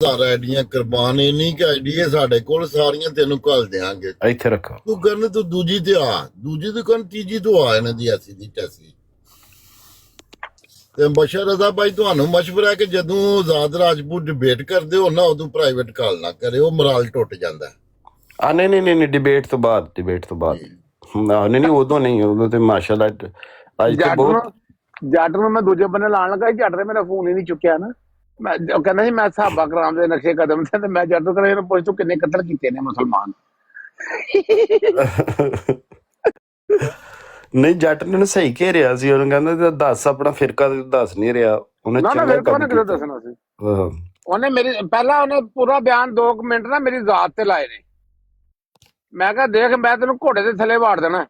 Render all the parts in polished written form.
10 ਆਈਡੀਆਂ ਕੁਰਬਾਨ ਇੰਨੀ ਕਿ ਆਈਡੀ ਹੈ ਸਾਡੇ ਕੋਲ ਸਾਰੀਆਂ ਤੈਨੂੰ ਘੱਲ ਦਿਆਂਗੇ ਇੱਥੇ ਰੱਖੋ ਤੂੰ ਕਰਨ ਤੂੰ ਦੂਜੀ ਤੇ ਆ ਦੂਜੀ ਤੋਂ ਕਰਨ ਤੀਜੀ ਤੋਂ ਆ ਇਹਨਾਂ ਦੀ ਐਸੀ ਦੀ ਟੈਸੀ ਤੇ ਬਸ਼ਰ ਰਜ਼ਾ ਭਾਈ ਤੁਹਾਨੂੰ ਮਸ਼ਵਰਾ ਹੈ ਕਿ ਜਦੋਂ ਆਜ਼ਾਦ ਰਾਜਪੂਤ ਡਿਬੇਟ ਕਰਦੇ ਹੋ ਨਾ ਉਦੋਂ ਪ੍ਰਾਈਵੇਟ ਕਾਲ ਨਾ ਕਰੇ ਉਹ ਮੋਰਲ ਟੁੱਟ ਜਾਂਦਾ ਆ ਨਹੀਂ ਡਿਬੇਟ ਤੋਂ ਬਾਅਦ ਨਹੀਂ ਉਦੋਂ ਨਹੀਂ ਉਦੋਂ ਤੇ ਮਾਸ਼ਾਅੱਲਾ ਅੱਜ ਤੇ ਬਹੁਤ ਜੱਟ ਨੂੰ ਮੈਂ ਦੂਜੇ ਬੰਨੇ ਲਾਣ ਲੱਗਾ ਜੱਟ ਨੇ ਮੇਰਾ ਫੋਨ ਹੀ ਨਹੀਂ ਚੁੱਕਿਆ ਨਾ ਮੈਂ ਕਹਿੰਦਾ ਸੀ ਮੈਂ ਸਾਹਬਾ ਕਰਾਮ ਦੇ ਨਕਸ਼ੇ ਕਦਮ ਤੇ ਮੈਂ ਜੱਟ ਨੂੰ ਇਹਨੂੰ ਪੁੱਛ ਤੂੰ ਕਿੰਨੇ ਕਤਲ ਕੀਤੇ ਨੇ ਮੁਸਲਮਾਨ ਨਹੀਂ ਜੱਟ ਨੇ ਸਹੀ ਘੇਰਿਆ ਸੀ ਉਹਨੂੰ ਕਹਿੰਦਾ ਦੱਸ ਆਪਣਾ ਫਿਰਕਾ ਦੱਸ ਨਹੀਂ ਰਿਹਾ ਉਹਨੇ ਦੱਸਣਾ ਸੀ ਉਹਨੇ ਮੇਰੀ ਪਹਿਲਾਂ ਉਹਨੇ ਪੂਰਾ ਬਿਆਨ 2 ਮਿੰਟ ਨਾ ਮੇਰੀ ਜ਼ਾਤ ਤੇ ਲਾਏ ਨੇ ਮੈਂ ਕਿਹਾ ਦੇਖ ਮੈਂ ਤੈਨੂੰ ਘੋੜੇ ਦੇ ਥੱਲੇ ਵਾੜ ਦੇਣਾ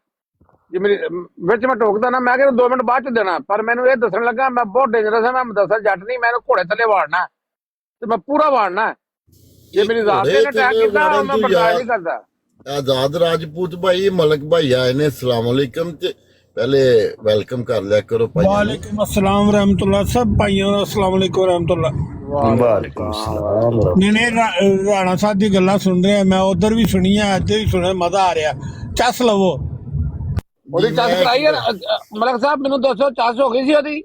ਜੇ ਮੇਰੀ ਵਿੱਚ ਮੈਂ ਟੋਕਦਾ ਨਾ ਮੈਂ ਕਿਹਾ 2 ਮਿੰਟ ਬਾਅਦ ਚ ਦੇਣਾ ਪਰ ਮੈਨੂੰ ਇਹ ਦੱਸਣ ਲੱਗਾ ਮੈਂ ਬਹੁਤ ਡੇਂਜਰਸ ਹਾਂ ਮੈਂ ਦੱਸਾਂ ਜੱਟ ਨਹੀਂ ਮੈਨੂੰ ਘੋੜੇ ਥੱਲੇ ਵਾੜਨਾ ਤੇ ਮੈਂ ਪੂਰਾ ਵਾੜਨਾ ਜੇ ਮੇਰੀ ਜ਼ਾਤ ਤੇ ਅਟੈਕ ਕੀਤਾ ਮੈਂ ਬਰਦਾਸ਼ਤ ਨਹੀਂ ਕਰਦਾ ਆਜ਼ਾਦ ਰਾਜਪੂਤ ਭਾਈ ਮਲਕ ਭਾਈ ਆਏ ਨੇ अस्सलाम वालेकुम ਤੇ ਪਹਿਲੇ ਵੈਲਕਮ ਕਰ ਲਿਆ ਕਰੋ ਭਾਈ ਵਾਲੇਕੁਮ अस्सलाम रहमतुल्लाह सब भाइयों ਨੂੰ अस्सलाम वालेकुम रहमतुल्लाह ਵਾਲੇਕੁਮ ਸਲਾਮ ਨੇ ਰਾਣਾ ਸਾਹਿਬ ਦੀ ਗੱਲਾਂ ਸੁਣ ਰਿਹਾ ਮੈਂ ਉਧਰ ਵੀ ਸੁਣੀ ਆ ਅੱਜ ਵੀ ਸੁਣਿਆ ਮਜ਼ਾ ਆ ਰਿਹਾ ਚੱਸ ਲਵੋ ਉਹਦੀ ਚੱਸ ਕਰਾਈ ਮਲਕ ਸਾਹਿਬ ਮੈਨੂੰ ਦੱਸੋ ਚੱਸ ਹੋ ਗਈ ਸੀ ਉਹਦੀ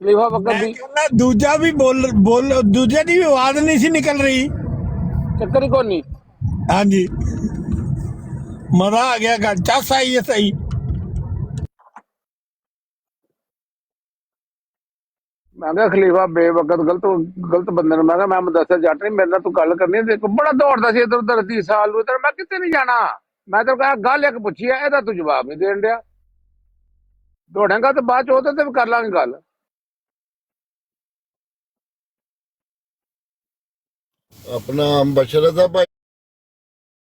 ਖਲੀਫਾ ਬਕਰ ਦੀ ਦੂਜਾ ਵੀ ਬੋਲ ਦੂਜੇ ਦੀ ਆਵਾਜ਼ ਨਹੀਂ ਸੀ ਨਿਕਲ ਰਹੀ ਚੱਕਰ ਹੀ ਕੋਈ ਨਹੀਂ ਹਾਂਜੀ ਮਜ਼ਾ ਆ ਗਿਆ ਗੱਲ ਚੱਸ ਆਈ ਹੈ ਸਹੀ ਮੈਂ ਕਿਹਾ ਖਲੀਫਾ ਬੇਵਕਤ ਗਲਤ ਬੰਦੇ ਨੂੰ ਮੈਂ ਕਿਹਾ ਮੈਂ ਦੱਸਿਆ ਜੱਟ ਨਹੀਂ ਮੇਰੇ ਨਾਲ ਤੂੰ ਗੱਲ ਕਰਨੀ ਤੇ ਬੜਾ ਦੌੜਦਾ ਸੀ ਇੱਧਰ ਉੱਧਰ 30 ਸਾਲ ਨੂੰ ਮੈਂ ਕਿਤੇ ਨਹੀਂ ਜਾਣਾ ਮੈਂ ਤੈਨੂੰ ਕਿਹਾ ਗੱਲ ਇੱਕ ਪੁੱਛੀ ਹੈ ਇਹਦਾ ਤੂੰ ਜਵਾਬ ਨਹੀਂ ਦੇਣ ਡਿਆ ਦੌੜਾਂਗਾ ਤੇ ਬਾਅਦ ਚ ਉਹਦੇ ਤੇ ਵੀ ਕਰ ਲਾਂਗੇ ਗੱਲ ਆਪਣਾ ਬਸ਼ਰ ਦਾ ਭਾਈ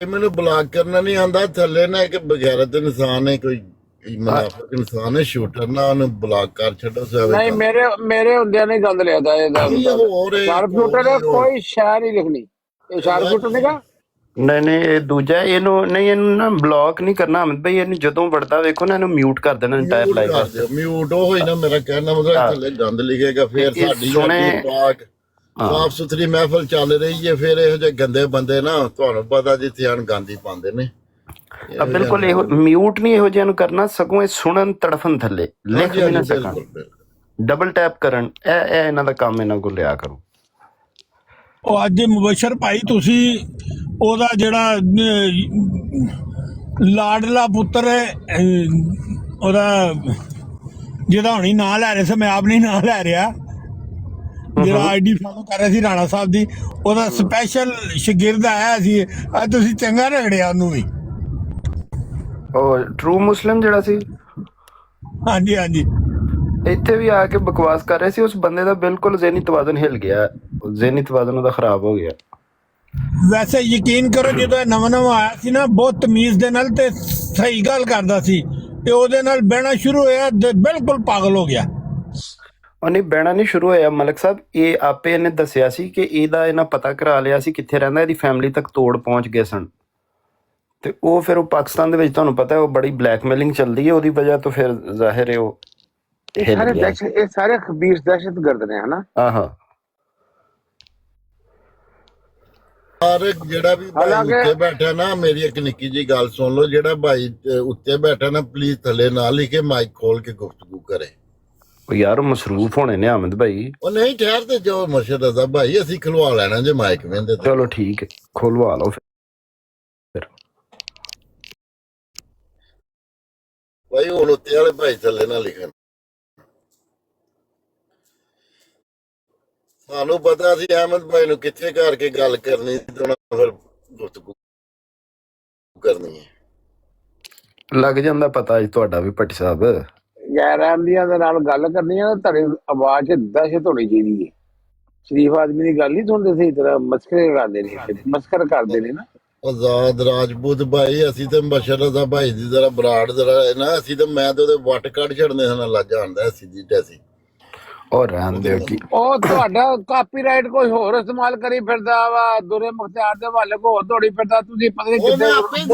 ਮੈਨੂੰ ਬਲਾਕ ਕਰਨਾ ਨਹੀਂ ਆਂਦਾ ਥੱਲੇ ਨਾ ਇੱਕ ਬਗੈਰਤ ਇਨਸਾਨ ਹੈ ਕੋਈ ਮੁਨਾਫਿਕ ਇਨਸਾਨ ਹੈ ਸ਼ੂਟਰ ਨਾ ਉਹਨੂੰ ਬਲਾਕ ਕਰ ਛੱਡੋ ਨਹੀਂ ਮੇਰੇ ਹੁੰਦਿਆਂ ਨਹੀਂ ਗੰਦ ਲਿਆਦਾ ਇਹਦਾ ਸ਼ਾਰਪ ਸ਼ੂਟਰ ਕੋਈ ਸ਼ਾਇਰ ਹੀ ਲਿਖਣੀ ਇਹ ਸ਼ਾਰਪ ਸ਼ੂਟਰ ਨਹੀਂਗਾ ਨਹੀਂ ਇਹ ਦੂਜਾ ਇਹਨੂੰ ਨਾ ਬਲੌਕ ਨਹੀਂ ਕਰਨਾ ਅਮਿਤ ਭਾਈ ਇਹਨੂੰ ਜਦੋਂ ਵੜਦਾ ਵੇਖੋ ਨਾ ਇਹਨੂੰ ਮਿਊਟ ਕਰ ਦੇਣਾ ਇੰਟਾਇਰ ਲਾਈਵ ਮਿਊਟ ਉਹ ਹੋਈ ਨਾ ਮੇਰਾ ਕਹਿਣਾ ਮਤਲਬ ਥੱਲੇ ਗੰਦ ਲਿਖੇਗਾ ਫੇਰ ਸਾਡੀ ਪਾਕ ਸਾਫ ਸੁਥਰੀ ਮਹਿਫਲ ਚੱਲ ਰਹੀ ਹੈ ਫਿਰ ਇਹੋ ਜਿਹੇ ਗੰਦੇ ਬੰਦੇ ਨਾ ਤੁਹਾਨੂੰ ਪਤਾ ਜਿੱਥੇ ਆਣ ਗਾਂਦੀ ਪਾਉਂਦੇ ਨੇ ਬਿਲਕੁਲ ਇਹੋ ਮਿਊਟ ਨਹੀਂ ਇਹੋ ਜਿਹਾ ਨੂੰ ਕਰਨਾ ਸਗੋਂ ਇਹ ਸੁਣਨ ਤੜਫਨ ਥੱਲੇ ਲਿਖ ਵੀ ਨਾ ਸਕਣ ਡਬਲ ਟੈਪ ਕਰਨ ਇਹ ਇਹਨਾਂ ਦਾ ਕੰਮ ਇਹਨਾਂ ਕੋਲ ਲਿਆ ਕਰੋ ਉਹ ਅੱਜ ਮੁਬਸ਼ਰ ਭਾਈ ਤੁਸੀਂ ਉਹਦਾ ਜਿਹੜਾ ਲਾਡਲਾ ਪੁੱਤਰ ਉਹਦਾ ਜਿਹਦਾ ਹੁਣੀ ਨਾਂ ਲੈ ਰਹੇ ਸੀ ਮੈਂ ਆਪ ਨਹੀਂ ਨਾਂ ਲੈ ਰਿਹਾ ਜਿਹੜਾ ਆਈਡੀ ਫੋਲੋ ਕਰ ਰਿਹਾ ਸੀ ਰਾਣਾ ਸਾਹਿਬ ਦੀ ਉਹਦਾ ਸਪੈਸ਼ਲ ਸ਼ਾਗਿਰਦ ਆਇਆ ਸੀ ਅੱਜ ਤੁਸੀਂ ਚੰਗਾ ਰਗੜਿਆ ਉਹਨੂੰ ਵੀ ਉਹ ਟਰੂ ਮੁਸਲਿਮ ਜਿਹੜਾ ਸੀ ਹਾਂਜੀ ਹਾਂਜੀ ਇੱਥੇ ਵੀ ਆ ਕੇ ਬਕਵਾਸ ਕਰ ਰਹੇ ਸੀ ਉਸ ਬੰਦੇ ਦਾ ਬਿਲਕੁਲ ਜ਼ਹਿਨੀ ਤਵਾਜ਼ਨ ਹਿਲ ਗਿਆ ਜ਼ਹਿਨੀ ਤਵਾਜ਼ਨ ਉਹਦਾ ਖਰਾਬ ਹੋ ਗਿਆ ਵੈਸੇ ਯਕੀਨ ਕਰੋ ਜਦੋਂ ਨਵਾਂ ਆਇਆ ਸੀ ਨਾ ਬਹੁਤ ਤਮੀਜ਼ ਦੇ ਨਾਲ ਤੇ ਸਹੀ ਗੱਲ ਕਰਦਾ ਸੀ ਤੇ ਉਹਦੇ ਨਾਲ ਬਹਿਣਾ ਸ਼ੁਰੂ ਹੋਇਆ ਬਿਲਕੁਲ ਪਾਗਲ ਹੋ ਗਿਆ ਉਹ ਨਹੀਂ ਬਹਿਣਾ ਨਹੀਂ ਸ਼ੁਰੂ ਹੋਇਆ ਮਲਕ ਸਾਹਿਬ ਇਹ ਆਪੇ ਇਹਨੇ ਦੱਸਿਆ ਸੀ ਕਿ ਇਹਦਾ ਇਹਨਾਂ ਪਤਾ ਕਰਾ ਲਿਆ ਸੀ ਕਿੱਥੇ ਰਹਿੰਦਾ ਇਹਦੀ ਫੈਮਿਲੀ ਤੱਕ ਤੋੜ ਪਹੁੰਚ ਗਏ ਸਨ ਤੇ ਉਹ ਫਿਰ ਉਹ ਪਾਕਿਸਤਾਨ ਦੇ ਵਿੱਚ ਤੁਹਾਨੂੰ ਪਤਾ ਉਹ ਬੜੀ ਬਲੈਕਮੇਲਿੰਗ ਚੱਲਦੀ ਹੈ ਉਹਦੀ ਵਜ੍ਹਾ ਤੋਂ ਫਿਰ ਜ਼ਾਹਿਰ ਹੈ ਉਹ ਇਹ ਸਾਰੇ ਖਬੀਰ ਦਹਿਸ਼ਤਗਰਦ ਨੇ ਹਨਾ ਆਹਾਂ ਜਿਹੜਾ ਵੀ ਭਾਈ ਉੱਤੇ ਬੈਠਾ ਨਾ ਮੇਰੀ ਇੱਕ ਨਿੱਕੀ ਜੀ ਗੱਲ ਸੁਣ ਲਓ ਜਿਹੜਾ ਭਾਈ ਉੱਤੇ ਬੈਠਾ ਨਾ ਪਲੀਜ਼ ਥੱਲੇ ਨਾ ਲਿਖੇ ਮਾਈਕ ਖੋਲ ਕੇ ਗੁਫ਼ਤਗੂ ਕਰੇ ਉਹ ਯਾਰ ਮਸਰੂਫ ਹੋਣੇ ਨੇ ਅਹਿਮਦ ਭਾਈ ਉਹ ਨਹੀਂ ਠਹਿਰ ਤੇ ਜੋ ਮੁਰਸ਼ਦ ਰਜ਼ਾ ਭਾਈ ਅਸੀਂ ਖਲਵਾ ਲੈਣਾ ਜੇ ਮਾਈਕ ਵੇਂਦੇ ਚਲੋ ਠੀਕ ਹੈ ਖੋਲਵਾ ਲਓ ਫਿਰ ਭਾਈ ਹੁਣ ਉੱਤੇ ਵਾਲੇ ਭਾਈ ਥੱਲੇ ਨਾ ਲਿਖਣ ਸਾਨੂੰ ਪਤਾ ਸੀ ਅਹਿਮਦ ਭਾਈ ਨੂੰ ਕਿੱਥੇ ਕਰਕੇ ਗੱਲ ਕਰਨੀ ਤੇ ਫਿਰ ਗੁਫ਼ਤਗੂ ਕਰਨੀ ਹੈ ਲੱਗ ਜਾਂਦਾ ਪਤਾ ਅੱਜ ਤੁਹਾਡਾ ਵੀ ਭੱਟੀ ਸਾਹਿਬ ਗੈਰ ਅਹਿਮਦੀਆਂ ਦੇ ਨਾਲ ਗੱਲ ਕਰਨੀ ਹੈ ਤੁਹਾਡੀ ਆਵਾਜ਼ 'ਚ ਦਹਿਸ਼ਤ ਹੋਣੀ ਚਾਹੀਦੀ ਹੈ ਸ਼ਰੀਫ ਆਦਮੀ ਦੀ ਗੱਲ ਨਹੀਂ ਸੁਣਦੇ ਸਹੀ ਤਰ੍ਹਾਂ ਮਸਕਰੇ ਉਡਾਉਂਦੇ ਨੇ ਮਸਕਰ ਕਰਦੇ ਨੇ ਨਾ ਆਜ਼ਾਦ ਰਾਜਪੂਤ ਭਾਈ ਅਸੀਂ ਤੇ ਬਸ਼ਰ ਰਜ਼ਾ ਭਾਈ ਦੀ ਜ਼ਰਾ ਬਰਾੜ ਜ਼ਰਾ ਨਾ ਅਸੀਂ ਤੇ ਮੈਂ ਤੇ ਉਹਦੇ ਵੱਟ ਕੱਢ ਛੱਡਦੇ ਹਾਂ ਅੱਲਾ ਜਾਣਦਾ ਸਿੱਧੀ ਟੈਸੀ ਉਹ ਰਹਿਣ ਦਿਓ ਕੀ ਉਹ ਤੁਹਾਡਾ ਕਾਪੀਰਾਈਟ ਕੋਈ ਹੋਰ ਇਸਤੇਮਾਲ ਕਰੀ ਫਿਰਦਾ ਵਾ ਦੁਰੇ ਮੁਖਤਿਆਰ ਦੇ ਹਵਾਲੇ ਕੋ ਹੋਰ ਦੌੜੀ ਫਿਰਦਾ ਤੁਸੀਂ ਪਤਾ ਨਹੀਂ ਕਿੱਥੇ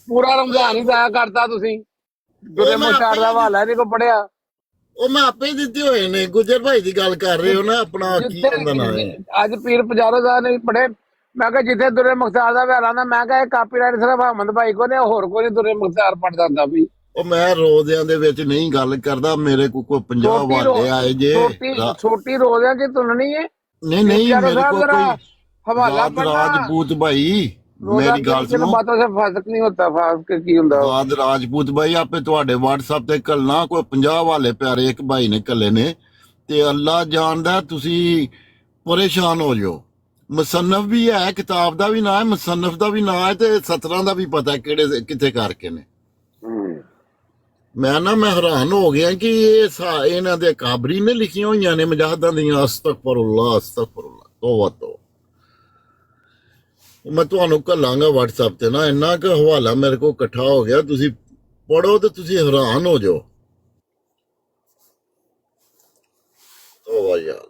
ਪੂਰਾ ਰਮਜ਼ਾਨ ਹੀ ਜ਼ਾਇਆ ਕਰਤਾ ਤੁਸੀਂ ਦੁਰੇ ਮੁਖਤਿਆਰ ਦਾ ਹਵਾਲਾ ਨਹੀਂ ਕੋ ਪੜਿਆ ਉਹ ਮੈਂ ਆਪੇ ਹੀ ਦਿੱਤੇ ਹੋਏ ਨੇ। ਗੁੱਜਰ ਭਾਈ ਦੀ ਗੱਲ ਕਰ ਰਹੇ ਹੋ ਨਾ, ਆਪਣਾ ਕੀ ਉਹਦਾ ਨਾਂ ਹੈ? ਅੱਜ ਪੀਰ ਪਜਾਰੋ ਦਾ ਨਹੀਂ ਪੜੇ। ਮੈਂ ਕਿਹਾ ਜਿੱਥੇ ਦੁਰੇ ਮੁਖਤਾਰ ਦਾ ਵਿਆਹ ਆਉਂਦਾ, ਮੈਂ ਕਿਹਾ ਇਹ ਕਾਪੀਰਾਈਟ ਸਿਰਫ ਹਮਦ ਭਾਈ ਕੋ ਨੇ, ਹੋਰ ਕੋਈ ਦੁਰੇ ਮੁਖਤਾਰ ਪੜਦਾ ਹੁੰਦਾ ਵੀ। ਉਹ ਮੈਂ ਰੋਜ਼ਿਆਂ ਦੇ ਵਿੱਚ ਨਹੀਂ ਗੱਲ ਕਰਦਾ, ਮੇਰੇ ਕੋਲ ਕੋਈ 50 ਵਾਲੇ ਆਏ ਜੇ। ਛੋਟੀ ਰੋਜ਼ਿਆਂ ਚ ਤੁਲਣੀ ਹੈ। ਨਹੀਂ ਨਹੀਂ, ਮੇਰੇ ਕੋਲ ਕੋਈ ਹਵਾਲਾ ਰਾਜਪੂਤ ਭਾਈ, ਮੇਰੀ ਗੱਲ ਸੁਣੋ। ਬਾਤੋਂ ਸੇ ਫਾਸਕ ਨਹੀਂ ਹੁੰਦਾ, ਫਾਸਕ ਕੀ ਹੁੰਦਾ? ਰਾਜਪੂਤ ਭਾਈ ਆਪੇ ਤੁਹਾਡੇ WhatsApp ਤੇ ਕੱਲਣਾ ਕੋਈ 50 ਵਾਲੇ ਪਿਆਰੇ ਇੱਕ ਭਾਈ ਨੇ ਕੱਲੇ ਨੇ, ਤੇ ਅੱਲਾ ਜਾਣਦਾ ਤੁਸੀਂ ਪਰੇਸ਼ਾਨ ਹੋ ਜਾਓ। ਮੁਸੰਨਫ ਵੀ ਹੈ, ਕਿਤਾਬ ਦਾ ਵੀ ਨਾਂ ਹੈ, ਮੁਸੰਨਫ ਦਾ ਵੀ ਨਾਂ ਹੈ, ਤੇ ਸਤਰਾਂ ਦਾ ਵੀ ਪਤਾ ਕਿਹੜੇ ਕਿੱਥੇ ਕਰਕੇ ਨੇ। ਮੈਂ ਹੈਰਾਨ ਹੋ ਗਿਆ ਕਿ ਇਹਨਾਂ ਦੇ ਕਾਬਰੀ ਨੇ ਲਿਖੀਆਂ ਹੋਈਆਂ ਨੇ ਮੁਜਾਹਿਦਾਂ ਦੀਆਂ। ਅਸਤਗਫਿਰੁੱਲਾਹ ਅਸਤਗਫਿਰੁੱਲਾਹ, ਤੋਬਾ ਤੋਬਾ। ਮੈਂ ਤੁਹਾਨੂੰ ਘੱਲਾਂਗਾ WhatsApp ਤੇ ਨਾ, ਇੰਨਾ ਕੁ ਹਵਾਲਾ ਮੇਰੇ ਕੋਲ ਇਕੱਠਾ ਹੋ ਗਿਆ, ਤੁਸੀਂ ਪੜੋ ਤੇ ਤੁਸੀਂ ਹੈਰਾਨ ਹੋ ਜਾਓ। ਤੋਬਾ ਯਾਰ।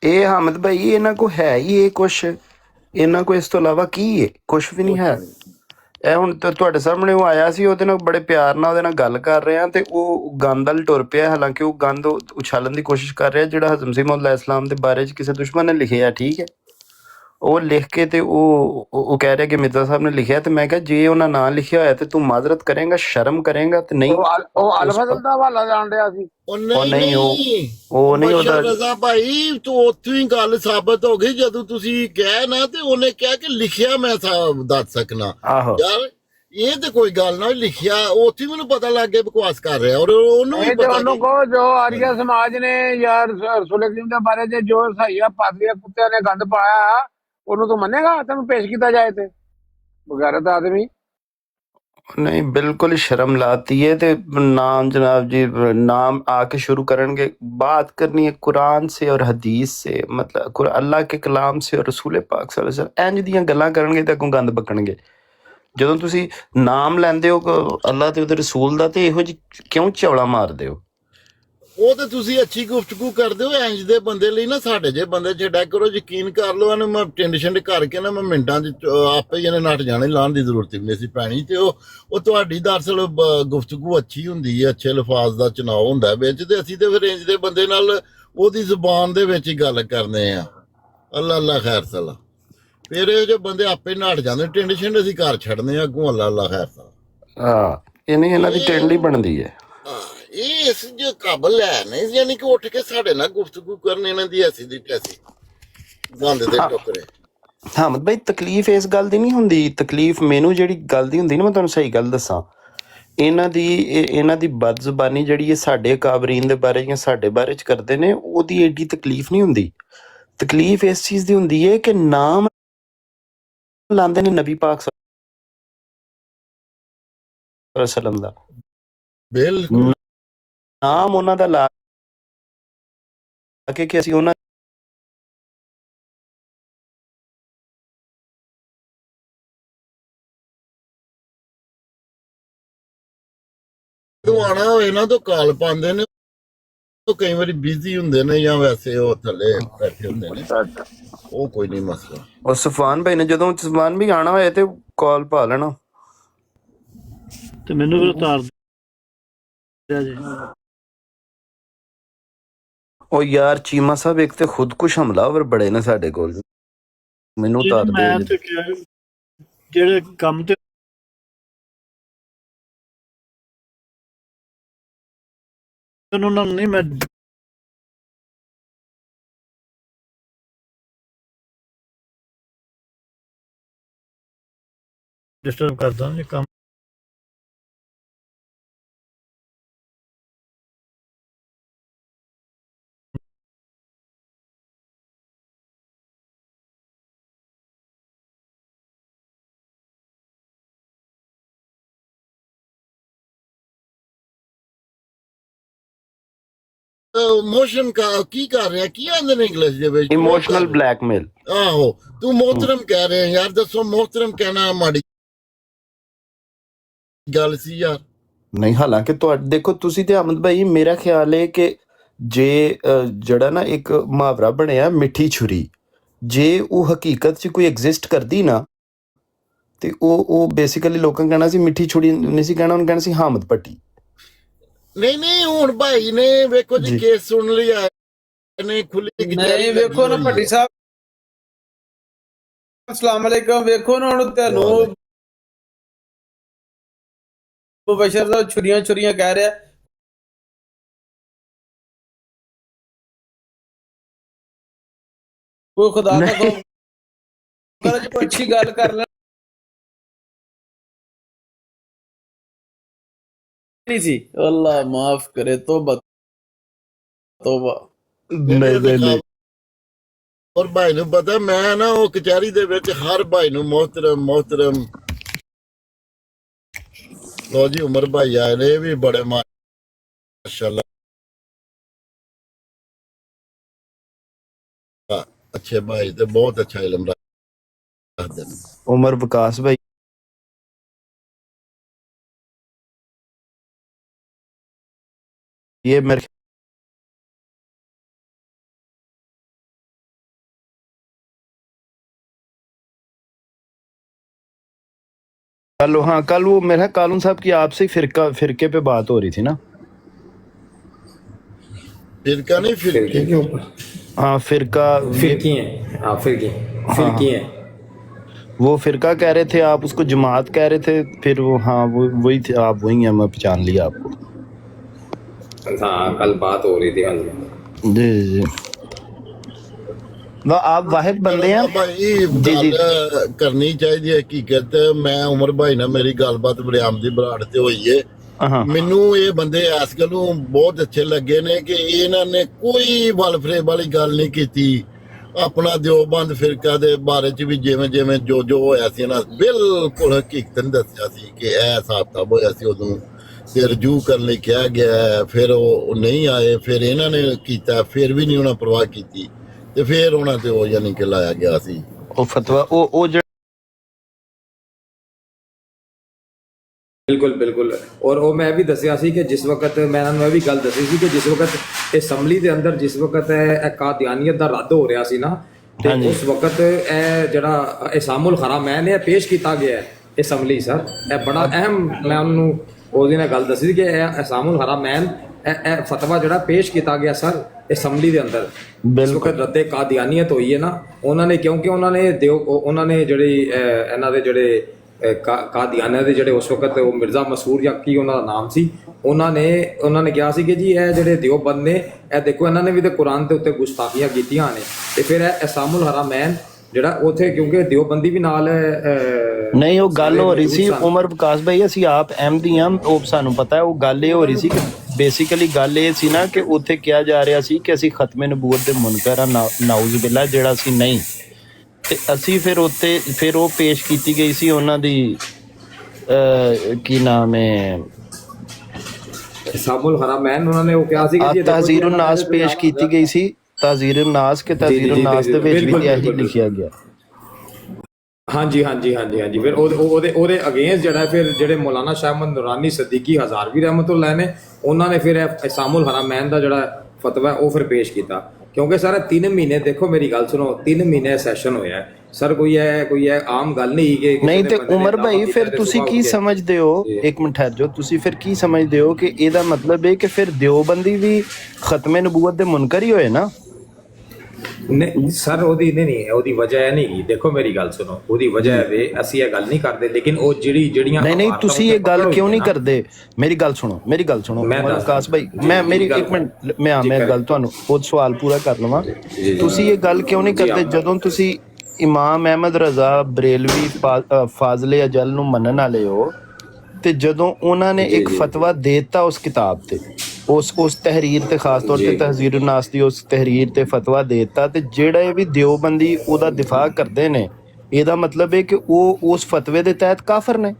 ਇਹ ਹਮਦ ਭਾਈ ਇਹਨਾਂ ਕੋ ਹੈ ਹੀ ਇਹ ਕੁਛ, ਇਹਨਾਂ ਕੋ ਇਸ ਤੋਂ ਇਲਾਵਾ ਕੀ ਹੈ? ਕੁਛ ਵੀ ਨਹੀਂ ਹੈ। ਇਹ ਹੁਣ ਤੁਹਾਡੇ ਸਾਹਮਣੇ ਉਹ ਆਇਆ ਸੀ, ਉਹਦੇ ਨਾਲ ਬੜੇ ਪਿਆਰ ਨਾਲ ਉਹਦੇ ਨਾਲ ਗੱਲ ਕਰ ਰਹੇ ਆ, ਤੇ ਉਹ ਗੰਦ ਵੱਲ ਟੁਰ ਪਿਆ। ਹਾਲਾਂਕਿ ਉਹ ਗੰਦ ਉਛਾਲਣ ਦੀ ਕੋਸ਼ਿਸ਼ ਕਰ ਰਿਹਾ ਜਿਹੜਾ ਹਜ਼ਰਤ ਮਸੀਹ ਮੌਦ ਇਸਲਾਮ ਦੇ ਬਾਰੇ 'ਚ ਕਿਸੇ ਦੁਸ਼ਮਣ ਨੇ ਲਿਖਿਆ, ਠੀਕ ਹੈ। ਉਹ ਲਿਖ ਕੇ ਤੇ ਉਹ ਕਹਿ ਰਿਹਾ ਕਿ ਮਿਰਜ਼ਾ ਸਾਹਿਬ ਨੇ ਲਿਖਿਆ, ਤੇ ਮੈਂ ਕਿਹਾ ਜੇ ਉਹਨਾਂ ਨਾਂ ਲਿਖਿਆ ਹੋਇਆ ਤੇ ਤੂੰ ਮਾਜ਼ਰਤ ਕਰੇਂਗਾ, ਸ਼ਰਮ ਕਰੇਂਗਾ? ਤੇ ਨਹੀਂ, ਉਹ ਅਲਫਜ਼ਲ ਦਾ ਹਵਾਲਾ ਜਾਣ ਰਿਹਾ ਸੀ। ਉਹ ਨਹੀਂ ਉਹਦਾ ਰਜ਼ਾ ਭਾਈ, ਤੂੰ ਉੱਥੇ ਹੀ ਗੱਲ ਸਾਬਤ ਹੋ ਗਈ ਜਦੋਂ ਤੁਸੀਂ ਕਹਿ ਨਾ, ਤੇ ਉਹਨੇ ਕਿਹਾ ਕਿ ਲਿਖਿਆ ਮੈਂ ਦੱਸ ਸਕਣਾ। ਆਹੋ ਯਾਰ ਇਹ ਤੇ ਕੋਈ ਗੱਲ ਨਾ, ਲਿਖਿਆ ਉੱਥੇ ਮੈਨੂੰ ਪਤਾ ਲੱਗ ਗਿਆ ਬਕਵਾਸ ਕਰ ਰਿਹਾ। ਔਰ ਉਹਨੂੰ ਵੀ ਪਤਾ ਉਹਨੂੰ ਕਹੋ ਜੋ ਆਰੀਆ ਸਮਾਜ ਨੇ ਯਾਰ ਰਸੂਲ ਕਰੀਮ ਦੇ ਬਾਰੇ ਚ ਜੋ ਸਹੀਆ ਪਾਤਰੀਆ ਕੁੱਤਿਆਂ ਨੇ ਗੰਦ ਪਾਇਆ, ਉਹਨੂੰ ਤੂੰ ਮੰਨੇਗਾ? ਤੈਨੂੰ ਪੇਸ਼ ਕੀਤਾ ਜਾਏ ਤੇ ਬਗੈਰਤ ਆਦਮੀ। नहीं, बिल्कुल शर्म लाती है। तो नाम जनाब जी, नाम आके शुरू करेंगे, बात करनी है कुरान से और हदीस से, मतलब अल्लाह के कलाम से और रसूल पाक सल्लल्लाहु अलैहि वसल्लम। इंज दियां गल्लां करनगे ते अगों गंद बकणगे। ਜਦੋਂ ਤੁਸੀਂ ਨਾਮ ਲੈਂਦੇ ਹੋ ਅੱਲਾਹ ਤੇ ਉਹਦੇ ਰਸੂਲ ਦਾ, ਤੇ ਇਹੋ ਜਿਹੀ ਕਿਉਂ ਚੌਲਾ ਮਾਰਦੇ ਹੋ? ਉਹ ਤੇ ਤੁਸੀਂ ਅੱਛੀ ਗੁਫ਼ਤਗੂ ਕਰਦੇ ਹੋ। ਇੰਜ ਦੇ ਬੰਦੇ ਲਈ ਨਾ ਸਾਡੇ ਜੇ ਬੰਦੇ ਛੱਡਿਆ ਕਰੋ, ਯਕੀਨ ਕਰ ਲਓ। ਇਹਨੂੰ ਮੈਂ ਟਿੰਡ ਛਿੰਡ ਕਰਕੇ ਨਾ ਮੈਂ ਮਿੰਟਾਂ 'ਚ ਆਪੇ ਹੀ ਇਹਨੇ ਨੱਠ ਜਾਣੇ, ਲਾਉਣ ਦੀ ਜ਼ਰੂਰਤ ਹੀ ਨਹੀਂ ਸੀ ਪੈਣੀ। ਤੇ ਉਹ ਤੁਹਾਡੀ ਦਰਅਸਲ ਗੁਫ਼ਤਗੂ ਅੱਛੀ ਹੁੰਦੀ ਹੈ, ਅੱਛੇ ਲਫ਼ਾਜ਼ ਦਾ ਚੁਣਾਵ ਹੁੰਦਾ ਵਿੱਚ, ਤੇ ਅਸੀਂ ਤੇ ਫਿਰ ਇੰਜ ਦੇ ਬੰਦੇ ਨਾਲ ਉਹਦੀ ਜ਼ੁਬਾਨ ਦੇ ਵਿੱਚ ਹੀ ਗੱਲ ਕਰਦੇ ਆ। ਅੱਲਾ ਅੱਲਾ ਖੈਰ ਸਲਾ। ਫਿਰ ਇਹ ਜੋ ਬੰਦੇ ਆਪੇ ਨੱਠ ਜਾਂਦੇ, ਟਿੰਡ ਛਿੰਡ ਅਸੀਂ ਘਰ ਛੱਡਦੇ ਆ ਅੱਗੋਂ। ਅੱਲਾ ਅੱਲਾ ਖੈਰ ਸਲਾ। ਹਾਂ, ਇਹਨਾਂ ਦੀ ਟਿੰਡ ਹੀ ਬਣਦੀ ਹੈ। ਇਹ ਇਸ ਜੋ ਕਾਬਲ ਹੈ ਨਹੀਂ, ਯਾਨੀ ਕਿ ਉੱਠ ਕੇ ਸਾਡੇ ਨਾਲ ਗੁਫ਼ਤਗੂ ਕਰਨ, ਇਹਨਾਂ ਦੀ ਐਸੀ ਦੀ ਟੈਸੀ ਗੰਦ ਦੇ ਟੋਕਰੇ। ਹਮਦ ਭਾਈ, ਤਕਲੀਫ ਇਸ ਗੱਲ ਦੀ ਨਹੀਂ ਹੁੰਦੀ। ਤਕਲੀਫ ਮੈਨੂੰ ਜਿਹੜੀ ਗੱਲ ਦੀ ਹੁੰਦੀ ਨਾ, ਮੈਂ ਤੁਹਾਨੂੰ ਸਹੀ ਗੱਲ ਦੱਸਾਂ, ਇਹਨਾਂ ਦੀ ਬਦਜ਼ੁਬਾਨੀ ਜਿਹੜੀ ਹੈ ਸਾਡੇ ਕਾਬਰੀਨ ਦੇ ਬਾਰੇ ਜਾਂ ਸਾਡੇ ਬਾਰੇ 'ਚ ਕਰਦੇ ਨੇ, ਉਹਦੀ ਏਡੀ ਤਕਲੀਫ ਨਹੀਂ ਹੁੰਦੀ। ਤਕਲੀਫ ਇਸ ਚੀਜ਼ ਦੀ ਹੁੰਦੀ ਹੈ ਕਿ ਨਾਮ ਲਾਉਂਦੇ ਨੇ ਨਬੀ ਪਾਕ ਸੱਲੱਲਾਹੁ ਅਲੈਹਿ ਵਸੱਲਮ ਦਾ। ਬਿਲਕੁਲ ਨਾਮ ਉਹਨਾਂ ਦਾ ਲਾ ਕੇ ਕਿ ਅਸੀਂ ਉਹਨਾਂ ਤੋਂ ਆਣਾ ਹੋਏ ਨਾ ਤਾਂ ਕਾਲ ਪਾਉਂਦੇ ਨੇ, ਉਹ ਕਈ ਵਾਰੀ ਬਿਜ਼ੀ ਹੁੰਦੇ ਨੇ ਜਾਂ ਵੈਸੇ ਉਹ ਥੱਲੇ ਬੈਠੇ ਹੁੰਦੇ ਨੇ, ਉਹ ਕੋਈ ਨਹੀਂ ਮਸਲਾ। ਔਰ ਸਫਾਨ ਭਾਈ ਨੇ ਜਦੋਂ ਸਫਾਨ ਵੀ ਆਣਾ ਹੋਏ ਤੇ ਕਾਲ ਪਾ ਲੈਣਾ ਤੇ ਮੈਨੂੰ ਫਿਰ ਉਤਾਰ ਦਿਆ ਜੀ। ਉਹ ਯਾਰ ਚੀਮਾ ਸਾਹਿਬ, ਇੱਕ ਤੇ ਖੁਦਕੁਸ਼ ਹਮਲਾਵਰ ਬੜੇ ਨੇ ਸਾਡੇ ਕੋਲ, ਮੈਨੂੰ ਉਤਾਰ ਮੈਂ ਦੇ ਤੇ ਕਿਹਾ ਜਿਹੜੇ ਕੰਮ ਤੇ ਉਹਨਾਂ ਨੂੰ ਨਹੀਂ ਮੈਂ ਡਿਸਟਰਬ ਕਰਦਾ ਜੇ ਕੰਮ। ਇਮੋਸ਼ਨ ਕੀ ਕਰ ਰਿਹਾ, ਕੀ ਆਂਦੇ ਨੇ ਇੰਗਲਿਸ਼ ਦੇ ਵਿੱਚ? Emotional blackmail. ਆਹੋ, ਤੂੰ ਮੁਹਤਰਮ ਕਹਿ ਰਿਹਾ ਯਾਰ, ਦੱਸੋ ਮੁਹਤਰਮ ਕਹਿਣਾ ਮਾੜੀ ਗੱਲ ਸੀ ਯਾਰ? ਨਹੀਂ, ਹਾਲਾਂਕਿ ਤੁਹਾਡੇ ਦੇਖੋ ਤੁਸੀਂ ਤੇ ਅਹਿਮਦ ਭਾਈ, ਮੇਰਾ ਖਿਆਲ ਹੈ ਕਿ ਜੇ ਜਿਹੜਾ ਨਾ ਇੱਕ ਮੁਹਾਵਰਾ ਬਣਿਆ ਮਿੱਠੀ ਛੁਰੀ, ਜੇ ਉਹ ਹਕੀਕਤ 'ਚ ਕੋਈ ਐਗਜ਼ਿਸਟ ਕਰਦੀ ਨਾ, ਤੇ ਉਹ ਬੇਸਿਕਲੀ ਲੋਕਾਂ ਕਹਿਣਾ ਸੀ ਮਿੱਠੀ ਛੁਰੀ ਨਹੀਂ ਸੀ ਕਹਿਣਾ, ਉਹਨੂੰ ਕਹਿਣਾ ਸੀ ਹਾਮਦ ਪੱਟੀ। ਨਹੀਂ ਹੁਣ ਭਾਈ ਨੇ ਵੇਖੋ ਜੀ ਜੀ। ਕੇਸ ਸੁਣ ਲਿਆ ਨੇ ਖੁੱਲੀ ਨਹੀਂ ਵੇਖੋ ਨਾ ਭੱਟੀ ਸਾਹਿਬ ਅਸਲਾਮ ਅਲੈਕਮ ਵੇਖੋ ਨਾ ਹੁਣ ਤੁਹਾਨੂੰ ਬਸ਼ਰ ਦਾ ਛੁਰੀਆਂ ਕਹਿ ਰਿਹਾ ਕੋਈ ਖੁਦਾ ਦਾ ਨਹੀਂ। ਖੌਫ ਕਰ ਕੋਈ ਅੱਛੀ ਗੱਲ ਕਰ ਲੈ ਨਹੀਂ ਸੀ ਅੱਲਾ ਮਾਫ ਕਰੇ ਤੋਬਾ ਤੋਬਾ ਨਹੀਂ ਔਰ ਭਾਈ ਨੂੰ ਪਤਾ ਮੈਂ ਨਾ ਉਹ ਕਚਹਿਰੀ ਦੇ ਵਿੱਚ ਹਰ ਭਾਈ ਨੂੰ मोहतरम ਲੋ ਜੀ ਉਮਰ ਭਾਈ ਆਏ ਨੇ ਇਹ ਵੀ ਬੜੇ ਮਾਸ਼ਾਅੱਲਾ अच्छे भाई थे बहुत अच्छा इल्म रखते हैं ਉਮਰ ਵਿਕਾਸ ਭਾਈ ये मेरे कल वो मेरा कालून साहब की आपसे फिरके पे बात हो रही थी ना। फिरका नहीं फिरके के ऊपर हाँ फिरका फिरकी हैं हाँ फिरकी हैं वो फिरका कह रहे थे आप उसको जमात कह रहे थे फिर वो हाँ वो वही थे आप वही हैं मैं पहचान लिया आपको। हाँ कल बात हो रही थी हाँ जी जी जी वाह आप वाहिद बंदे हैं भाई जी जी गल करनी चाहिए हकीकत मैं उमर भाई ना मेरी गलबात बरियाम दी बराड़ ते होई है हाँ ਮੈਨੂੰ ਇਹ ਬੰਦੇ ਇਸ ਗੱਲੋਂ ਬਹੁਤ ਅੱਛੇ ਲੱਗੇ ਨੇ ਕਿ ਇਹਨਾਂ ਨੇ ਕੋਈ ਵਲਫਰੇ ਵਾਲੀ ਗੱਲ ਨਹੀਂ ਕੀਤੀ ਆਪਣਾ ਦਿਓਬੰਦ ਫਿਰਕਾ ਦੇ ਬਾਰੇ ਚ ਵੀ ਜਿਵੇਂ ਜੋ ਹੋਇਆ ਸੀ ਨਾ ਬਿਲਕੁਲ ਹਕੀਕਤ ਦੱਸਿਆ ਸੀ ਕਿ ਇਹ ਹਿਸਾਬ ਕਿਤਾਬ ਹੋਇਆ ਸੀ ਉਦੋਂ ਤੇ ਰਜੂ ਕਰਨ ਲਈ ਕਿਹਾ ਗਿਆ ਫਿਰ ਉਹ ਨਹੀਂ ਆਏ ਫਿਰ ਇਹਨਾਂ ਨੇ ਕੀਤਾ ਫਿਰ ਵੀ ਨਹੀਂ ਉਹਨਾਂ ਪਰਵਾਹ ਕੀਤੀ ਤੇ ਫਿਰ ਉਹਨਾਂ ਤੇ ਉਹ ਯਾਨੀ ਕਿ ਲਾਇਆ ਗਿਆ ਸੀ ਉਹ ਫਤਵਾ ਉਹ ਬਿਲਕੁਲ ਔਰ ਉਹ ਮੈਂ ਵੀ ਦੱਸਿਆ ਸੀ ਕਿ ਜਿਸ ਵਕਤ ਮੈਂ ਇਹਨਾਂ ਨੂੰ ਇਹ ਵੀ ਗੱਲ ਦੱਸੀ ਸੀ ਕਿ ਜਿਸ ਵਕਤ ਅਸੈਂਬਲੀ ਦੇ ਅੰਦਰ ਜਿਸ ਵਕਤ ਇਹ ਕਾਦੀਆਨੀਅਤ ਦਾ ਰੱਦ ਹੋ ਰਿਹਾ ਸੀ ਨਾ ਤੇ ਉਸ ਵਕਤ ਇਹ ਜਿਹੜਾ ਇਸਾਮੁਲ ਹਰਾਮੈਨ ਇਹ ਪੇਸ਼ ਕੀਤਾ ਗਿਆ ਹੈ ਅਸੈਂਬਲੀ ਸਰ ਇਹ ਬੜਾ ਅਹਿਮ ਮੈਂ ਉਹਨੂੰ ਉਹਦੀ ਨਾਲ ਗੱਲ ਦੱਸੀ ਸੀ ਕਿ ਇਹ ਇਸਾਮੁਲ ਹਰਾਮੈਨ ਇਹ ਫਤਵਾ ਜਿਹੜਾ ਪੇਸ਼ ਕੀਤਾ ਗਿਆ ਸਰ ਅਸੈਂਬਲੀ ਦੇ ਅੰਦਰ ਇਸ ਵਕਤ ਰੱਦੇ ਕਾਦੀਆਨੀਅਤ ਹੋਈ ਹੈ ਨਾ ਉਹਨਾਂ ਨੇ ਕਿਉਂਕਿ ਉਹਨਾਂ ਨੇ ਜਿਹੜੀ ਇਹਨਾਂ ਦੇ ਜਿਹੜੇ ਕਾਦੀਆਨਾ ਦੇ ਜਿਹੜੇ ਉਸ ਵਕਤ ਉਹ ਮਿਰਜ਼ਾ ਮਸੂਰ ਜਾਂ ਕੀ ਉਹਨਾਂ ਦਾ ਨਾਮ ਸੀ ਉਹਨਾਂ ਨੇ ਕਿਹਾ ਸੀ ਕਿ ਜੀ ਇਹ ਜਿਹੜੇ ਦਿਓਬੰਦ ਨੇ ਇਹ ਦੇਖੋ ਇਹਨਾਂ ਨੇ ਵੀ ਤੇ ਕੁਰਾਨ ਦੇ ਉੱਤੇ ਗੁਸਤਾਖੀਆਂ ਕੀਤੀਆਂ ਨੇ ਤੇ ਫਿਰ ਇਹ ਇਸਾਮੁਲ ਹਰਾਮੈਨ ਜਿਹੜਾ ਉਥੇ ਕਿਉਂਕਿ ਦਿਓਬੰਦੀ ਵੀ ਨਾਲ ਨਹੀਂ ਉਹ ਗੱਲ ਹੋ ਰਹੀ ਸੀ ਉਮਰ ਵਿਕਾਸ ਭਾਈ ਅਸੀਂ ਆਪ ਅਹਿਮਦੀ ਹਾਂ ਉਹ ਸਾਨੂੰ ਪਤਾ ਹੈ ਉਹ ਗੱਲ ਇਹ ਹੋ ਰਹੀ ਸੀ ਕਿ ਬੇਸਿਕਲੀ ਗੱਲ ਇਹ ਸੀ ਨਾ ਕਿ ਉੱਥੇ ਕਿਹਾ ਜਾ ਰਿਹਾ ਸੀ ਕਿ ਅਸੀਂ ਖਤਮੇ ਨਬੂਵਤ ਦੇ ਮੁਨਕਰ ਆ ਨਾਊਜ਼ ਬਿਲਾ ਜਿਹੜਾ ਅਸੀਂ ਨਹੀਂ ਤੇ ਅਸੀਂ ਫਿਰ ਉੱਤੇ ਫਿਰ ਉਹ ਪੇਸ਼ ਕੀਤੀ ਗਈ ਸੀ ਉਹਨਾਂ ਦੀ ਕੀ ਨਾਮ ਹੈ ਇਸਾਮੁਲ ਹਰਾਮੈਨ ਉਹਨਾਂ ਨੇ ਉਹ ਕਿਹਾ ਸੀ ਕਿ ਤਹਜ਼ੀਰੁਨ ਨਾਸ ਪੇਸ਼ ਕੀਤੀ ਗਈ ਸੀ ਤਹਜ਼ੀਰੁਨ ਨਾਸ ਕੇ ਤਹਜ਼ੀਰੁਨ ਨਾਸ ਦੇ ਵਿੱਚ ਵੀ ਇਹੀ ਲਿਖਿਆ ਗਿਆ ਹਾਂਜੀ ਫਿਰ ਉਹਦੇ ਅਗੇਂਸਟ ਜਿਹੜਾ ਫਿਰ ਜਿਹੜੇ ਮੌਲਾਨਾ ਸ਼ਾਹ ਅਹਿਮਦ ਨੂਰਾਨੀ ਸਦੀਕੀ ਹਜ਼ਾਰਵੀ ਰਹਿਮਤੁल्लाह ਨੇ ਉਹਨਾਂ ਨੇ ਫਿਰ ਇਸਾਮੁਲ ਹਰਾਮੈਨ ਦਾ ਜਿਹੜਾ ਫਤਵਾ ਉਹ ਫਿਰ ਪੇਸ਼ ਕੀਤਾ ਕਿਉਂਕਿ ਸਰ 3 ਮਹੀਨੇ ਦੇਖੋ ਮੇਰੀ ਗੱਲ ਸੁਣੋ 3 ਮਹੀਨੇ ਸੈਸ਼ਨ ਹੋਇਆ ਸਰ ਕੋਈ ਆਮ ਗੱਲ ਨਹੀਂ ਕਿ ਨਹੀਂ ਤੇ ਉਮਰ ਭਾਈ ਫਿਰ ਤੁਸੀਂ ਕੀ ਸਮਝਦੇ ਹੋ ਇੱਕ ਮਿੰਟ ਠਹਿਰ ਜਾਓ ਤੁਸੀਂ ਫਿਰ ਕੀ ਸਮਝਦੇ ਹੋ ਕਿ ਇਹਦਾ ਮਤਲਬ ਹੈ ਕਿ ਫਿਰ ਦਿਓਬੰਦੀ ਵੀ ਖਤਮੇ ਨਬੂਵਤ ਦੇ ਮੁਨਕਰ ਹੀ ਹੋਏ ਨਾ ਨਹੀਂ ਸਰ ਉਹਦੀ ਵਜ੍ਹਾ ਨਹੀਂ ਦੇਖੋ ਮੇਰੀ ਗੱਲ ਸੁਣੋ ਉਹਦੀ ਵਜ੍ਹਾ ਹੈ ਅਸੀਂ ਇਹ ਗੱਲ ਨਹੀਂ ਕਰਦੇ ਲੇਕਿਨ ਉਹ ਜਿਹੜੀਆਂ ਨਹੀਂ ਤੁਸੀਂ ਇਹ ਗੱਲ ਕਿਉਂ ਨਹੀਂ ਕਰਦੇ ਮੇਰੀ ਗੱਲ ਸੁਣੋ ਵਿਕਾਸ ਭਾਈ ਮੇਰੀ ਇੱਕ ਮਿੰਟ ਮੈਂ ਗੱਲ ਤੁਹਾਨੂੰ ਉਹ ਸਵਾਲ ਪੂਰਾ ਕਰ ਲਵਾਂ ਤੁਸੀਂ ਇਹ ਗੱਲ ਕਿਉਂ ਨਹੀਂ ਕਰਦੇ ਜਦੋਂ ਤੁਸੀਂ ਇਮਾਮ ਅਹਿਮਦ ਰਜ਼ਾ ਬਰੇਲਵੀ ਫਾਜ਼ਲੇ ਅਜਲ ਨੂੰ ਮੰਨਣ ਵਾਲੇ ਹੋ ਤੇ ਜਦੋਂ ਉਹਨਾਂ ਨੇ ਇੱਕ ਫਤਵਾ ਦੇ ਦਿੱਤਾ ਉਸ ਕਿਤਾਬ ਤੇ ਉਸ ਤਹਿਰੀਰ ਤੇ ਖਾਸ ਤੌਰ ਤੇ ਤਹਜ਼ੀਰੁਨ ਨਾਸ ਦੀ ਉਸ ਤਹਿਰੀਰ ਤੇ ਫਤਵਾ ਦੇ ਦਿੱਤਾ ਤੇ ਜਿਹੜੇ ਵੀ ਦਿਓਬੰਦੀ ਉਹਦਾ ਦਿਫਾ ਕਰਦੇ ਨੇ ਇਹਦਾ ਮਤਲਬ ਹੈ ਕਿ ਉਹ ਉਸ ਫਤਵੇ ਦੇ ਤਹਿਤ ਕਾਫਰ ਨੇ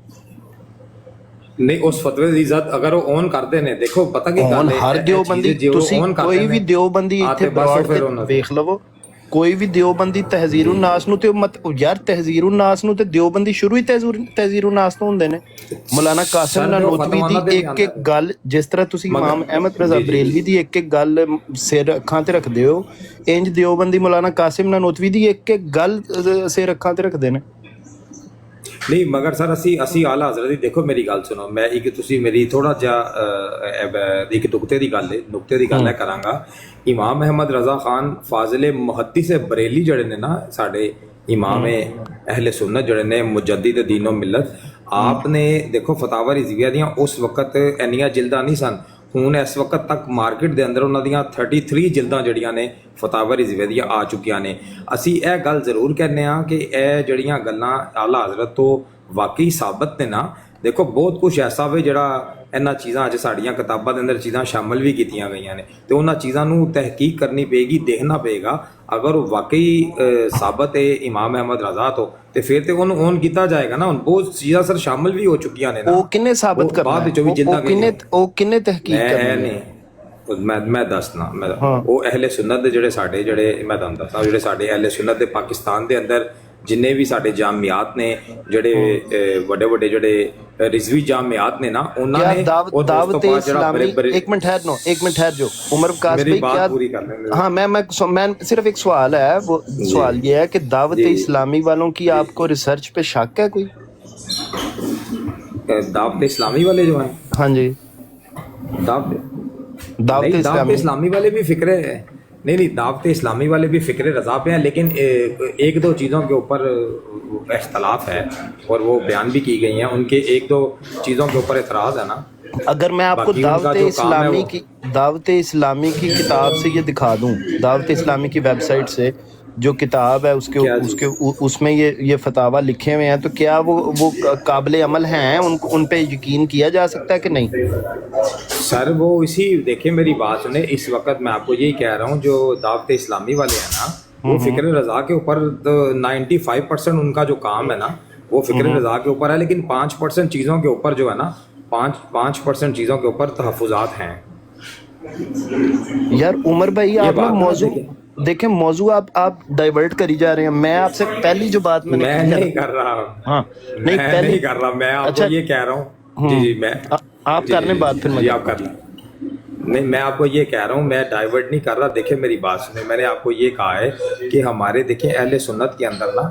ਨਹੀਂ ਉਸ ਫਤਵੇ ਦੀ ਇੱਜ਼ਤ ਅਗਰ ਉਹ ਔਨ ਕਰਦੇ ਨੇ ਦੇਖੋ ਪਤਾ ਕੀ ਗੱਲ ਹੈ ਹਰ ਦਿਓਬੰਦੀ ਤੁਸੀਂ ਕੋਈ ਵੀ ਦਿਓਬੰਦੀ ਇੱਥੇ ਬਰਾੜ ਤੇ ਵੇਖ ਲਵੋ ਕੋਈ ਵੀ ਦਿਓਬੰਦੀ ਤਹਜ਼ੀਰੁਨ ਨਾਸ ਨੂੰ ਤੇ ਯਾਰ ਤਹਜ਼ੀਰੁਨ ਨਾਸ ਨੂੰ ਤੇ ਦਿਓਬੰਦੀ ਸ਼ੁਰੂ ਹੀ ਤਹਜ਼ੀਰੁਨ ਨਾਸ ਤੋਂ ਹੁੰਦੇ ਨੇ ਮੌਲਾਨਾ ਕਾਸਿਮ ਨਾਨੋਤਵੀ ਦੀ ਇੱਕ ਗੱਲ ਜਿਸ ਤਰ੍ਹਾਂ ਤੁਸੀਂ ਇਮਾਮ ਅਹਿਮਦ ਰਜ਼ਾ ਬਰੇਲਵੀ ਦੀ ਇੱਕ ਗੱਲ ਸਿਰ ਅੱਖਾਂ ਤੇ ਰੱਖਦੇ ਹੋ ਇੰਜ ਦਿਓਬੰਦੀ ਮੌਲਾਨਾ ਕਾਸਿਮ ਨਾਨੋਤਵੀ ਦੀ ਇੱਕ ਗੱਲ ਸਿਰ ਅੱਖਾਂ ਤੇ ਰੱਖਦੇ ਨੇ ਨਹੀਂ ਮਗਰ ਸਰ ਅਸੀਂ ਆਲਾ ਹਜ਼ਰਤ ਦੀ ਦੇਖੋ ਮੇਰੀ ਗੱਲ ਸੁਣੋ, ਮੈਂ ਇੱਕ ਤੁਸੀਂ ਮੇਰੀ ਥੋੜਾ ਜਿਹਾ ਇੱਕ ਨੁਕਤੇ ਦੀ ਗੱਲ ਹੈ ਕਰਾਂਗਾ। ਇਮਾਮ ਅਹਿਮਦ ਰਜ਼ਾ ਖਾਨ ਫਾਜ਼ਿਲ ਮੁਹੱਦਿਸ ਬਰੇਲੀ ਜਿਹੜੇ ਨੇ ਨਾ ਸਾਡੇ ਇਮਾਮ ਅਹਿਲੇ ਸੁन्नत ਜਿਹੜੇ ਨੇ ਮੁਜੱਦਿਦ ਦੀਨੋ ਮਿਲਤ, ਆਪ ਨੇ ਦੇਖੋ ਫਤਾਵਾ ਰਿਜ਼ਵੀਆ ਦੀਆਂ ਉਸ ਵਕਤ ਇੰਨੀਆਂ ਜਿਲਦਾਂ ਨਹੀਂ ਸਨ। ਹੁਣ ਇਸ ਵਕਤ ਤੱਕ ਮਾਰਕੀਟ ਦੇ ਅੰਦਰ ਉਹਨਾਂ ਦੀਆਂ 33 ਜਿਲਦਾਂ ਜਿਹੜੀਆਂ ਨੇ ਫਤਾਵਾ ਰਿਜ਼ਵੀਆ ਦੀਆਂ ਆ ਚੁੱਕੀਆਂ ਨੇ। ਅਸੀਂ ਇਹ ਗੱਲ ਜ਼ਰੂਰ ਕਹਿੰਦੇ ਹਾਂ ਕਿ ਇਹ ਜਿਹੜੀਆਂ ਗੱਲਾਂ ਆਲਾ ਹਜ਼ਰਤ ਤੋਂ ਵਾਕਈ ਸਾਬਤ ਨੇ ਨਾ, ਦੇਖੋ ਬਹੁਤ ਕੁਝ ਐਸਾ ਵੇ ਜਿਹੜਾ ਇਹਨਾਂ ਚੀਜ਼ਾਂ ਅੱਜ ਸਾਡੀਆਂ ਕਿਤਾਬਾਂ ਦੇ ਅੰਦਰ ਚੀਜ਼ਾਂ ਸ਼ਾਮਲ ਵੀ ਕੀਤੀਆਂ ਗਈਆਂ ਨੇ, ਤੇ ਉਹਨਾਂ ਚੀਜ਼ਾਂ ਨੂੰ ਤਹਿਕੀਕ ਕਰਨੀ ਪਏਗੀ, ਦੇਖਣਾ ਪਏਗਾ। ਅਗਰ ਉਹ ਵਾਕਈ ਸਾਬਤ ਹੈ ਇਮਾਮ ਅਹਿਮਦ ਰਜ਼ਾ ਤੋਂ, ਤੇ ਫਿਰ ਤੇ ਉਹਨੂੰ ਔਨ ਕੀਤਾ ਜਾਏਗਾ ਨਾ। ਹੁਣ ਬਹੁਤ ਚੀਜ਼ਾਂ ਸਰ ਸ਼ਾਮਲ ਵੀ ਹੋ ਚੁੱਕੀਆਂ ਨੇ ਨਾ। ਉਹ ਕਿੰਨੇ ਸਾਬਤ ਕਰਨਾ ਬਾਅਦ ਵਿੱਚੋਂ ਵੀ ਜਿੱਦਾਂ ਉਹ ਕਿੰਨੇ ਤਹਿਕੀਕ ਕਰਨੀ ਹੈ? ਮੈਂ ਦੱਸਣਾ ਉਹ ਅਹਿਲੇ ਸੁन्नत ਦੇ ਜਿਹੜੇ ਮੈਂ ਤੁਹਾਨੂੰ ਦੱਸਾਂ, ਜਿਹੜੇ ਸਾਡੇ ਅਹਿਲੇ ਸੁन्नत ਦੇ ਪਾਕਿਸਤਾਨ ਦੇ ਅੰਦਰ ਜਿੰਨੇ ਵੀ ਸਾਡੇ ਜਾਮਿਆਤ ਨੇ, ਜਿਹੜੇ ਵੱਡੇ ਵੱਡੇ ਜਿਹੜੇ ਰਿਜ਼ਵੀ ਜਾਮਿਆਤ ਨੇ ਨਾ, ਉਹਨਾਂ ਨੇ दावत इस्लामी एक मिनट ठहर जो उमर वकास भाई क्या, हाँ मैं सिर्फ एक सवाल है, वो सवाल ये है कि दावत इस्लामी वालों की आपको रिसर्च पे शक है कोई? दावत इस्लामी वाले जो हैं, हाँ जी, दावत इस्लामी वाले भी फिक्रे है, नहीं दावत इस्लामी वाले भी फ़िक्र रज़ा पे हैं, लेकिन एक दो चीज़ों के ऊपर इख्तलाफ है और वो बयान भी की गई हैं। उनके एक दो चीज़ों के ऊपर एतराज़ है ना। अगर मैं आपको दावत इस्लामी की किताब से ये दिखा दूं, दावत इस्लामी की वेबसाइट से जो किताब है उसमें ये फतावा लिखे हुए हैं, तो क्या वो काबिल अमल हैं? उन पे यकीन किया जा सकता है कि नहीं? सर वो देखिए मेरी बात सुने, इस वक्त मैं आपको यही कह रहा हूँ, जो दावत इस्लामी वाले हैं ना, वो फ़िक्र रज़ा के ऊपर 95% उनका जो काम है ना, वो फ़िक्र रज़ा के ऊपर है, लेकिन 5% चीज़ों के ऊपर जो है ना, 5% चीज़ों के ऊपर तहफ़्फ़ुज़ात हैं। यार उमर भाई, आप ना मौजू देखें, मौजू आप डाइवर्ट करी जा रहे हैं। मैं आपसे पहली जो बात मैं नहीं कर रहा, हाँ नहीं नहीं कर रहा, मैं आपको ये कह रहा हूँ जी मैं आप करने बात फिर मुझे आप कर लें। नहीं मैं आपको ये कह रहा हूँ, मैं डाइवर्ट नहीं कर रहा। देखिए मेरी बात सुने, मैंने आपको ये कहा है कि हमारे देखिए अहले सुन्नत के अंदर ना,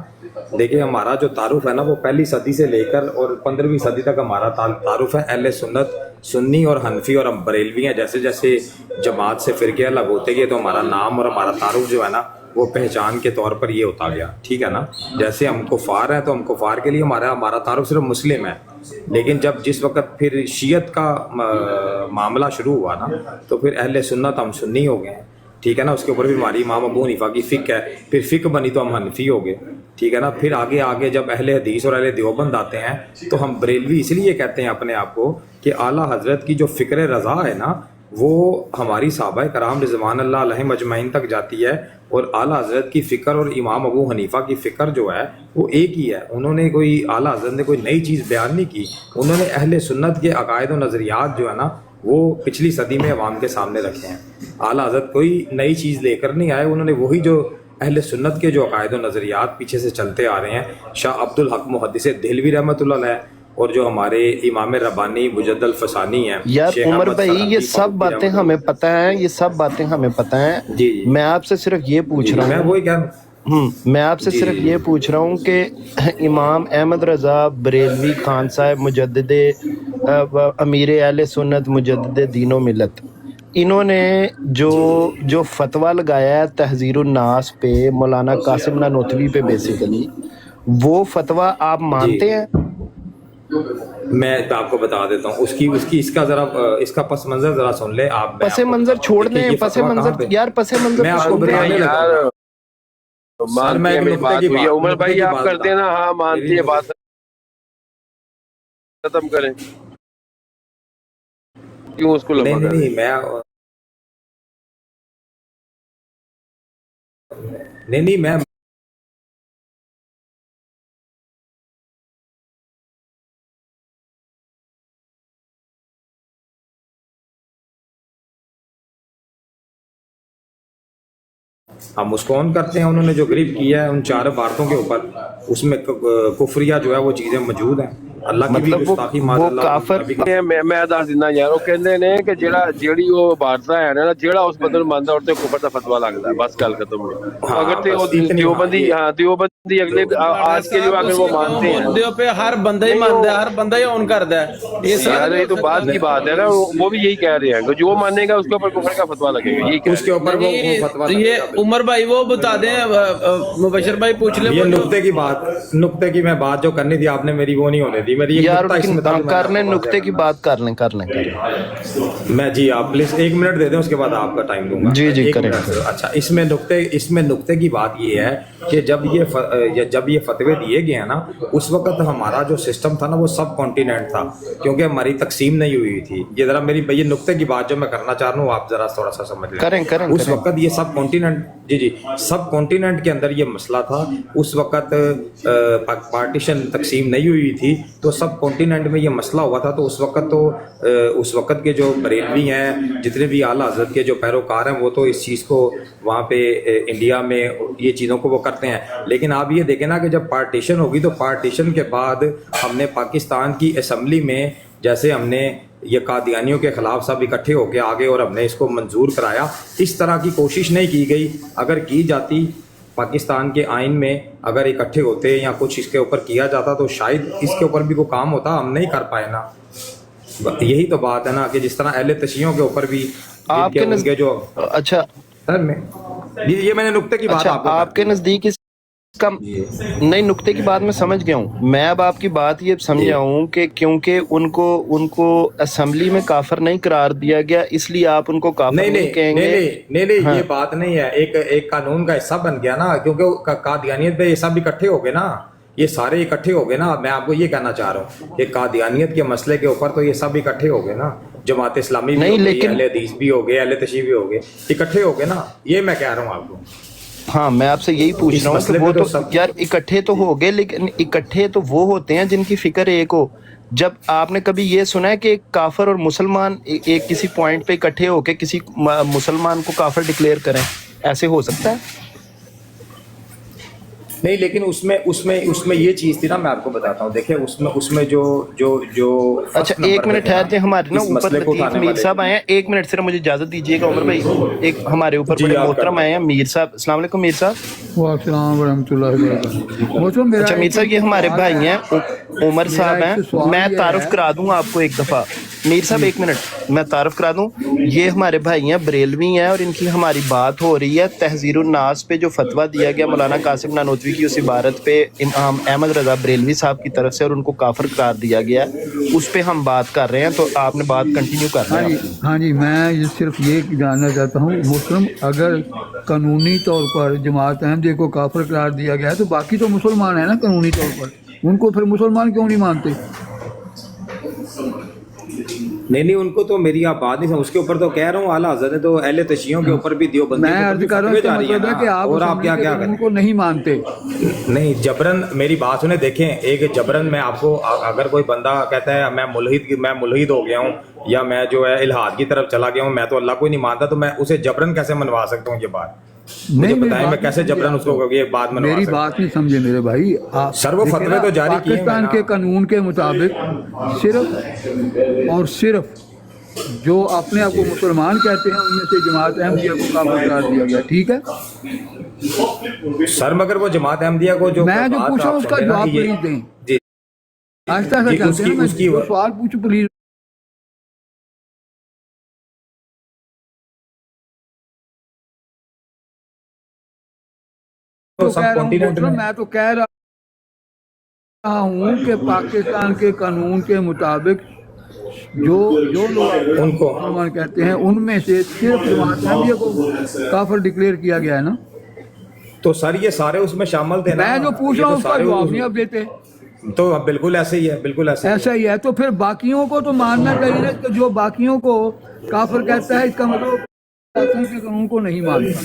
देखिए हमारा जो तारुफ है ना, वो पहली सदी से लेकर और 15वीं सदी तक हमारा तारुफ है। अहले सुन्नत सुन्नी और हनफी और हम बरेलवी हैं। जैसे जैसे जमात से फ़िरके अलग होते गए, तो हमारा नाम और हमारा तारुफ जो है ना, वो पहचान के तौर पर ये होता गया, ठीक है ना। जैसे हम कुफार हैं, तो हम कुफार के लिए हमारा तारुफ सिर्फ मुस्लिम है। लेकिन जिस वक्त फिर शियत का मामला शुरू हुआ ना, तो फिर अहले सुन्नत हम सुन्नी हो गए, ठीक है ना। उसके ऊपर भी हमारी इमाम अबू हनीफा की फ़िक्र है, फिर फ़िक्र बनी तो हम हनफी हो गए, ठीक है ना। फिर आगे जब अहले हदीस और अहले देवबंद आते हैं, तो हम बरेलवी इसलिए कहते हैं अपने आप को कि आला हज़रत की जो फ़िक्र रज़ा है ना, वो हमारी सहाबा कराम रिज़वान अल्लाह अलैहिम अजमईन तक जाती है। और आला हज़रत की फ़िक्र और इमाम अबू हनीफ़ा की फ़िक्र जो है वो एक ही है। उन्होंने आला हज़रत ने कोई नई चीज़ बयान नहीं की। उन्होंने अहले सुन्नत के अकायद और नज़रियात जो है ना, वो पिछली सदी में अवाम के सामने रखे हैं। आला हज़रत कोई नई चीज़ लेकर नहीं आए, उन्होंने वही जो अहले सुन्नत के जो अकायद और नज़रियात पीछे से चलते आ रहे हैं। शाह अब्दुल हक मुहद्दिस देहलवी रहमतुल्लाह अलैह और जो हमारे इमाम रब्बानी मुजद्दल फसानी हैं। यार उमर भाई, ये सब बातें हमें पता हैं, ये सब बातें हमें पता हैं। जी मैं आपसे सिर्फ ये पूछ रहा हूँ, मैं वही कह मैं आपसे सिर्फ ये पूछ रहा हूँ कि इमाम अहमद रज़ा बरेलवी खान साहब मुजद्दिदे अमीर अहले सुन्नत मुजद्दिदे दीनो मिलत, इन्होंने जो फतवा लगाया है तहज़ीरुन नास पे, मौलाना कासिम नानोतवी पे, बेसिकली वो फतवा आप मानते हैं? मैं आपको बता देता हूँ उसकी इसका पस मंजर जरा सुन ले आप। पसे मंजर छोड़ दें, पसे मंजर यार, पसे मंजर मैं आपको बताने लगा। उमर भाई आप कर देना, हाँ मानती है, बात खत्म करें, क्यों उसको लंबा कर रहे हैं? नहीं मैं हम उसको ऑन करते हैं। उन्होंने जो ग्रिप किया है उन 4 इबारतों के ऊपर, उसमें कुफरिया जो है वो चीज़ें मौजूद हैं। اللہ की भी मतलब गुस्ताखी वो माशाल्लाह काफर कभी ਮੈਂ ਦੱਸ ਦਿੰਦਾ ਯਾਰ, ਉਹ ਕਹਿੰਦੇ ਨੇ ਕਿ ਜਿਹੜੀ ਉਹ ਇਬਾਦਤਾਂ ਹੈ ਨਾ, ਜਿਹੜਾ ਉਸ ਬੰਦੇ ਨੂੰ ਮੰਨਦਾ ਉਹਦੇ ਤੇ ਕੁਫਰ ਦਾ ਫਤਵਾ ਲੱਗਦਾ ਹੈ, ਬਸ ਗੱਲ ਖਤਮ ਹੋਈ। अगर तो वो देवबंदी, हाँ देवबंदी अगले आज के जो अगर वो मानते हैं मुद्दों पे हर बंदा ही मानता है, हर बंदा ही ऑन करता है। ये यार ये तो बात की बात है ना, वो भी यही कह रहे हैं कि जो मानेगा उसके ऊपर कुफर का फतवा लगेगा, यही कह उसके ऊपर वो फतवा ये उमर भाई वो बता दें, मुबशर भाई पूछ ले। ये नुक्ते की मैं बात जो करनी थी आपने मेरी वो नहीं होने दी मेरी। यार कर लें नुक्ते की बात, कर लें मैं जी आप प्लीज 1 मिनट दे दें, उसके बाद आपका टाइम दूंगा। जी जी एक करें। मिनट। अच्छा, इसमें नुक्ते की बात ये है कि जब ये फतवे दिए गए हैं ना, उस वक्त हमारा जो सिस्टम था ना वो सब कॉन्टिनेंट था, क्योंकि हमारी तकसीम नहीं हुई थी। ये जरा मेरी ये नुक्ते की बात जो मैं करना चाह रहा हूँ आप जरा थोड़ा सा समझ लें। करें उस वक्त ये सब कॉन्टिनेंट जी सब कॉन्टिनेंट के अंदर ये मसला था। उस वक्त पार्टीशन तकसीम नहीं हुई थी, तो सब कॉन्टिनेंट में ये मसला हुआ था। तो उस वक्त के जो बरेलवी हैं, जितने भी आला हज़रत के जो पैरोकार हैं, वो तो इस चीज़ को वहाँ पे इंडिया में ये चीज़ों को वो करते हैं। लेकिन आप ये देखें ना कि जब पार्टीशन होगी तो पार्टीशन के बाद हमने पाकिस्तान की असम्बली में जैसे हमने ये कादियानियों के ख़िलाफ़ सब इकट्ठे होकर आगे और हमने इसको मंजूर कराया, इस तरह की कोशिश नहीं की गई। अगर की जाती पाकिस्तान के आइन में अगर इकट्ठे होते या कुछ इसके ऊपर किया जाता तो शायद इसके ऊपर भी कोई काम होता, हम नहीं कर पाए ना। यही तो बात है ना कि जिस तरह अहले तशियों के ऊपर भी आपके उनके जो अच्छा सर में ये मैंने नुक्ते की बात अच्छा आपको आपके नजदीक इसका नई नुक्ते की बात मैं समझ गया हूँ। मैं अब आपकी बात ये समझा हूँ कि क्योंकि उनको असेंबली में काफिर नहीं करार दिया गया, इसलिए आप उनको काफिर नहीं कहेंगे। नहीं हाँ। ये बात नहीं है। एक कानून का हिस्सा बन गया ना, क्योंकि कादियानियत पे ये सब इकट्ठे हो गए ना, ये सारे इकट्ठे हो गए ना। मैं आपको ये कहना चाह रहा हूँ कि कादियानियत के मसले के ऊपर तो ये सब इकट्ठे हो गए ना। जमात इस्लामी भी नहीं, हो गई, लेकिन अहले हदीस भी हो गए, अहले तशरीह भी हो गए, इकट्ठे हो गए ना। ये मैं कह रहा हूँ आपको। हाँ, मैं आपसे यही पूछ रहा हूँ कि वो तो यार इकट्ठे तो हो गए, लेकिन इकट्ठे तो वो होते हैं जिनकी फिक्र एक हो। जब आपने कभी ये सुना है कि काफिर और मुसलमान एक किसी पॉइंट पे इकट्ठे होके किसी मुसलमान को काफिर डिक्लेयर करें? ऐसे हो सकता है? नहीं, लेकिन उसमें ये चीज थी ना, मैं आपको बताता हूँ। देखिए उसमें जो अच्छा, 1 मिनट ठहरते हैं, हमारे ना ऊपर लतीफ मीर साहब आए हैं। 1 मिनट सिर्फ मुझे इजाजत दीजिएगा उमर भाई। एक हमारे ऊपर बड़े मोहतरम आए हैं मीर साहब। अस्सलाम वालेकुम मीर साहब। वालेकुम वरहमतुल्लाहि वबरकातुहू। अच्छा मीर साहब, ये हमारे भाई हैं, उमर साहब हैं। मैं तारुफ करा दूं आपको एक दफ़ा। मीर साहब 1 मिनट मैं तारुफ करा दूं। ये हमारे भाई हैं, बरेलवी हैं, और इनकी हमारी बात हो रही है तहज़ीरुन नास पे जो फतवा दिया गया मौलाना कासिम नानोतवी की उस इबारत पे इमाम अहमद रज़ा बरेलवी साहब की तरफ से, और उनको काफिर करार दिया गया, उस पे हम बात कर रहे हैं। तो आपने बात कंटिन्यू करना है। हाँ जी, मैं सिर्फ ये जानना चाहता हूँ मुस्लिम, अगर कानूनी तौर पर जमात अहमदिया को काफिर करार दिया गया है तो बाकी तो मुसलमान है ना कानूनी तौर पर, उनको फिर मुसलमान क्यों नहीं मानते? नहीं, उनको तो मेरी आप बात नहीं समझ, उसके ऊपर तो कह रहा हूँ आला हज़रत ने तो अहले तशियों के ऊपर भी दियोबंदी मैं अर्ज कर रहा हूँ कि आप और आप क्या उनको नहीं मानते। नहीं, जबरन मेरी बात सुने। देखें, एक जबरन मैं आपको, अगर कोई बंदा कहता है मैं मुल्हिद हो गया हूँ या मैं जो है इल्हाद की तरफ चला गया हूँ, मैं तो अल्लाह को ही नहीं मानता, तो मैं उसे जबरन कैसे मनवा सकता हूँ? ये बात मुझे बताएं, मैं कैसे जबरन उसको ये बात मनवा सकता हूं? मेरी बात नहीं समझे मेरे भाई। सर वो फतवे तो जारी किए पाकिस्तान के कानून के मुताबिक सिर्फ और सिर्फ जो अपने आप को मुसलमान कहते हैं उनमें से जमात अहमदिया को काफिर करार दिया गया, ठीक है सर। मगर वो जमात अहमदिया को जो मैं जो पूछा उसका जवाब प्लीज दें। जी, आहिस्ता आहिस्ता चलते हैं, मैं जो सवाल पूछूं प्लीज। मैं तो कह रहा हूँ कि पाकिस्तान के कानून के मुताबिक जो लोग उनको मुसलमान कहते हैं उनमें से सिर्फ जमात अहमदिया को काफिर डिक्लेयर किया गया है ना। तो सर ये सारे उसमें शामिल थे ना। मैं जो पूछ रहा हूँ उसका जवाब नहीं आप देते। तो अब बिल्कुल ऐसे ही है, बिल्कुल ऐसा ही है। तो फिर बाकियों को तो मानना चाहिए ना, कि जो बाकियों को काफिर कहता है इसका मतलब पाकिस्तान के कानून को नहीं मानता।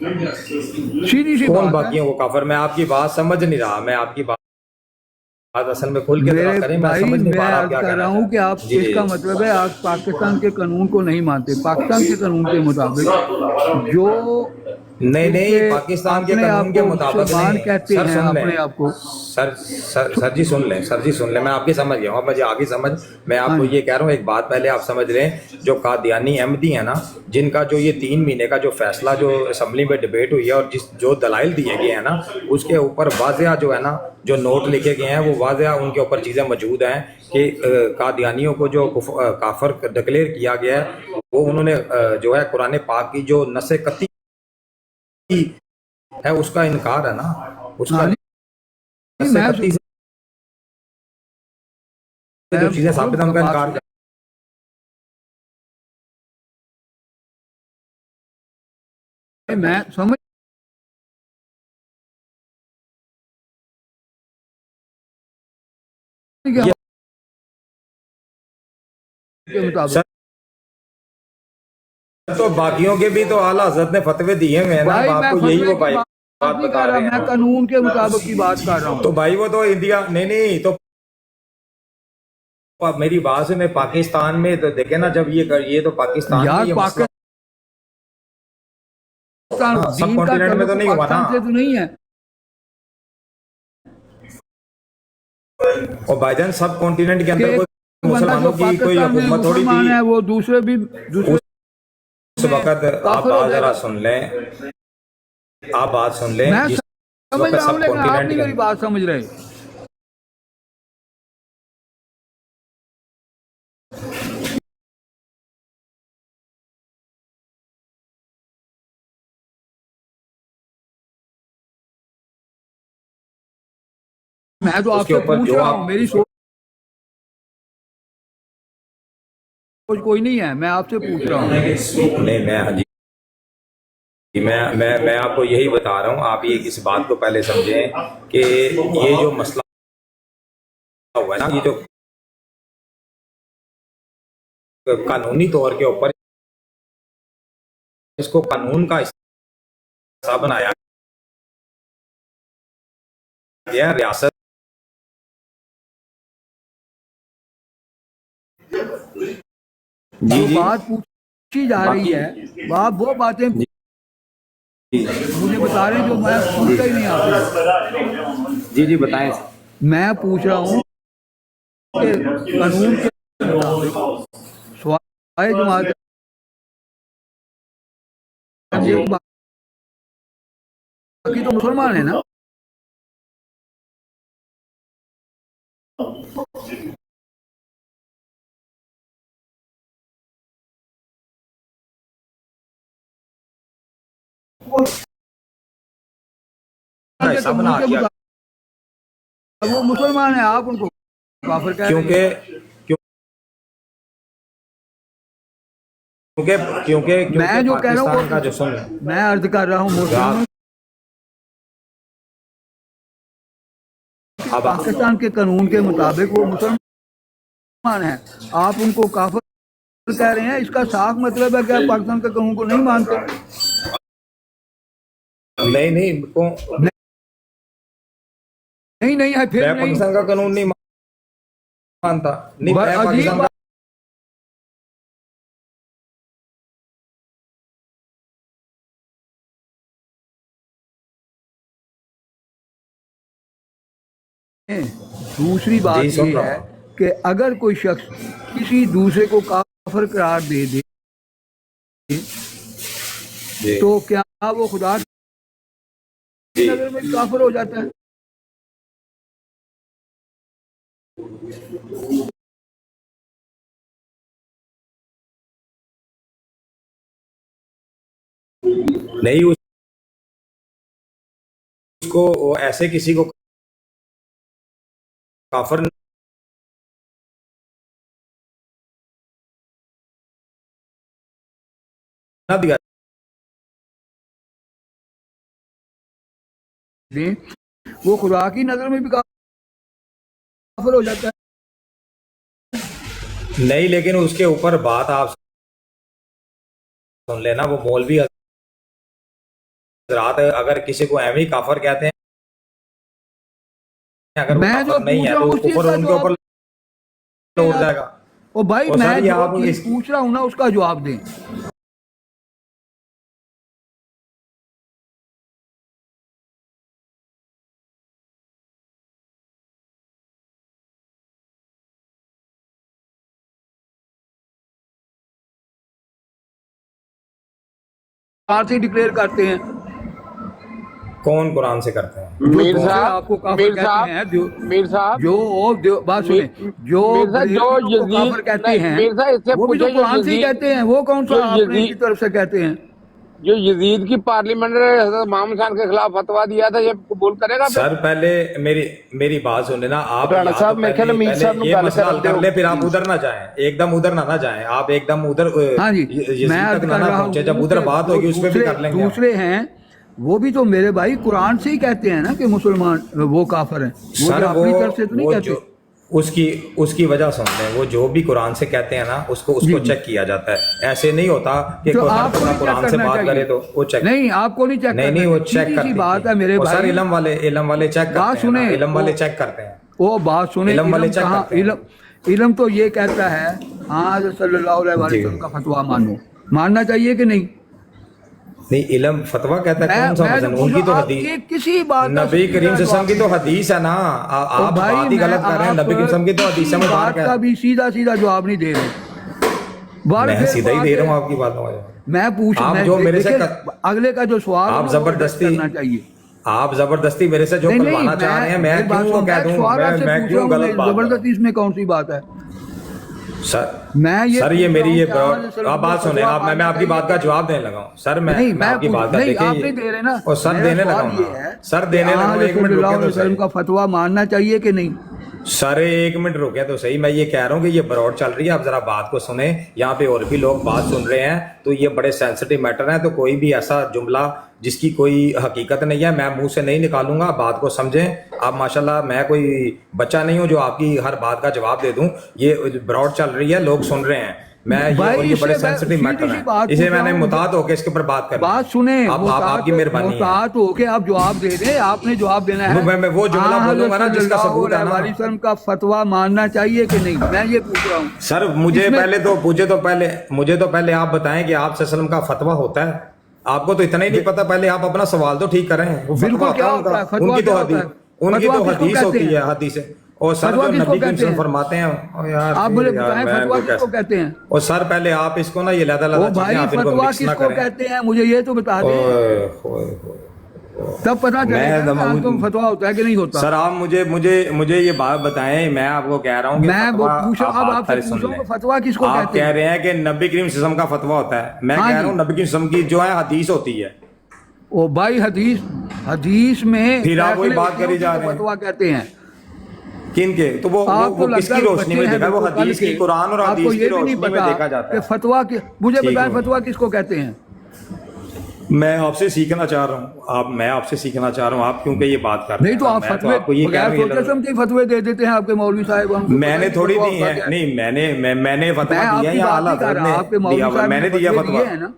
सीधी सी कौन बात बाकियों को काफिर? मैं आपकी बात समझ नहीं रहा। मैं आपकी बात असल में खुल के करें, मैं समझ नहीं पा रहा क्या कह रहा हूँ कि आप इसका मतलब है आप पाकिस्तान के कानून को नहीं मानते। पाकिस्तान के कानून के मुताबिक जो نہیں نہیں، پاکستان کے اپنے آپ قانون کے کو مطابق مسلمان نہیں کہتے سر، ہیں، سن اپنے لیں آپ کو سر جی سن لیں، سر جی سن لیں، میں آپ کی سمجھ گیا ہوں، اب مجھے آگے سمجھ، میں آپ کو یہ کہہ رہا ہوں ایک بات پہلے آپ سمجھ لیں، جو قادیانی احمدی ہیں نا، جن کا جو یہ 3 مہینے کا جو فیصلہ جو اسمبلی میں ڈبیٹ ہوئی ہے اور جو دلائل دیے گئے ہیں نا، اس کے اوپر واضح جو ہے نا جو نوٹ لکھے گئے ہیں وہ واضح ان کے اوپر چیزیں موجود ہیں کہ قادیانیوں کو جو کافر ڈکلیئر کیا گیا ہے وہ انہوں نے جو ہے قرآن پاک کی جو نص قطعی ہے اس کا انکار ہے نا، اس کا نص قطعی سے جو چیزیں ثابت ہیں ان کا انکار کر میں سمجھ گیا یہ کے مطابق تو باقیوں کے بھی تو اعلیٰ حضرت نے فتوے دیے ہوئے ہیں نا، بھائی اب میں آپ کو یہی وہ بھائی بات بات نہیں بتا کر رہا، رہے میں ہیں قانون کے مطابق کی بات کر رہا ہوں. تو بھائی وہ تو انڈیا نہیں تو میری بات سے میں پاکستان میں تو دیکھیں نا، جب یہ تو پاکستان میں یار یہ مسئلہ پاکستان سب دین کا کانٹیننٹ میں تو نہیں ہوا نا، پاکستان سے تو نہیں ہے. اور بھائی جان سب کانٹیننٹ کے کہ اندر ایک کوئی بندہ جو مسلمانوں کی کوئی پاکستان میں حکومت تھوڑی مسلمان تھی ہے وہ دوسرے اس وقت. آپ کافر ہو بات جائے ذرا گا. سن لیں، آپ بات سن لیں، میں جس سمجھ وقت رہا ہوں سب لیکن آپ کانٹیننٹ نہیں کے میری بات سمجھ رہے. میں تو اس آپ کے سے اوپر پوچھ جو رہا آپ ہوں، میری سوچ کوئی نہیں ہے، میں آپ سے پوچھ رہا ہوں. نہیں میں ہاں جی میں آپ کو یہی بتا رہا ہوں، آپ یہ اس بات کو پہلے سمجھیں کہ یہ جو مسئلہ ہوا ہے نا، یہ جو قانونی طور کے اوپر اس کو قانون کا حصہ بنایا گیا، ریاست جو بات پوچھی جا رہی ہے آپ وہ باتیں مجھے بتا رہے ہیں جو میں سنتا ہی نہیں آپ سے. جی بتائیں. میں پوچھ رہا ہوں کہ قانون کے مطابق سوائے جماعت باقی تو مسلمان ہیں نا. ایسا بنا دیا وہ مسلمان ہیں، آپ ان کو کافر کہہ رہے ہیں. کیونکہ میں جو کہہ رہا پاکستان کا ہوں جو سن میں عرض کر رہا ہوں مسلمان پاکستان کے قانون کے مطابق وہ مسلمان ہیں، آپ ان کو کافر کہہ رہے ہیں. اس کا صاف مطلب ہے کہ آپ پاکستان کے قانون کو نہیں مانتے. نہیں نہیں ہے پھر میں نہیں. پاکستان کا قانون نہیں مانتا، نہیں میں عجیب پاکستان کا دوسری بات سن یہ رہا ہے ہوں. کہ اگر کوئی شخص کسی دوسرے کو کافر قرار دے دے تو کیا وہ خدا کی نظر میں کافر ہو جاتا ہے؟ نہیں، اس کو ایسے کسی کو کافر نہ دیا وہ خدا کی نظر میں بھی کافر ہو جاتا ہے. نہیں، لیکن اس کے اوپر بات آپ سن لینا، وہ مولوی حضرات اگر کسی کو ایویں کافر کہتے ہیں، اگر وہ میں جو کافر نہیں پوچھ ہے رہا تو ہوں کفر ان کے اوپر لوٹ جائے گا. او بھائی اور میں سر یہ جو آپ چیز پوچھ رہا ہوں نا اس کا جواب دیں. कुरान से डिक्लेयर करते हैं। कौन कुरान से करते हैं? मीर जो साहब, आपको काफिर मीर कहते साहब, हैं, मीर साहब, जो बात सुने, जो मीर साहब, जो को यजीद काफिर कहते नहीं, हैं, मीर साहब इससे वो भी तो पूछे, कुरान से ही कहते हैं। वो कौन सा जो आपने यजीद- की तरफ से कहते हैं? जो यजीद की पार्लियामेंट ने हज़रत इमाम हुसैन के खिलाफ फतवा दिया था, ये कबूल करेगा फिर? सर पहले मेरी बात सुन लेना आप। राणा या साहब, तो मेरे ख्याल पहले- मीर पहले साहब ने ये गल मसला कर हल कर दो। ले, फिर आप उधर ना जाएं, एकदम उधर ना जाएं, आप एकदम उधर हाँ जी, यजीद मैं तक अर्ज ना कर रहा पहुंचे। हूँ जब उधर कि बात होगी उस पर भी कर लेंगे। दूसरे हैं, वो भी तो मेरे भाई कुरान से ही कहते हैं ना कि मुसलमान वो काफिर हैं। वो सर जो अपनी तरफ से तो नहीं वो कहते। जो उसकी वजह सुन लें, वो जो भी कुरान से कहते हैं ना उसको चेक किया जाता है। ऐसे नहीं होता कि तो कोई आपको थोड़ा नहीं कुरान चेक से करना बात चाहिए। करे तो वो चेक नहीं, आपको नहीं चेक नहीं वो चेक सीधी करते सी बात है मेरे वो सर भाई। इलम वाले चेक करते बात हैं सुने, ना, इलम वाले वो- चेक करते हैं। वो बात सुने, इल्म वाले इल्म चेक कहाँ? करते हैं। इल्म तो ये कहता है हाँ सल्लल्लाहु अलैहि वसल्लम का फतवा मानो, मानना चाहिए कि नहीं? नहीं इलम फतवा कहता है कौन सा मैं मसलन? तो उनकी तो आप हदीस ये किसी बात का नबी करीम सल्लल्लाहु अलैहि वसल्लम की तो हदीस है ना। आप भाई, बात ही मैं गलत कर रहे हैं। नबी करीम सल्लल्लाहु अलैहि वसल्म की तो हदीस किसी में बात का भी सीधा जवाब नहीं दे रहे। मैं सीधा ही दे रहा हूँ आपकी बातों का। मैं पूछ आप मैं जो मेरे से देखिए, अगले का जो सवाल आप है ना, वो जबरदस्ती- करना चाहिए। आप जबरदस्ती मेरे से जो नहीं, नहीं, करवाना चाह रहे हैं, मैं मेरी बात क्यों वो सुनो, कह मैं दूं? सवाल आपसे मैं पूछ क्यों रहा हूँ, गलत बात जबरदस्ती इसमें कौन सी बात है? सर मैं ये सर ये पूछ मेरी रहा ये हूँ कि आवाज़ सर आप बात को सुने, फतवा आप मैं मानना आपकी बात का चाहिए। जवाब देने लगा हूँ सर। मैं नहीं, मैं आपकी बात का नहीं, आप देखिए नहीं दे रहे ना। और सर मेरा देने लगा सवाल हूँ ये ना। है सर देने कि लगा हूँ, आप एक मिनट सल्लल्लाहु रुके अलैहि तो वसल्लम सही। का फतवा मानना चाहिए कि नहीं? सर एक मिनट रुके तो सही। मैं ये कह रहा हूँ कि ये बरौट चल रही है, आप जरा बात को सुने। यहाँ पे और भी लोग बात सुन रहे हैं, तो ये बड़े सेंसिटिव मैटर है। तो कोई भी ऐसा जुमला जिसकी कोई हकीकत नहीं है मैं मुंह से नहीं निकालूंगा। बात को समझें आप। माशाल्लाह मैं कोई बच्चा नहीं हूँ जो आपकी हर बात का जवाब दे दूं। ये बरौट चल रही है, लोग सुन रहे हैं। मैं भाई, ये बड़े इससे मैं सेंसिटिव मैटर सीधी सी बात है, इसे पूछ रहा मैंने हूँ। मुताद होकर इसके ऊपर बात करनी है। बात सुने, आप आपकी मेहरबानी है। मुतात हो के आप जवाब दे दें, आपने जवाब देना है। मैं वो जुमला बोलूंगा ना जिसका सबूत है ना। हज़रत वसल्लम का फतवा मानना चाहिए कि नहीं, मैं ये पूछ रहा हूँ। सर मुझे इसमें- मुझे तो पहले आप बताएं कि आप सल्लम का फतवा होता है। आपको तो इतना ही नहीं पता, पहले आप अपना सवाल तो ठीक करें। वो फतवा बिल्कुल, क्या होता होता है? फतवा उनकी तो क्या होता हदीस है? उनकी फतवा तो किसको हदीस कहते होती हैं? है, हदीस है। और सर फतवा जो किसको नबी कहते करीम हैं? फरमाते हैं ओ यार आप फिर मुझे यार, बताएं मैं फतवा इनको किसको कैसे- कहते हैं? और सर पहले आप इसको ना ये लदा ओ लदा चीजें भाई, आप इनको फतवा मिक्स ना किसको करें। कहते हैं मुझे ये तो बता दें, ओए, ओए, ओए। तब पता चलेगा मैं- कि आपको फतवा होता है कि नहीं होता। सर आप मुझे ये बात बताएं। मैं आपको कह रहा हूँ कि मैं वो फतवा पूछ रहा हूँ, आप अब बात आपसे पहले पूछ सुन रहा हूँ लें। कि फतवा किसको आप कहते कह हैं? रहे हैं कि नबी करीम सल्लम का फतवा होता है। मैं हाँ कह जी। रहा हूँ नबी करीम सल्लम की जो है हदीस होती है। ओ भाई, हदीस में फिर आप वही फैसले बात होते हैं, करी जा उसको रहे हैं। फतवा कहते हैं। किन के? तो वो आपको लगता किसकी है रोशनी में बच्चे देखा? हैं वो बिल्कुल हदीस कल की के, कुरान और आपको हदीस ये की भी नहीं रोशनी में पता देखा जाता कि है। फतवा मुझे ठीक बताएं है। फतवा किसको कहते हैं? मैं आपसे सीखना चाह रहा हूँ। मैं आपसे सीखना चाह रहा हूँ। आप क्योंकि ये बात कर रहे नहीं हैं तो ना, आप मैं फतवे आपको ये कह बगैर रहा हूँ, सोचे समझे फतवे दे देते हैं आपके मौलवी साहब। हमको मैंने पता थोड़ी फतवा दी होता है। क्या है। नहीं मैंने फतवा मैं दिया है आपकी या बात आला नहीं कर रहा, आपके ने मौलवी दिया हुआ। साहब मैंने दिया फतवे फतवा दिए हैं ना।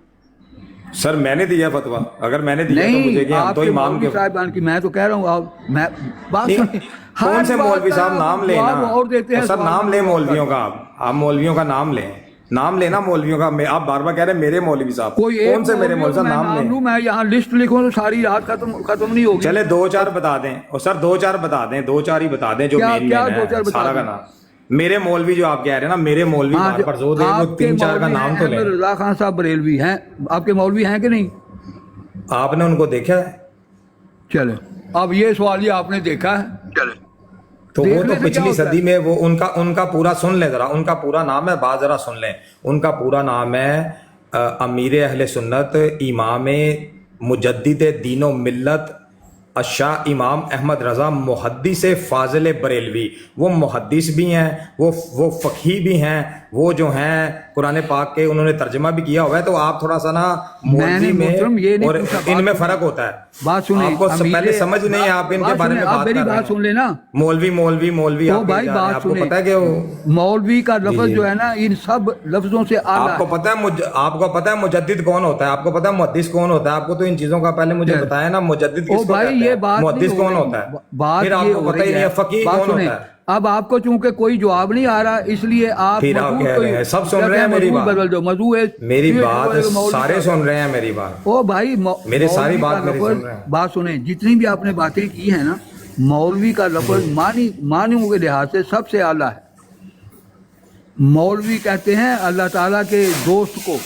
सर मैंने दिया फतवा। अगर मैंने दिया तो मुझे नहीं, क्या हम तो आपके इमाम मौलवी के साहब की मैं तो कह रहा हूँ, आप मैं बात नहीं, सुनिए। कौन हर से बात मौलवी का साहब नाम लेना और देते हैं सर सवाल नाम में ले जवाब मौलवियों करते का। आप मौलवियों का नाम लें। नाम लेना मौलवियों का। आप बार बार कह रहे हैं मेरे मौलवी साहब। कोई एक कौन से मेरे मौलवी साहब? नाम लें। लूं, मैं यहाँ लिस्ट लिखूं तो सारी रात खत्म नहीं होगी। चले 2-4 बता दें। और सर 2-4 बता दें, 2-4 ही बता दें जो क्या- मेन क्या मेन 2-4 है बता सारा का दें? नाम। मेरे मौलवी जो आप कह रहे हैं ना, मेरे मौलवी हाँ, बार बार जोर दे, वो आपके 3-4 का मौलवी नाम हैं, तो लें। अहमद रजा खान साहब बरेलवी हैं, आपके मौलवी हैं कि नहीं? आपने उनको देखा है? चले, अब ये सवाल ही आपने देखा है। चले, तो वो देखने तो से क्या पिछली होता है? सदी में वो उनका पूरा सुन लें जरा। उनका पूरा नाम है, बात जरा सुन लें। उनका पूरा नाम है अमीर अहले सुन्नत इमाम मुजद्दिद दीनो मिल्लत अशाह इमाम अहमद रज़ा मुहद्दिस फाजिल बरेलवी। वो मुहद्दिस भी हैं, वो फ़क़ी भी हैं, वो जो हैं कुरान पाक के उन्होंने तर्जमा भी किया हुआ है। तो आप थोड़ा सा ना मौलवी मोहतरम ये में नहीं और पूछा, बात इनमें सुने। फ़र्क होता है। बात सुने, आपको अमीर- पहले समझ नहीं है, आप इनके बात बारे सुने, में आप बात मेरी कर रहे बात हैं। सुन लेना। मौलवी ओ आप भाई, कह जा रहे हैं। बात आपको सुने, पता है कि वो मौलवी का जी, लफ्ज जी। जो है ना, इन सब लफ्जों से आला आपको है। पता है मुजद्दिद कौन होता है? आपको पता है मुहद्दिस कौन होता है? आपको तो इन चीजों का पहले मुझे चल। बताया ना। मुजद्दिद ओ किसको भाई, कहते ये हैं? बात मुहद्दिस नहीं हो कौन रही। होता है? बात फिर ये आपको हो पता ही रही नहीं है फकीह बात कौन सुने, होता है? अब आपको चूंकि कोई जवाब नहीं आ रहा, इसलिए आप फिर आप मजहूर कह रहे हैं, कोई- सब सुन क्या रहे हैं कहते मेरी मजहूर बात। बदल दो, मजहूर है। मेरी ये बात मौलवी सारे साहब। सुन रहे हैं मेरी बात। ओ भाई, मेरी सारी मौलवी बात का मेरी लफ्ज- सुन रहे हैं। बात सुने, जितनी भी आपने बातें की है ना, मौलवी का लफ्ज मानियों के लिहाज से सबसे आला है। मौलवी कहते हैं अल्लाह ताला के दोस्त को।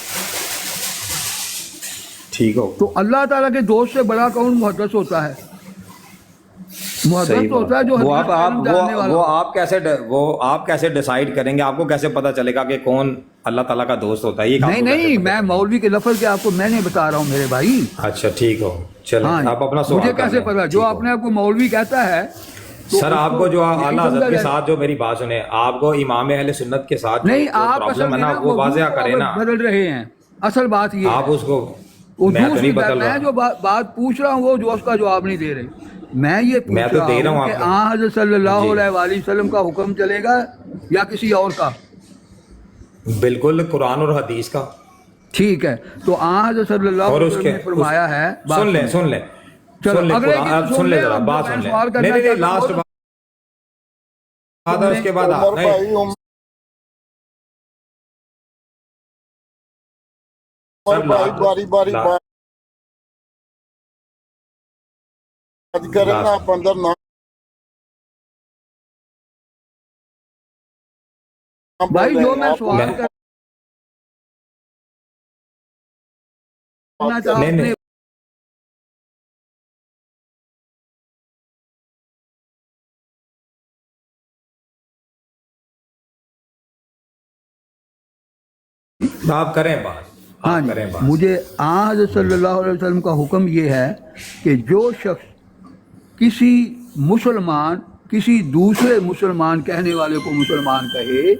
ٹھیک ہو تو اللہ تعالیٰ کے دوست سے بڑا کون محدث ہوتا ہے؟ محدث صحیح تو ہوتا ہے جو وہ حدیث کا علم جاننے والا وہ ہو۔ آپ کیسے ڈیسائیڈ کریں گے؟ آپ کو کیسے پتا چلے گا کہ کون اللہ تعالیٰ کا دوست ہوتا ہے؟ یہ آپ نہیں کو کیسے نہیں، پتہ میں مولوی کے لفظ کے آپ کو میں نہیں بتا رہا ہوں میرے بھائی۔ چلے؟ اچھا ٹھیک ہو، چلیں ہاں آپ اپنا سوال مجھے کر کیسے لیں۔ پتا؟ جو ٹھیک ہو۔ اپنے آپ کو مولوی کہتا ہے تو سر اس آپ کو جو یہ اعلیٰ حضرت سمجھا کے جائے- ساتھ جو میری بات سنیں، آپ کو امام اہل سنت کے ساتھ جو نہیں، آپ پرابلم اصل ہے میں نا نا وہ واضح وضو کریں نا۔ بدل رہے ہیں، اصل بات یہ آپ ہے۔ اس کو وہ میں تو دوسری نہیں بات بدل میں رہا، جو بات پوچھ رہا ہوں وہ جو اس کا جواب نہیں دے رہے۔ میں یہ میں پوچھ تو دے رہا رہا ہوں ہوں کہ آپ کو۔ آن حضرت صلی اللہ جی۔ علیہ وآلہ وسلم کا حکم چلے گا یا کسی اور کا؟ بالکل قرآن اور حدیث کا۔ ٹھیک ہے، تو آن حضرت صلی اللہ اور علیہ اس وسلم کے نے فرمایا ہے، بات سن لیں سنیں۔ سن لیں چلو سن لیں اگلے کی قرآن، تو سن لیں لیں، ذرا اب بات جو سن میں لیں۔ سوال کرنا نہیں چاہتا ہوں لاسٹ وہ- بات ہے اس کے بعد عمر نہیں بھائی عمر سر بھائی باری باری بات کریں نا، آپ اندر نہ بھائی جو میں آپ سوال کرنا چاہتا نہیں ہوں نہیں آپ کریں بات، ہاں آپ جی، کریں بات۔ مجھے آن حضرت صلی اللہ علیہ وسلم کا حکم یہ ہے کہ جو شخص کسی مسلمان کسی دوسرے مسلمان کہنے والے کو مسلمان کہے،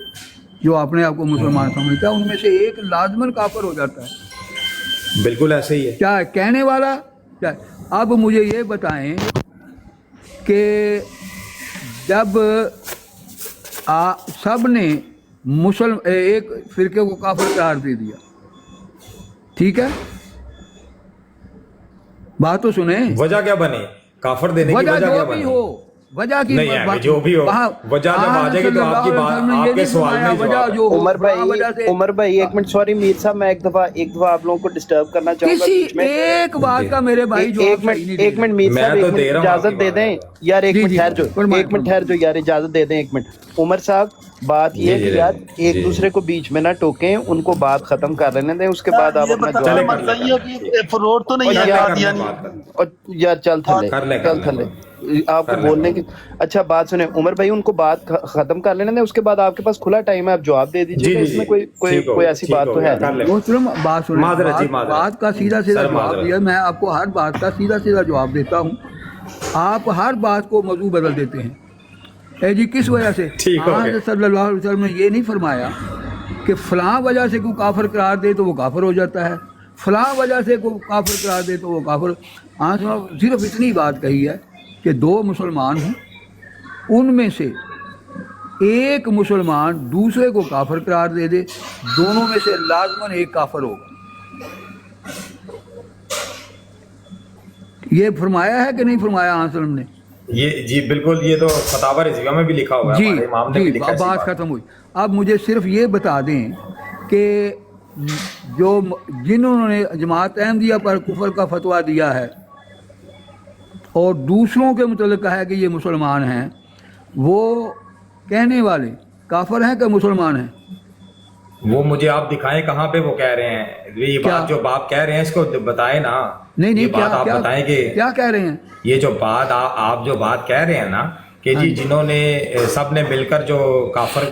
جو اپنے آپ کو مسلمان سمجھتا ہے، ان میں سے ایک لازماً کافر ہو جاتا ہے، بالکل ایسے ہی ہے۔ چاہے کہنے والا چاہے۔ اب مجھے یہ بتائیں کہ جب سب نے ایک فرقے کو کافر قرار دے دیا، ٹھیک ہے، بات تو سنیں، وجہ کیا بنی کافر دینے کی؟ وجہ وجہ جو کیا بھی بنی؟ ہو، وجہ کی نہیں ہے جو بھی ہو، وجہ جب آ جائے گی تو آپ کی بات، آپ کے سوال میں ہی جواب ہے۔ عمر بھائی ایک منٹ، سوری میر صاحب، میں ایک دفعہ آپ لوگوں کو ڈسٹرب کرنا چاہوں گا کسی بیچ میں۔ ایک بات کا میرے بھائی جو ایک منٹ میر میں صاحب، تو ایک دے منٹ رہا ہوں آپ کی اجازت دے بات۔ دیں یار، ایک جی منٹ جی ٹھہر جو، فرمائیں، ایک منٹ ٹھہر جو یار، اجازت دے دیں ایک منٹ۔ عمر صاحب بات یہ ہے جی کہ جی یار ایک جی دوسرے کو بیچ میں نہ ٹوکیں، ان کو بات ختم کر لینے دیں، اس کے بعد آپ یہ اپنا بتانا جواب کر مسئلہ لیں، یہ ہے کہ فروٹ تو نہیں اور ہے یار قادیانی۔ اور یار چل تھلے، کر لیں، چل تھلے، آپ کو کر لیں۔ بولنے کی۔ اچھا بات سنیں عمر بھائی، ان کو بات ختم کر لینے دیں، اس کے بعد آپ کے پاس کھلا ٹائم ہے، آپ جواب دے دیجیے جی گا، جی اس میں جی کوئی ایسی بات تو ہے کر نہیں۔ لیں۔ محترم بات سنیں، معذرت جی، معذرت۔ بات کا سیدھا سیدھا سر، جواب معذرت۔ دیا، میں آپ کو ہر بات کا سیدھا سیدھا جواب دیتا ہوں، آپ ہر بات کو موضوع بدل دیتے ہیں۔ اے جی کس وجہ سے؟ ٹھیک ہو گیا۔ حضرت صلی اللہ علیہ وسلم نے یہ نہیں فرمایا کہ فلاں وجہ سے کوئی کافر قرار دے تو وہ کافر ہو جاتا ہے، فلاں وجہ سے کوئی کافر قرار دے تو وہ کافر۔ صرف اتنی بات کہی ہے کہ دو مسلمان ہوں، ان میں سے ایک مسلمان دوسرے کو کافر قرار دے دے، دونوں میں سے لازماً ایک کافر ہوگا۔ یہ فرمایا ہے کہ نہیں فرمایا آن وسلم نے؟ یہ جی بالکل، یہ تو فتاوی رضویہ میں بھی لکھا ہوا ہے، جی ہمارے امام نے بھی جی، لکھا ہے ایسی بات بات۔ ختم ہوئی۔ اب مجھے صرف یہ بتا دیں کہ جو جنہوں نے جماعت احمدیہ پر کفر کا فتویٰ دیا ہے اور دوسروں کے متعلق کہا ہے کہ یہ مسلمان ہیں، وہ کہنے والے کافر ہیں کہ مسلمان ہیں؟ وہ مجھے آپ دکھائیں کہاں پہ وہ کہہ رہے ہیں، یہ کیا؟ بات جو باپ کہہ رہے ہیں اس کو بتائیں نا۔ نہیں یہ نہیں، بات آپ بتائیں کہ کیا کہہ رہے ہیں؟ یہ جو بات آپ جو بات کہہ رہے ہیں نا کہ جی جنہوں نے سب نے مل کر جو کافر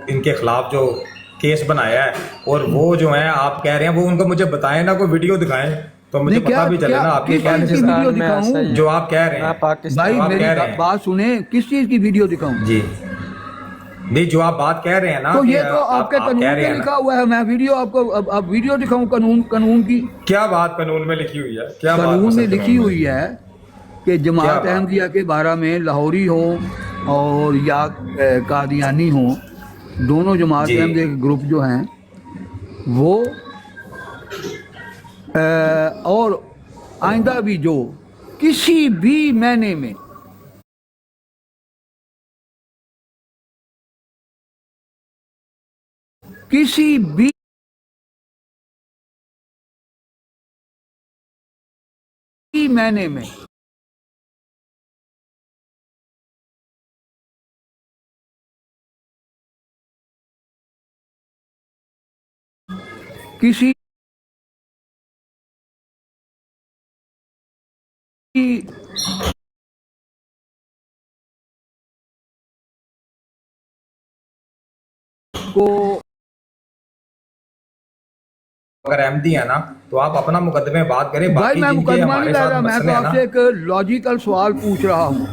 ان کے خلاف جو کیس بنایا ہے، اور وہ جو ہیں آپ کہہ رہے ہیں، وہ ان کو مجھے بتائیں نا، کوئی ویڈیو دکھائیں تو مجھے نہیں، پتہ بھی چلے نا آپ کے کس کہنے چیز سے۔ کی ویڈیو دکھاؤں؟ جو آپ کہہ رہے ہیں بھائی آپ میری کہہ رہے ہیں بات سنیں، کس چیز کی ویڈیو دکھاؤں؟ جی نہیں، جو آپ بات کہہ رہے ہیں نا، تو یہ کہ تو آپ کے کہہ قانون رہے میں ہیں نا، لکھا ہوا ہے، میں ویڈیو آپ کو اب ویڈیو دکھاؤں قانون کی؟ کیا بات قانون میں لکھی ہوئی ہے؟ کیا بات قانون میں مثلا لکھی ہوئی ہے کہ جماعت کیا بات؟ احمدیہ کے بارے میں لاہوری ہوں اور یا قادیانی ہوں، دونوں جماعت جی احمدیہ کے گروپ جو ہیں وہ اور آئندہ بھی جو کسی بھی معنی میں کسی بھی معنی میں کسی को अगर अहमदी है ना तो आप अपना मुकदमे में बात करें, भाई बाकी मैं जिनके मुकदमा नहीं हमारे ला साथ रहा, मैं तो मसले हैं ना। आपसे एक लॉजिकल सवाल पूछ रहा हूँ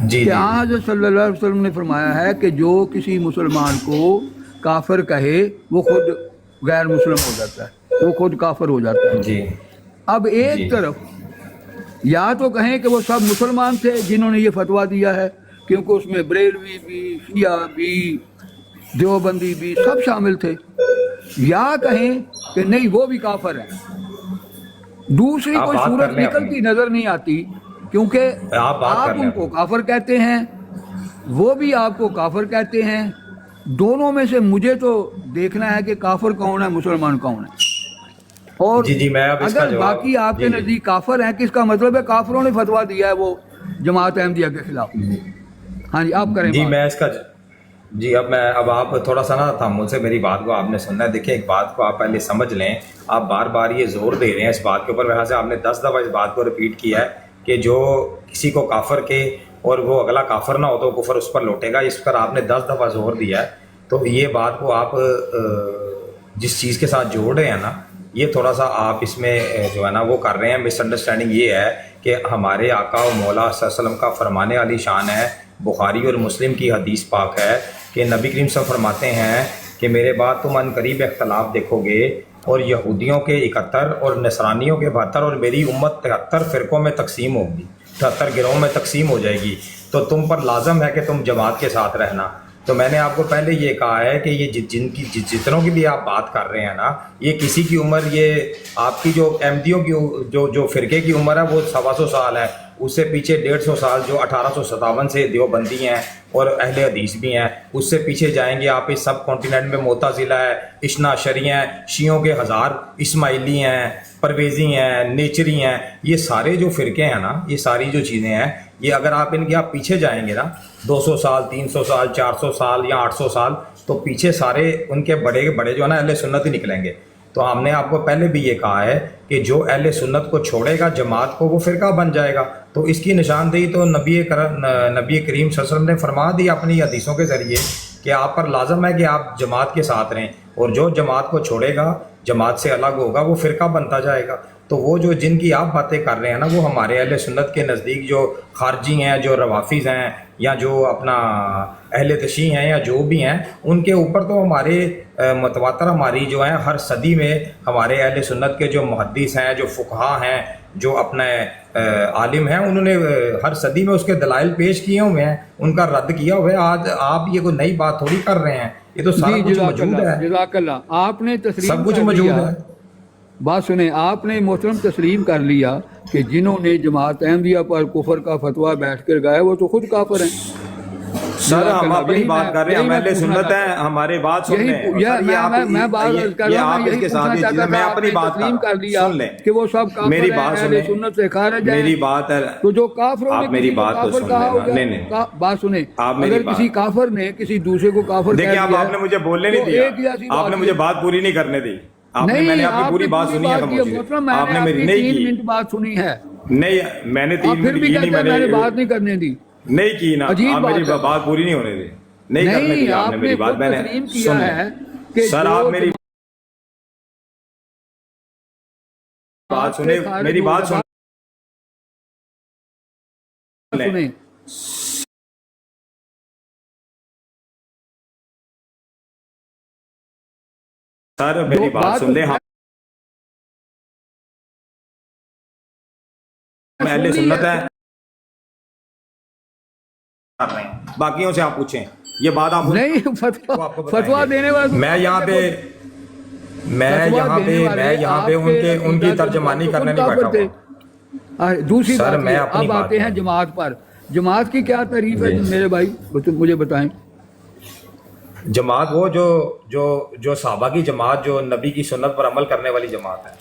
जी कि जी हज़रत सल्लल्लाहु अलैहि वसल्लम ने फरमाया है कि जो किसी मुसलमान को काफिर कहे वो खुद गैर मुस्लिम हो जाता है, वो खुद काफिर हो जाता है। जी अब एक जी। तरफ या तो कहें कि वो सब मुसलमान थे जिन्होंने ये फतवा दिया है, क्योंकि उसमें बरेलवी भी, शिया भी, देवबंदी भी सब शामिल थे, या कहें कि नहीं वो भी काफिर है। दूसरी आप कोई बात सूरत कर लें निकलती नजर नहीं आती, क्योंकि आप बात कर आप लें उनको काफिर कहते हैं, वो भी आपको काफिर कहते हैं। दोनों में से मुझे तो देखना है कि काफिर कौन है, मुसलमान कौन है। और जी जी, मैं अब इसका अगर जवाब बाकी आपके जी जी नजदीक काफिर हैं, किसका मतलब है काफिरों ने फतवा दिया है वो जमात अहमदिया के खिलाफ। हाँ जी, आप करें जी बात। मैं इसका जी अब आप थोड़ा सा ना था मुझसे मेरी बात को आपने सुनना है। देखिए, एक बात को आप पहले समझ लें, आप बार बार ये जोर दे रहे हैं इस बात के ऊपर, वहाँ से आपने 10 दफ़ा इस बात को रिपीट किया है कि जो किसी को काफिर के और वो अगला काफिर ना हो तो कुफर उस पर लौटेगा, इस पर आपने 10 दफ़ा जोर दिया है। तो ये बात को आप जिस चीज़ के साथ जोड़ रहे हैं ना, ये थोड़ा सा आप इसमें जो है ना वो कर रहे हैं। मिसअंडरस्टैंडिंग ये है कि हमारे आका और मौला सल्लल्लाहु अलैहि वसल्लम का फरमाने वाली शान है, बुखारी और मुस्लिम की हदीस पाक है कि नबी करीम सब फरमाते हैं कि मेरे बाद तुम अनकरीब इख्तलाफ देखोगे और यहूदियों के 71 और नसरानियों के 72 और मेरी उम्मत 73 फ़िरक़ों में तकसीम होगी, 73 गिरोहों में तकसीम हो जाएगी। तो तुम पर लाजम है कि तुम जमात के साथ रहना। तो मैंने आपको पहले ये कहा है कि ये जितनों की भी आप बात कर रहे हैं ना, ये किसी की उम्र, ये आपकी जो अहमदियों की जो फ़िरके की उम्र है वो 125 साल है, उससे पीछे 150 साल जो 1857 से देवबंदी हैं और अहले हदीस भी हैं, उससे पीछे जाएंगे आप इस सब कॉन्टिनेंट में मोतज़िला है, इस्ना अशरी हैं, शियों के हज़ार, इस्माइली हैं, परवेज़ी हैं, नेचरी हैं, ये सारे जो फ़िरके हैं ना, ये सारी जो चीज़ें हैं, ये अगर आप इनके आप पीछे जाएंगे ना 200 साल, 300 साल, 400 साल या 800 साल, तो पीछे सारे उनके बड़े बड़े जो है ना अहले सुन्नत ही निकलेंगे। तो हमने आपको पहले भी ये कहा है कि जो अहले सुन्नत को छोड़ेगा जमात को, वो फ़िरका बन जाएगा। तो इसकी निशानदेही तो नबी करीम सल्लल्लाहु अलैहि वसल्लम ने फरमा दी अपनी हदीसों के ज़रिए कि आप पर लाजम है कि आप जमात के साथ रहें, और जो जमात को छोड़ेगा, जमात से अलग होगा, वो फ़िरका बनता जाएगा। तो वो जो जिनकी आप बातें कर रहे हैं ना, वो हमारे अहले सुन्नत के नज़दीक जो खारजी हैं, जो रवाफिज़ हैं, या जो अपना अहले तशी हैं, या जो भी हैं, उनके ऊपर तो हमारे मतवातर हमारी जो है हर सदी में हमारे अहले सुन्नत के जो मुहद्दिस हैं, जो फुक़हा हैं, जो अपने आलिम हैं, उन्होंने हर सदी में उसके दलाइल पेश किए हुए हैं, उनका रद्द किया हुआ है। आज आप ये कोई नई बात थोड़ी कर रहे हैं, ये तो सारा कुछ मौजूद है, जज़ाकल्लाह। आपने तस्लीम सब कुछ कर मौजूद लिया। है। बात सुने, आपने मोहतरम तस्लीम कर लिया कि जिन्होंने जमात अहमदिया पर कुफर का फतवा बैठ कर गाया वो तो खुद काफिर हैं। सर हम अपनी बात कर रहे हैं, हम अहले सुन्नत हैं, हमारे बात सुन लें। मैं बात कर रहा हूं, यही पूछना चाहता था, मैं अपनी आपने बात तस्लीम कर लिया सुन लें, कि वो सब काफिर मेरी हैं, बात अहले सुने, सुन्नत से खारिज हैं। मेरी बात है, तो जो काफिरों आप ने मेरी किसी को बात तो काफिर सुन कहा लें। होगा, नहीं, बात सुने, आप मेरी अगर बात, किसी काफिर ने किसी दूसरे को काफिर कह देखिए दिया, आपने मुझे बोलने नहीं तो दिया, एक ही ऐसी बात आपने है। मुझे बात पूरी नहीं करने दी। मैंने आपकी पूरी बात सुनी है, आपने मेरी 3 मिनट बात सुनी है, नहीं मैंने 3 फिर मिनट भी की नहीं, मैंने बात नहीं करने दी, नहीं की ना, आप मेरी बात पूरी नहीं होने दी, नहीं करने दी आपने मेरी बात। मैंने किया है कि सर आप मेरी बात सुने, मेरी बात सुन सुने। सर मेरी बात सुन ले, हम अहले सुन्नत है, बाकियों से आप पूछें ये बात। आप नहीं, फतवा देने वाले मैं यहाँ पे उनकी तर्जमानी करने नहीं बैठा हूँ। दूसरी सर, बात मैं अपनी अब आते हैं जमात पर। जमात की क्या तारीफ है मेरे भाई, मुझे बताएं। जमात वो जो सहाबा की जमात, जो नबी की सुन्नत पर अमल करने वाली जमात है।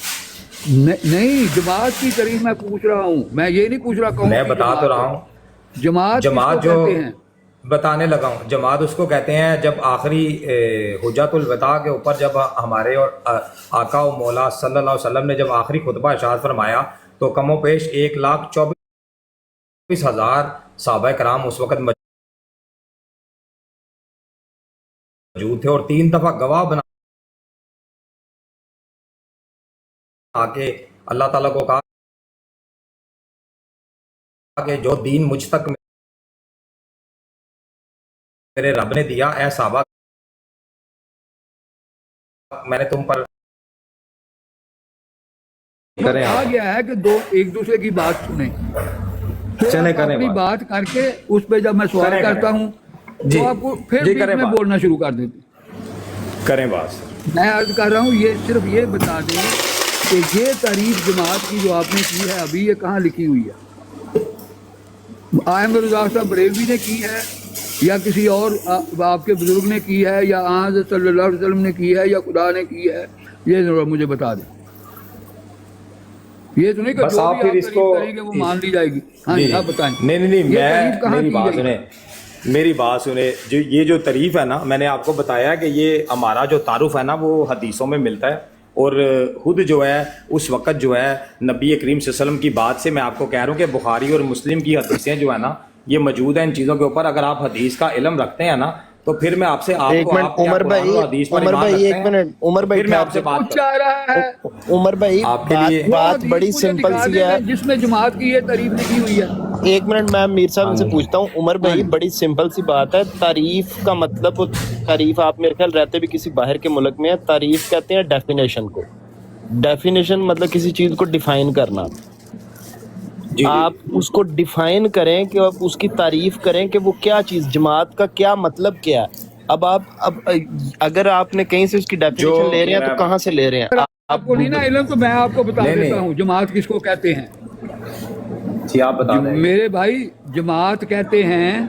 नहीं, जमात की तारीफ मैं पूछ रहा हूँ, मैं ये नहीं पूछ रहा कौन, मैं बता तो रहा हूँ। जमात जो कहते हैं, बताने लगा हूँ। जमात उसको कहते हैं जब आखिरी हुज्जतुल वदा के ऊपर जब हमारे और आका व मौला सल्लल्लाहु अलैहि वसल्लम ने जब आखिरी खुतबा इरशाद फरमाया تو کم و پیش 1,24,000 صحابہ کرام اس وقت موجود تھے، اور 3 دفعہ گواہ بنا کے اللہ تعالیٰ کو کہا کہ جو دین مجھ تک میرے رب نے دیا، اے صحابہ میں نے تم پر کہا گیا ہے کہ دو ایک دوسرے کی بات سنیں، چلے کریں اپنی بات بات کر کے اس پہ جب میں سوال کرتا ہوں جی، تو آپ کو پھر جی بیچ کریں میں بات، بولنا شروع کر دیتے. کریں بات. میں عرض کر رہا ہوں یہ صرف یہ بتا دیں کہ یہ تعریف جماعت کی جو آپ نے کی ہے ابھی یہ کہاں لکھی ہوئی ہے؟ احمد رضا صاحب بریلوی نے کی ہے یا کسی اور آپ کے بزرگ نے کی ہے یا حضرت صلی اللہ علیہ وسلم نے کی ہے یا خدا نے کی ہے؟ یہ ضرور مجھے بتا دیں. یہ تو نہیں کہ بس جو آپ بھی پھر آپ اس کو تعریف کریں گے وہ مان لی جائے گی. ہاں جی آپ بتائیں. نہیں یہ تعریف کہاں میری کی بات گئی؟ سنیں، میری بات سنیں. جو یہ جو تعریف ہے نا، میں نے آپ کو بتایا کہ یہ ہمارا جو تعارف ہے نا وہ حدیثوں میں ملتا ہے، اور خود جو ہے اس وقت جو ہے نبی کریم صلی اللہ علیہ وسلم کی بات سے میں آپ کو کہہ رہا ہوں کہ بخاری اور مسلم کی حدیثیں جو ہے نا یہ موجود ہیں ان چیزوں کے اوپر. اگر آپ حدیث کا علم رکھتے ہیں نا تو پھر میں آپ سے ایک منٹ عمر بھائی، ایک منٹ عمر بھائی، پھر میں آپ سے بات کچھ آ رہا ہے عمر بھائی آپ کے لیے بات بڑی مجھے سمپل دکھا سی دیں ہے. جس میں جماعت کی یہ تعریف لکھی ہوئی ہے. ایک منٹ میں میر صاحب سے پوچھتا ہوں. عمر بھائی بڑی سمپل سی بات ہے. تعریف کا مطلب، تعریف آپ میرے خیال رہتے بھی کسی باہر کے ملک میں ہے. تعریف کہتے ہیں ڈیفینیشن کو. ڈیفینیشن مطلب کسی چیز کو ڈیفائن کرنا. آپ اس کو ڈیفائن کریں کہ آپ اس کی تعریف کریں کہ وہ کیا چیز، جماعت کا کیا مطلب کیا ہے. اب اگر آپ نے کہیں سے اس کی ڈیفینیشن لے رہے ہیں تو کہاں سے لے رہے ہیں؟ آپ کو نہیں نا علم تو میں آپ کو بتا دیتا ہوں جماعت کس کو کہتے ہیں. جی آپ بتا دیں. میرے بھائی جماعت کہتے ہیں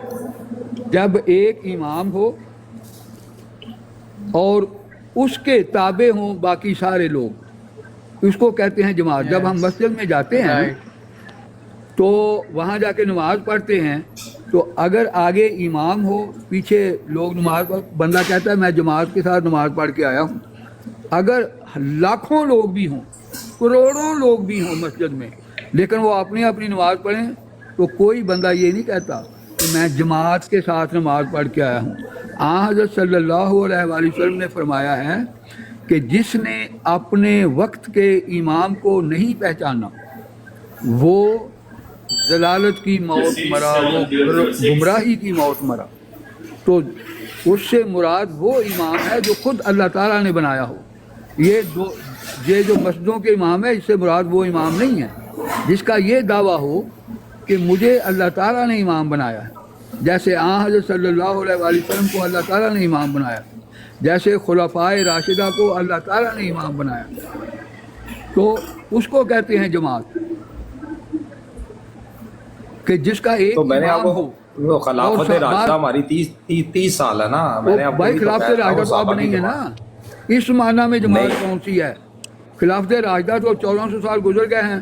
جب ایک امام ہو اور اس کے تابع ہوں باقی سارے لوگ، اس کو کہتے ہیں جماعت. جب ہم مسجد میں جاتے ہیں تو وہاں جا کے نماز پڑھتے ہیں تو اگر آگے امام ہو پیچھے لوگ نماز بندہ کہتا ہے میں جماعت کے ساتھ نماز پڑھ کے آیا ہوں. اگر لاکھوں لوگ بھی ہوں، کروڑوں لوگ بھی ہوں مسجد میں، لیکن وہ اپنی اپنی نماز پڑھیں تو کوئی بندہ یہ نہیں کہتا کہ میں جماعت کے ساتھ نماز پڑھ کے آیا ہوں. حضرت صلی اللہ علیہ وآلہ وسلم نے فرمایا ہے کہ جس نے اپنے وقت کے امام کو نہیں پہچانا وہ ضلالت کی موت مرا، وہ گمراہی کی موت مرا. تو اس سے مراد وہ امام ہے جو خود اللہ تعالیٰ نے بنایا ہو. یہ جو مسجدوں کے امام ہے اس سے مراد وہ امام نہیں ہے جس کا یہ دعویٰ ہو کہ مجھے اللہ تعالیٰ نے امام بنایا ہے. جیسے حضرت صلی اللہ علیہ وآلہ وسلم کو اللہ تعالیٰ نے امام بنایا، جیسے خلفائے راشدہ کو اللہ تعالیٰ نے امام بنایا، تو اس کو کہتے ہیں جماعت. کہ جس کا ایک تو میں نے آپ امام ہو. کو خلافت راشدہ ہماری 30 سال ہے نا. میں نے آپ کو بھائی خلافت راشدہ تو اب نہیں ہے نا. اس معنی میں جماعت کون سی ہے؟ خلافت راشدہ تو 1400 سال گزر گئے ہیں.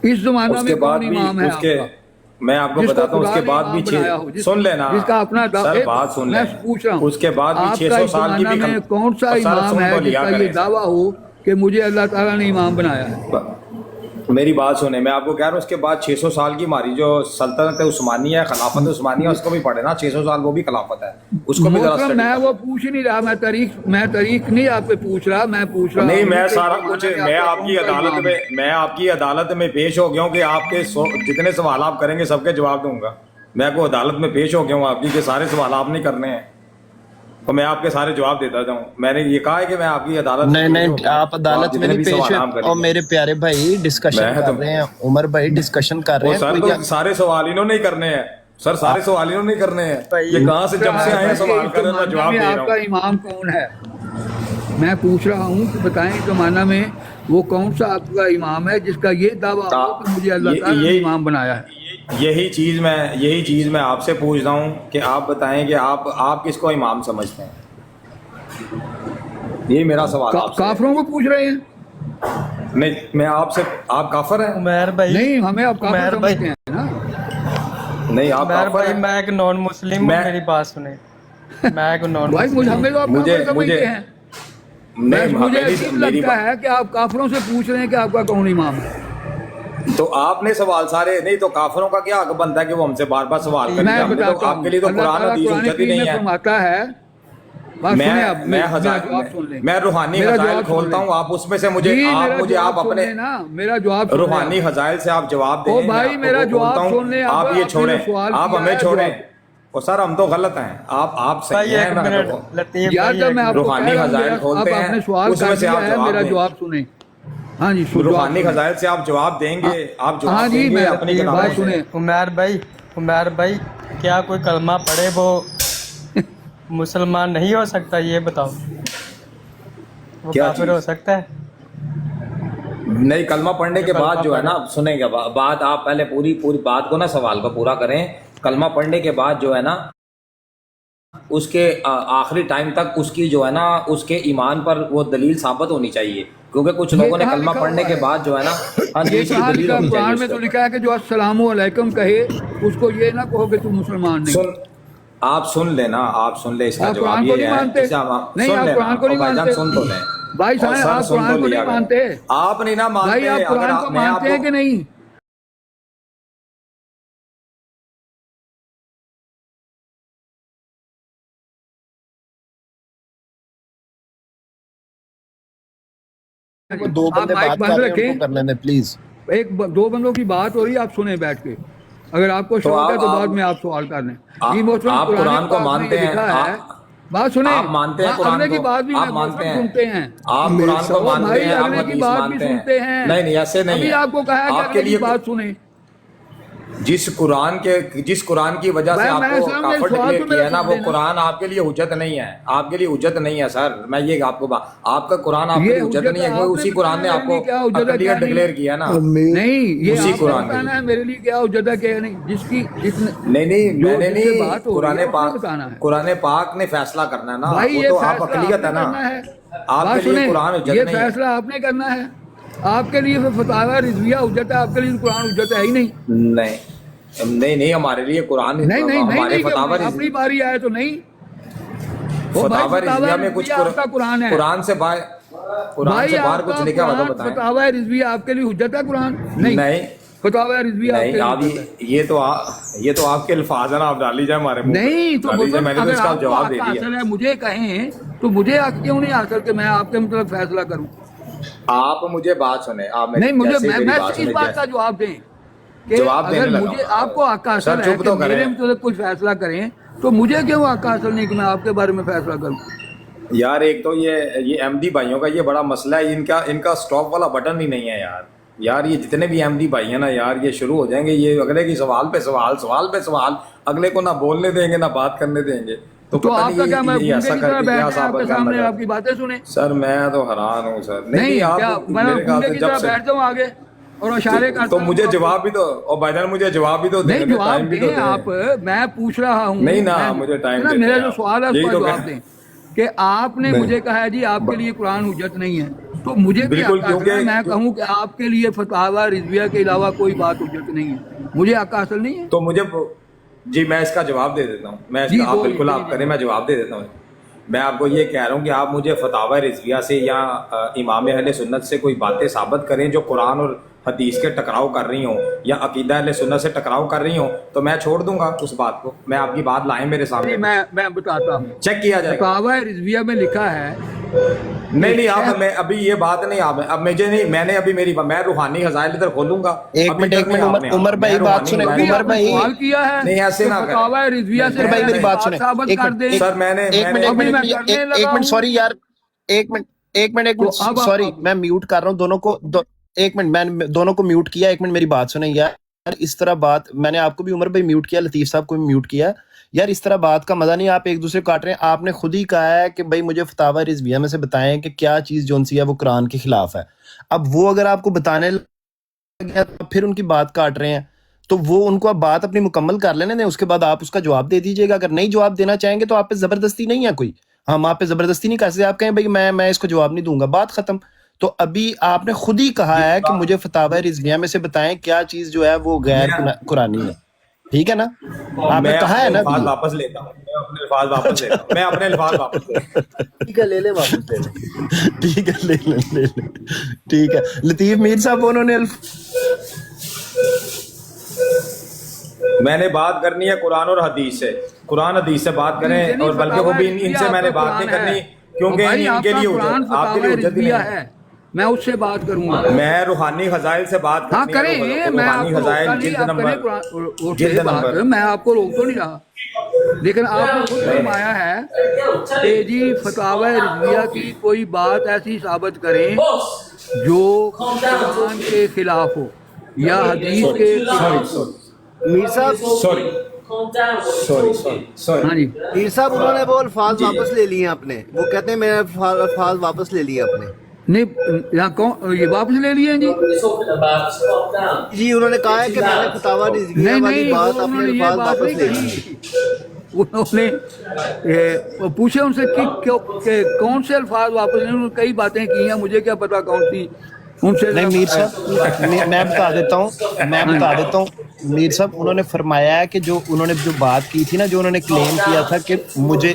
اس زمانہ میں کون امام ہے آپ کا؟ میں آپ کو بتاتا ہوں اس کے بعد بھی سن لینا جس کا اپنا سر بات سن میں لیں. پوچھ رہا ہوں اس کے بعد بھی آپ 600 کا اس سال کی زمانہ بھی میں کون سا امام ہے جس کا یہ دعویٰ ہو کہ مجھے اللہ تعالیٰ نے امام بنایا ہے؟ میری بات سنیں، میں آپ کو کہہ رہا ہوں اس کے بعد 600 سال کی ہماری جو سلطنت عثمانیہ ہے، خلافت عثمانیہ، اس کو بھی پڑھے نا. 600 سال وہ بھی خلافت ہے، اس کو بھی ذرا میں وہ پوچھ نہیں رہا. میں تاریخ نہیں آپ پہ پوچھ رہا. میں پوچھ رہا نہیں، میں سارا کچھ میں آپ کی عدالت میں پیش ہو گیا ہوں کہ آپ کے جتنے سوال آپ کریں گے سب کے جواب دوں گا. میں کو عدالت میں پیش ہو گیا ہوں آپ کی کہ سارے سوال آپ نہیں کرنے ہیں تو میں آپ کے سارے جواب دیتا جاؤں. میں نے یہ کہا ہے کہ میں آپ کی عدالت نہیں آپ عدالت میں نہیں پیش ہوئے. اور میرے پیارے بھائی ڈسکشن کر رہے ہیں. عمر بھائی ڈسکشن کر رہے ہیں. سر تو سارے سوال انہوں نہیں کرنے ہیں. سر سارے سوال انہوں نہیں کرنے ہیں. یہ کہاں سے جب سے آئے ہیں سوال کر رہے ہیں، میں جواب دے رہا ہوں. آپ کا امام کون ہے؟ میں پوچھ رہا ہوں کہ بتائیں اس زمانہ میں وہ کون سا آپ کا امام ہے جس کا یہ دعویٰ ہو کہ مجھے اللہ تعالیٰ نے امام بنایا ہے؟ یہی چیز میں آپ سے پوچھ رہا ہوں کہ آپ بتائیں کہ آپ کس کو امام سمجھتے ہیں. یہی میرا سوال آپ سے. کافروں کو پوچھ رہے ہیں؟ نہیں، میں آپ سے، آپ کافر ہیں؟ عمیر بھائی نہیں، ہمیں آپ کافر سمجھتے ہیں نا. نہیں، آپ عمیر کافر بھائی ہیں. میں ایک نان مسلم ہوں، میری بات سنیں. میں ایک نان بھائی مجھے ہمیں تو آپ کافر سمجھتے ہیں. मुझे अजीब लगता है कि आप काफिरों से पूछ रहे हैं कि आपका कौन इमाम है। तो आपने सवाल सारे नहीं तो काफिरों का क्या हक बनता है कि वो हमसे बार बार सवाल करें? मैं बताता हूँ, आपके लिए तो अल्लाह कुरान ताला हदीस कुरान हुज्जत ही नहीं में है। फरमाता है, बात सुने आप, मेरा जवाब सुन लें। मैं रूहानी मेरा हजाइल जवाब सुन खोलता लें। हूँ, आप उसमें से मुझे जी, आप मेरा मुझे जवाब आप सुन अपने लें ना, मेरा जवाब सुन लें रूहानी आप। हजाइल से आप जवाब दें। ओ मैं भाई आपको मेरा वो जवाब बोलता हूँ, सुन लें आप ये आपने जो छोड़ें, सवाल आप किया हमें है, छोड़ें। जवाब। और सर हम तो गलत हैं, आप भाई सही हैं। एक मैं मिनट तो लतीफ यार भाई जब मैं एक आपको रूहानी कह रहा हूँ, हजाइल आप खोलते आपने हैं, सवाल उसमें कर से दिया आप है, जवाब मेरा दें। जवाब सुने। हाँ जी, जवाब रूहानी सुने। हजाइल से आप जवाब देंगे, आप हाँ जवाब जी, देंगे मैं अपनी ये किताबों बात से। सुने। उमर भाई क्या कोई कलमा पढ़े वो मुसलमान नहीं हो सकता? ये बताओ, वो क्या काफिर चीज़? हो सकता है? नहीं, कलमा पढ़ने के बाद जो है ना, पढ़े। सुनेंगे बात, आप पहले पूरी पूरी बात को ना, सवाल को पूरा करें। कलमा पढ़ने के बाद जो है ना, उसके आखिरी टाइम तक उसकी जो है ना, उसके ईमान पर वो दलील साबित होनी चाहिए, क्योंकि कुछ ये लोगों ने कहाँ कलमा लिखा पढ़ने हुआ के है? बाद जो है ना, हाँ जी, ये इसकी कहाँ दलील लिखा? होनी चाहिए कुरान में उसके तो ऊपर। लिखा है कि जो अस्सलामु अलैकुम कहे उसको ये ना कहो कि तू मुसलमान नहीं। आप सुन लेना, आप सुन ले, इसका आप जवाब कुरान को ये नहीं है। मानते? इसे आप नहीं, सुन आप लेना, कुरान को नहीं और भाईजान मानते? सुन तो लें। भाई और साहब, सर आप सुन कुरान तो को लिया नहीं करें। मानते? आप नहीं ना मानते। भाई आप अगर कुरान को मैं मानते हैं कि नहीं? दो आप बंदे माइक बात बंद कर रहे हैं, उनको रखें। कर लेने प्लीज। दो बंदों की बात हो रही है, आप सुने बैठ के। अगर आपको तो शौक है तो आप- बाद में आप सवाल कर लें। आप- जी मोहतरम, आप कुरान को पाक में मानते ये हैं, लिखा है। बात सुने, आप मानते हैं कुरान अगले की को? बात भी आप मैं मानते हैं? सुनते हैं। आप कुरान को ओ मानते भाई, हैं, आप अगले की हदीस बात भी मानते सुनते हैं। नहीं नहीं, ऐसे नहीं अभी है। आपको कहा है कि आपके अगले की लिए बात सुने। जिस कुरान की वजह से मैं आपको समझ काफिर सवाल डिक्लेयर तो किया मेरा है ना, सुन वो लेना। कुरान आपके लिए हुज्जत नहीं है, आपके लिए हुज्जत नहीं है सर। मैं ये आपको आपका कुरान आपके ये लिए हुज्जत नहीं है, क्योंकि आपने उसी कुरान ने बताया आपको मेरे लिए क्या हुज्जत है, क्या क्लियर नहीं। डिक्लेयर किया ना। नहीं, ये उसी आपको कुरान के बताना लिए। है मेरे लिए क्या हुज्जत है, क्या नहीं। जिसकी जिसने नहीं जो मैंने जिससे नहीं, बात हो रही है, उसने बताना है। कुरान पाक ने फैसला करना है ना, भाई वो ये तो आप फैसला अकलियत आपने है ना, करना है। आपके बात लिए सुने, कुरान हुज्जत ये नहीं है। फैसला आपने करना है। आपके लिए तो फतावा रिजविया हुज्जत है, आपके लिए कुरान हुज्जत है ही नहीं। नहीं, हमारे लिए कुरान, नहीं नहीं नहीं हमारे नहीं, फतावा अपनी बारी आए तो नहीं। ओ भाई, फतावा रिजविया में कुछ आपका कुरान है। कुरान से बाहर कुछ लिखा हुआ तो बताएं। फतावा रिजविया आपके लिए हुज्जत है कुरान? नहीं फतावा रिजविया नहीं, आप आपके लिए हुज्जत है। ये तो आपके अल्फाज है ना, आप डाल लीजिए हमारे मुंह पे। नहीं तो डाल लीजिए, मैंने तो अगर इसका आपको जवाब दे हक दिया। हासिल है, मुझे कहें तो मुझे हक क्यों नहीं हासिल कि मैं आपके मतलब फैसला करूं? आप मुझे बात सुने, आप मेरी नहीं, मुझे जैसे मैं मेरी इस बात सुने, बात का जवाब दें कि जवाब देने अगर लगा मुझे हूं। आपको हक हासिल सर, है चुप कि तो मेरे करें। मतलब कुछ फैसला करें, तो मुझे क्यों हक हासिल नहीं कि मैं आपके बारे में फैसला करूं? यार एक तो ये एमडी भाइयों का ये बड़ा मसला है, इनका स्टॉप वाला बटन ही नहीं है यार ये जितने भी एमडी भाई हैं ना यार, ये शुरू हो जाएंगे, ये अगले की सवाल पे सवाल, अगले को ना बोलने देंगे ना बात करने देंगे। तो पता आपका नहीं क्या, मैं ये ऐसा गूंगे की तरह करके बैठ क्या जाए आपके साबित सामने, करना आपकी बातें सुने? सर मैं तो हैरान हूँ सर। नहीं आप क्या मैं मेरे ख्याल गूंगे से की जब तरह से बैठ जाऊं आगे और इशारे करता तो हूं मुझे आपको? जवाब भी दो, और भाईजान मुझे जवाब भी तो नहीं, देने, जवाब टाइम भी तो दें दें। आप। मैं पूछ रहा हूँ, नहीं ना, मुझे टाइम देते मेरा हैं जो आप। सवाल है यही उसका तो जवाब कह- दें कि आपने नहीं। मुझे कहा है जी आपके लिए कुरान हुज्जत नहीं है, तो मुझे भी बिल्कुल, हक हासिल है क्योंकि- मैं कहूँ कि आपके लिए फतावा रिजविया के अलावा कोई बात हुज्जत नहीं है। मुझे हक हासिल नहीं है। तो मुझे जी मैं इसका जवाब दे देता हूँ, जी, आप बोलिए, बिल्कुल आप जी, करें, मैं जवाब दे देता हूँ। मैं आपको ये कह रहा हूँ कि आप मुझे फतावा रिजविया से या इमाम अहले सुन्नत से कोई बातें साबित करें जो कुरान और हदीस के टकराव कर रही हो, या अकीदा अहले सुन्नत से टकराव कर रही हो, तो मैं छोड़ दूंगा उस बात को। मैं आपकी बात लाएं मेरे सामने, मैं बताता हूँ, चेक किया जाएगा। फतावा रिजविया में लिखा है। नहीं आप, मैं अभी ये बात नहीं, आप अब मुझे नहीं, मैंने अभी मैं रूहानी हजाइल इधर खोलूंगा। एक अभी मिनट तक एक मिनट, नहीं आपने, उमर मैं भाई बात रूहानी सुने, हजाइल- उमर भाई सवाल किया है नहीं, ऐसे कि ना करें। फतावा रिजविया से उमर भाई मेरी बात बात सुने, साबित एक कर मिनट, दें। सर मैंने एक मिनट अभी मैं करने एक लगा मिनट हूं। सॉरी यार, एक मिनट तो अब सॉरी, मैं म्यूट कर रहा हूँ दोनों को। एक मिनट, मैं दोनों को म्यूट किया। एक मिनट मेरी बात सुने यार, इस तरह बात, मैंने आपको भी उमर भाई म्यूट किया, लतीफ साहब को भी म्यूट किया यार। इस तरह बात का मजा नहीं, आप एक दूसरे को काट रहे हैं। आपने खुद ही कहा है कि भाई मुझे फतावा रिजविया में से बताएं कि क्या चीज जोन सी है वो कुरान के खिलाफ है। अब वो अगर आपको बताने लग गया तो फिर उनकी बात काट रहे हैं, तो वो उनको अब बात अपनी मुकम्मल कर लेने दें, उसके बाद आप उसका जवाब दे दीजिएगा। अगर नहीं जवाब देना चाहेंगे तो आप पे जबरदस्ती नहीं है कोई, हम आप पे जबरदस्ती नहीं कर सकते। आप कहें भाई मैं इसको जवाब नहीं दूंगा, बात खत्म। तो अभी आपने खुद ही कहा है कि मुझे फतावा रिजविया में से बताएं क्या चीज जो है वो गैर कुरानी है, ठीक है ना? आपने मैं कहा है ना बात अभी। वापस लेता हूँ, मैं अपने अल्फाज वापस ले, मैं अपने अल्फाज वापस ले। ठीक है ले ले वापस ले ले ठीक है ले ले ठीक है। लतीफ मीर साहब उन्होंने मैंने बात करनी है कुरान और हदीस से, कुरान हदीस से बात करें, और बल्कि वो भी इनसे मैंने बात नहीं करनी क्योंकि इनके लिए उज्जत, आपके लिए उज्जत नहीं है। मैं उससे बात करूंगा। मैं रूहानी खजाइल से बात हाँ करनी है, करें, मैं रूहानी आपको खजाइल रोकता नहीं, जिल्द आप नंबर, करें जिल्द नंबर। मैं आपको रोक तो नहीं रहा, लेकिन आपने खुद फरमाया है कि जी फतावा रिजविया की कोई बात ऐसी साबित करें जो कुरान के खिलाफ हो या हदीस के खिलाफ। मीर साहब सॉरी हाँ जी मीर साहब उन्होंने वो अल्फाज वापस ले लिए अपने, वो कहते हैं मेरे अल्फाज वापस ले लिए अपने। नहीं यहाँ कौन ये वापस ले लिए हैं जी? जी उन्होंने कहा है कि मैंने फतावा रिजविया नहीं वाली नहीं बात वो अपने उन्होंने ये अल्फाज बात वापस नहीं ले लिए। कही। उन्होंने पूछे उनसे कि क्यों कि कौन से अल्फाज वापस लिए, उन्होंने कई बातें की हैं, मुझे क्या पता कौन सी उनसे। नहीं मीर साहब मैं बता देता हूँ मीर साहब उन्होंने फरमाया है कि जो उन्होंने जो बात की थी ना, जो उन्होंने क्लेम किया था कि मुझे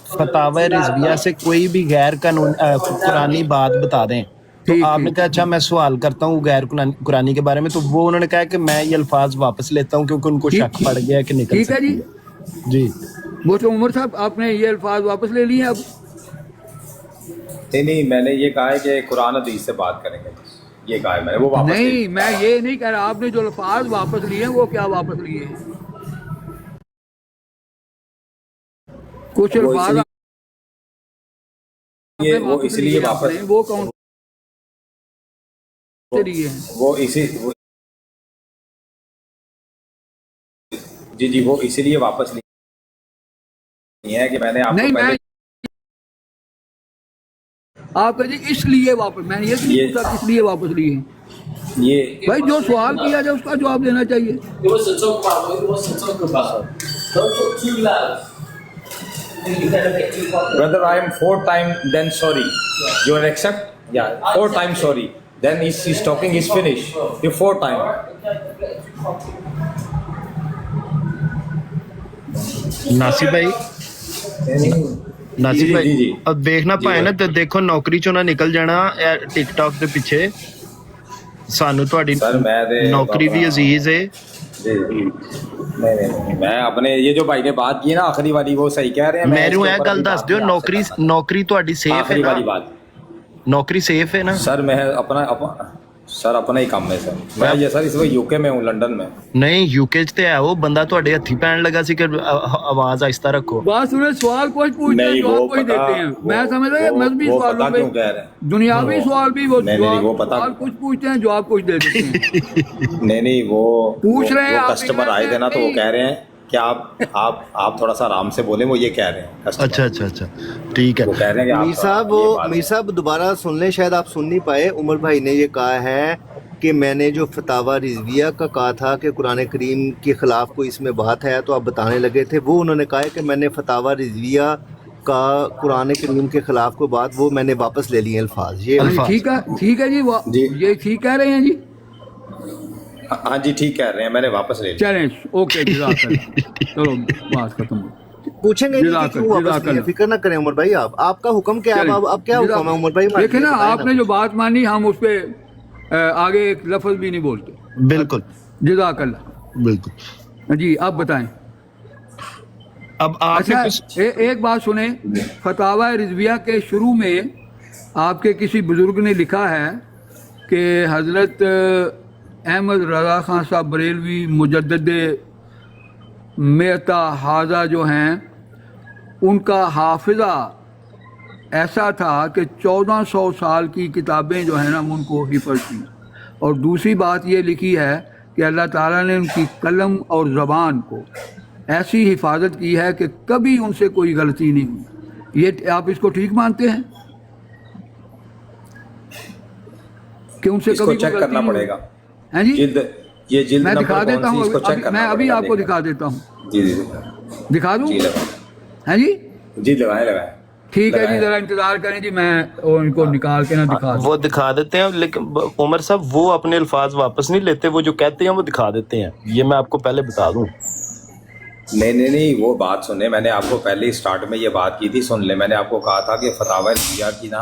फतावा रिजविया से कोई भी गैर कानून कुरानी बात बता दें, तो आपने कहा अच्छा मैं सवाल करता हूँ गैर कुरानी के बारे में, तो वो उन्होंने कहा कि मैं ये अल्फाज वापस लेता हूँ क्योंकि उनको शक पड़ गया कि निकल ठीक है जी जी। वो तो उमर साहब आपने ये अल्फाज वापस ले लिए अब? नहीं मैंने ये कहा है कि कुरान हदीस से बात करेंगे, ये कहा है मैंने, वो वापस नहीं मैं ये नहीं कह रहा, आपने जो अल्फाज वापस लिए हैं वो क्या वापस लिए हैं? कुछ अल्फाज वो इसलिए वापस, वो कौन से लिए हैं? वो जी वो इसीलिए वापस नहीं है कि मैंने आपको नहीं पहले मैं आपका जी इसलिए वापस, मैंने ये नहीं पूछा किस लिए वापस लिए हैं। ये भाई जो सवाल किया जाए उसका जवाब देना चाहिए। brother I am 4 times then sorry, you will accept? Yeah, 4 times sorry, then he's talking is finished, you 4 times। Nasir भाई ਨਾਸਿਰ ਜੀ, ਭਾਈ ਜੀ। अब देखना पाए ना ਤੇ ਦੇਖੋ ਨੌਕਰੀ ਚੋਂ ਨਾ ਨਿਕਲ ਜਾਣਾ ਟਿਕਟੌਕ ਦੇ ਪਿੱਛੇ। ਸਾਨੂੰ ਤੁਹਾਡੀ सर मैं ਨੌਕਰੀ ਵੀ ਅਜ਼ੀਜ਼ ਹੈ। नहीं मैं अपने ये जो भाई ने बात की है ना आखिरी वाली, वो सही कह रहे हैं। ਮੈਨੂੰ ਇਹ ਗੱਲ ਦੱਸ ਦਿਓ ਨੌਕਰੀ ਤੁਹਾਡੀ ਸੇਫ ਹੈ आखिरी वाली ਨਾ? बात ਨੌਕਰੀ ਸੇਫ ਹੈ ਨਾ? सर मैं सर अपना ही काम है सर, मैं ये सर इस वक्त यूके में हूँ, लंदन में। ਨਹੀਂ ਯੂਕੇ ਚ ਤੇ ਹੈ ਉਹ ਬੰਦਾ ਤੁਹਾਡੇ ਹੱਥੀ ਪੈਣ ਲੱਗਾ ਸੀ ਕਿ ਆਵਾਜ਼ ਆहिस्ता ਰੱਖੋ। बात सुने, सवाल कोई पूछते हैं जवाब कोई देते हैं। मैं समझ रहा हूँ मजहबी सवालों क्यों कह रहे हैं, दुनियावी सवाल भी वो नहीं, वो पता सवाल कुछ पूछते हैं जवाब कुछ दे देते हैं। नहीं वो पूछ रहे हैं आप, कस्टमर आए थे ना, तो वो कह रहे हैं कि आप थोड़ा सा आराम से बोले, वो ये कह रहे हैं customer। अच्छा ठीक है। वो कह रहे हैं कि मीर साहब मीर साहब दोबारा सुन लें, शायद आप सुन नहीं पाए। उमर भाई ने ये कहा है कि मैंने जो फतावा रिजविया का कहा था कि कुरान करीम के ख़िलाफ़ कोई इसमें बात है तो आप बताने लगे थे, वो उन्होंने कहा है कि मैंने फतावा रिजविया का कुरान करीम के ख़िलाफ़ कोई बात वो मैंने वापस ले लिए अल्फाज। ये ठीक है जी ये ठीक कह रहे हैं जी? हाँ जी ठीक कह रहे हैं, मैंने वापस ले लिया। चलें ओके चलो बात खत्म हो। पूछेंगे नहीं कि क्यों वापस लिए, फिक्र ना करें उमर भाई। आपका हुक्म क्या है? अब क्या हुक्म है उमर भाई? देखे ना आपने जो बात मानी, हम उस पर आगे एक लफ्ज भी नहीं बोलते। बिल्कुल जज़ाकल्लाह। बिल्कुल जी आप बताएं। अब आपने अच्छा एक बात सुने, फतावा रिजविया के शुरू में आपके किसी बुजुर्ग ने लिखा है कि हज़रत अहमद रज़ा खान साहब बरेलवी मुजद्दिद मेहता हाजा जो हैं, उनका हाफिज़ा ऐसा था कि 1400 साल की किताबें जो है ना उनको हिफज़ थी। और दूसरी बात ये लिखी है कि अल्लाह ताला ने उनकी कलम और ज़बान को ऐसी हिफाजत की है कि कभी उनसे कोई गलती नहीं हुई। ये आप इसको ठीक मानते हैं कि उनसे इसको कभी चेक करना पड़ेगा? हैं जी ये जिल्द मैं नंबर दिखा देता कौन सी, हूँ इसको चेक करना मैं अभी पड़ेगा, आपको देखना। दिखा देता हूँ। जी दिखा दूँ? जी लगाएं, हैं जी जी लगाएं। ठीक है जी, जरा इंतजार करें जी, मैं इनको निकाल के ना दिखा दूं। वो दिखा देते हैं, लेकिन उमर साहब वो अपने अल्फाज वापस नहीं लेते, वो जो कहते हैं वो दिखा देते हैं। ये मैं आपको पहले बता दूं। नहीं, वो बात सुने, मैंने आपको पहले ही स्टार्ट में ये बात की थी, सुन ले। मैंने आपको कहा था कि फतावा रिज़विया की ना,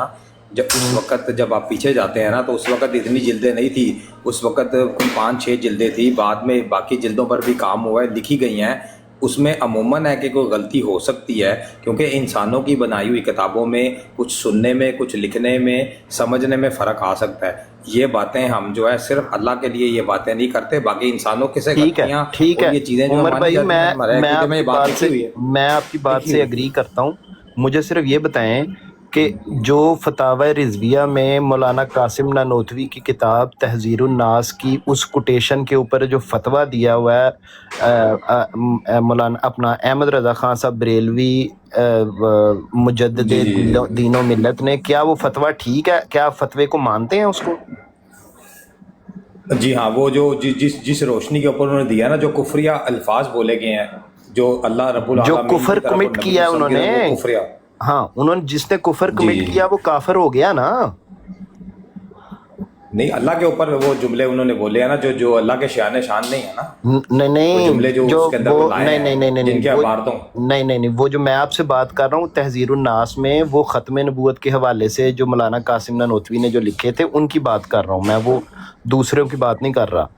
जब उस वक़्त जब आप पीछे जाते हैं ना, तो उस वक़्त इतनी जिल्दें नहीं थी, उस वक़्त 5-6 जिल्दें थी। बाद में बाकी जिल्दों पर भी काम हुआ है, लिखी गई हैं। उसमें अमूमन है कि कोई गलती हो सकती है, क्योंकि इंसानों की बनाई हुई किताबों में कुछ सुनने में, कुछ लिखने में, समझने में फ़र्क आ सकता है। ये बातें हम जो है सिर्फ अल्लाह के लिए ये बातें नहीं करते, बाकी इंसानों के से ठीक है, ठीक है ये चीज़ें जो उमर भाई, मैं मैं आपकी बात से एग्री करता हूँ। मुझे सिर्फ ये बताएं कि जो फतावा रिज़विया में मौलाना कासिम नानोतवी की किताब तहज़ीरुन नास की उस कोटेशन के ऊपर जो फतवा दिया हुआ है मौलाना अपना अहमद रज़ा खान साहब बरेलवी मुजद्दिद दीनो मिल्लत ने, क्या वो फतवा ठीक है? क्या आप फतवे को मानते हैं उसको? जी हाँ, वो जो जिस रोशनी के ऊपर उन्होंने दिया ना, जो कुफरिया अल्फाज बोले गए हैं, जो अल्लाह रब्बुल जो आलमीन कुफर की तरफ कमिट और किया नबी उन्होंने, वसल्लम की तरफ वो कुफरिया, हाँ उन्होंने जिसने कुफर कमिट जी। किया वो काफिर हो गया ना। नहीं, अल्लाह के ऊपर वो जुमले उन्होंने बोले हैं ना, जो अल्लाह के शान नहीं है ना, नहीं वो जुमले जो उसके अंदर वो लाए नहीं हैं, नहीं नहीं नहीं जिनकी वो- इबारतों नहीं, वो जो मैं आपसे बात कर रहा हूँ तहज़ीरुन नास में, वो ख़त्म नबूवत के हवाले से जो मौलाना कासिम नानोतवी ने जो लिखे थे उनकी बात कर रहा हूँ मैं, वो दूसरों की बात नहीं कर रहा।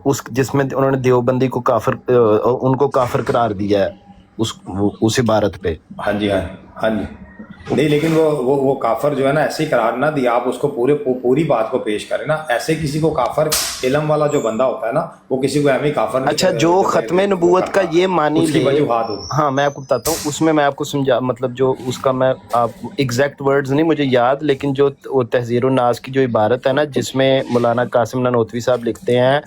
उस जिसमें उन्होंने देवबंदी को काफिर उनको काफिर करार दिया है उस इबारत पे। हाँ जी, हाँ जी। नहीं, लेकिन वो काफर जो है ना, ऐसे ही करार ना दिया, आप उसको पूरी बात को पेश करें ना। ऐसे किसी को काफर, इल्म वाला जो बंदा होता है ना, वो किसी को एम ही काफर नहीं अच्छा, जो खत्म नबूवत का ये मानी ले, वजूहात हो। हाँ मैं आपको बताता हूँ, उसमें मैं आपको समझा, मतलब जो उसका मैं आप एग्जैक्ट वर्ड्स नहीं मुझे याद, लेकिन जो तहज़ीरुन नास की जो इबारत है ना, जिसमें मौलाना कासिम नानोतवी साहब लिखते हैं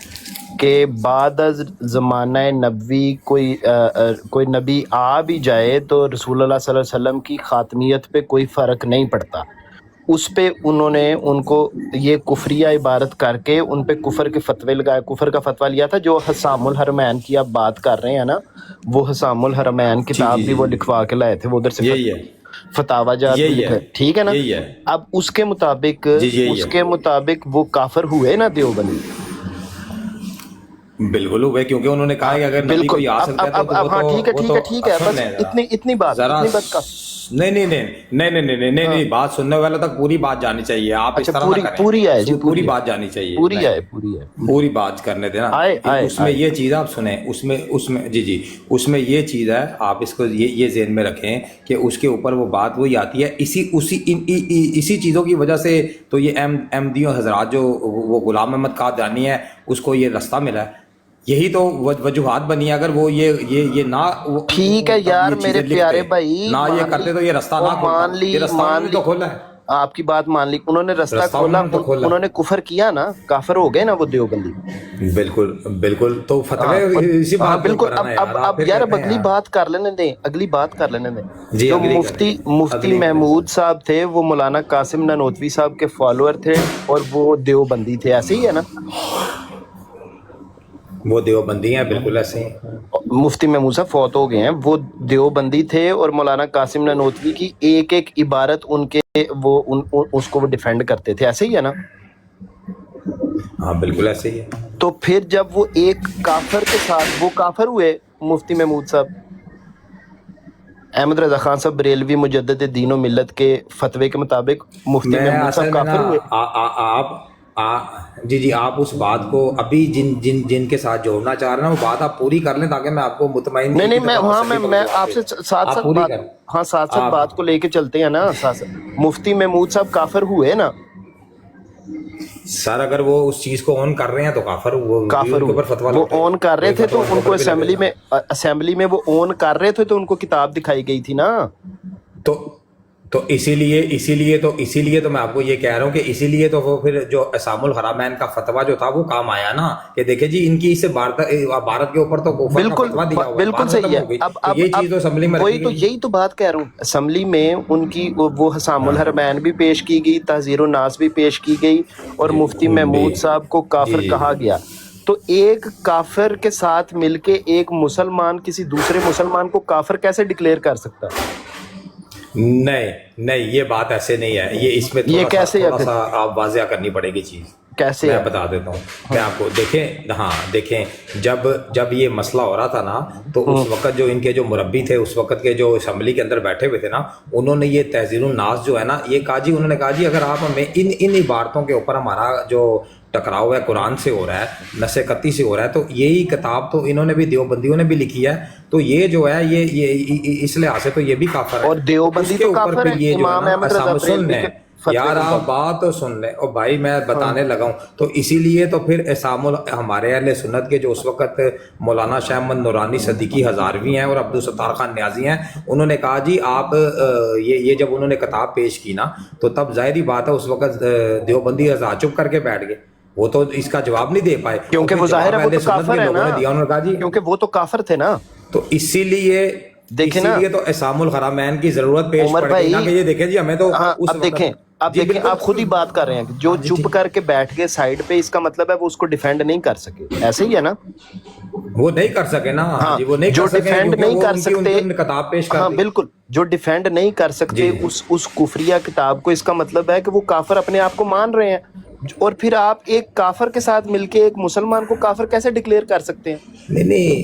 कि बाद ज़माना नबी कोई नबी आ भी जाए तो रसूलुल्लाह सल्लल्लाहु अलैहि वसल्लम की ख़ातमियत पे कोई फ़र्क नहीं पड़ता। उस पे उन्होंने उनको ये कुफरिया इबारत करके उन पे कुफर के फतवे लगाए, कुफर का फतवा लिया था। जो हसामुल हरमैन की आप बात कर रहे हैं ना, वो हसामुल हरमैन किताब भी वो लिखवा के लाए थे, वो उधर से यही है, फतावा जात यही लिखा, है, ठीक है ना। यही है। अब उसके मुताबिक जी, यही है। वो काफिर हुए ना देवबंदी, बिल्कुल हुए, क्योंकि उन्होंने कहा है कि अगर नबी कोई आ सकता है तो वो हाँ तो ठीक है, बस इतनी बात का। नहीं, बात सुनने वाला तक पूरी बात जानी चाहिए। आप इस अच्छा, तरह ना करें। पूरी है जी, पूरी बात जानी चाहिए, पूरी नहीं, है पूरी बात करने देना। उसमें ये चीज़ आप सुने, उसमें जी उसमें ये चीज़ है, आप इसको ये ज़हन में रखें कि उसके ऊपर वो बात वही आती है। इसी चीज़ों की वजह से तो ये अहमदियों हजरात जो वो गुलाम अहमद कादियानी है, उसको ये रास्ता मिला है। यही तो वजूहात बनी है। अगर वो ये ना, ठीक है यार मेरे प्यारे भाई, ना ये करते तो ये रास्ता ना मान ली तो खोला है। आपकी बात मान ली, उन्होंने रास्ता खोला, उन्होंने कुफर किया ना, काफिर हो गए ना वो देवबंदी। बिल्कुल तो फतवे इसी बात बिल्कुल। अब यार अब अगली बात कर लेने दें। जो मुफ्ती महमूद साहब थे, वो मौलाना कासिम नानोतवी साहब के फॉलोअर थे और वो देवबंदी थे, ऐसे ही है ना? वो देवबंदी हैं, बिल्कुल ऐसे ही। मुफ्ती महमूद साहब फौत हो गए हैं, वो देवबंदी थे और मौलाना कासिम नानोतवी की एक इबारत उनके उसको वो डिफेंड करते थे, ऐसे ही है ना? हाँ बिल्कुल ऐसे ही है। तो फिर जब वो एक काफिर के साथ वो काफिर हुए, मुफ्ती महमूद साहब, अहमद रजा खान साहब बरेलवी मुजद्दिद दीनो मिल्लत के फतवे के मुताबिक मुफ्ती महमूद साहब काफिर हुए। जी आप उस बात को अभी जिनके साथ जोड़ना चाह रहे हैं वो बात आप पूरी कर लें, ताकि मैं आपको मुतमईन नहीं मैं आपसे साथ बात को लेके चलते हैं ना। मुफ्ती महमूद साहब काफिर हुए ना सर? अगर वो उस चीज को ऑन कर रहे हैं तो काफिर हुए। वो ऑन कर रहे थे तो उनको असेंबली में वो ऑन कर रहे थे तो उनको किताब दिखाई गई थी ना। तो इसीलिए तो मैं आपको ये कह रहा हूँ कि इसीलिए तो वो फिर जो असामुल हरामैन का फतवा जो था वो काम आया ना, कि देखिए जी इनकी इस भारत के ऊपर तो बिल्कुल सही है। अब ये चीज तो असेंबली में वही तो यही तो बात कह रहा हूँ, असेंबली में उनकी वो हसामुल हरमैन भी पेश की गई, तहज़ीरुन नास भी पेश की गई और मुफ्ती महमूद साहब को काफिर कहा गया। तो एक काफिर के साथ मिलके एक मुसलमान किसी दूसरे मुसलमान को काफिर कैसे डिक्लेयर कर सकता है? नहीं, ये बात ऐसे नहीं है। ये इसमें थोड़ा सा आप वाज़ेह करनी पड़ेगी चीज। कैसे मैं है? बता देता हूँ मैं आपको। देखें, हाँ देखें, जब ये मसला हो रहा था ना, तो उस वक्त जो इनके जो मुरब्बी थे उस वक्त के, जो असम्बली के अंदर बैठे हुए थे ना, उन्होंने ये तहजीरुन नास जो है ना, ये कहा जी, उन्होंने कहा जी अगर आप हमें इन इबारतों के ऊपर हमारा जो टकराव है कुरान से हो रहा है, नसेकती से हो रहा है, तो यही किताब तो इन्होंने भी देवबंदियों ने भी लिखी है, तो ये जो है ये इस लिहाज से तो ये भी काफिर है। और देवबंदी उसके तो ऊपर काफिर फिर है, ये जो है इमाम ना, अहमद रजा सुन बरेलवी लें के फतवे यार, के आप मुताबिक। बात तो सुन ले। और भाई मैं बताने लगा हूँ, तो इसीलिए तो फिर इसामुल हमारे अहले सुन्नत के जो उस वक्त मौलाना शाह अहमद नूरानी सदीकी हजारवी हैं और अब्दुल सत्तार खान न्याजी हैं, उन्होंने कहा जी आप ये जब उन्होंने किताब पेश की ना, तो तब जाहिर बात है उस वक्त देवबंदी हज़ार चुप करके बैठ गए, वो तो इसका जवाब नहीं दे पाए, क्योंकि वो जाहिर है वो तो काफिर है ना, दिया, उन्होंने कहा जी, क्योंकि वो तो काफिर थे ना। तो इसीलिए देखें ना, तो इसामुल हरामैन की जरूरत पेश उमर पड़ गई ना, भाई, कि ये देखें जी हमें तो हाँ, उस अब वक्त- देखें, अब जी, देखें, बिल्कुल। आप खुद ही बात कर रहे हैं कि जो जी, चुप ठीक। करके बैठ गए साइड पे, इसका मतलब है वो उसको डिफेंड नहीं कर सके, ऐसे ही है ना? वो नहीं कर सके ना, हाँ, जी, वो नहीं जो कर सके डिफेंड क्योंकि नहीं वो कर उनकी सकते, किताब पेश कर हाँ दी। बिल्कुल, जो डिफेंड नहीं कर सकते जी। उस कुफरिया किताब को, इसका मतलब है कि वो काफिर अपने आप को मान रहे हैं। और फिर आप एक काफिर के साथ मिलके एक मुसलमान को काफिर कैसे डिक्लेयर कर सकते हैं? नहीं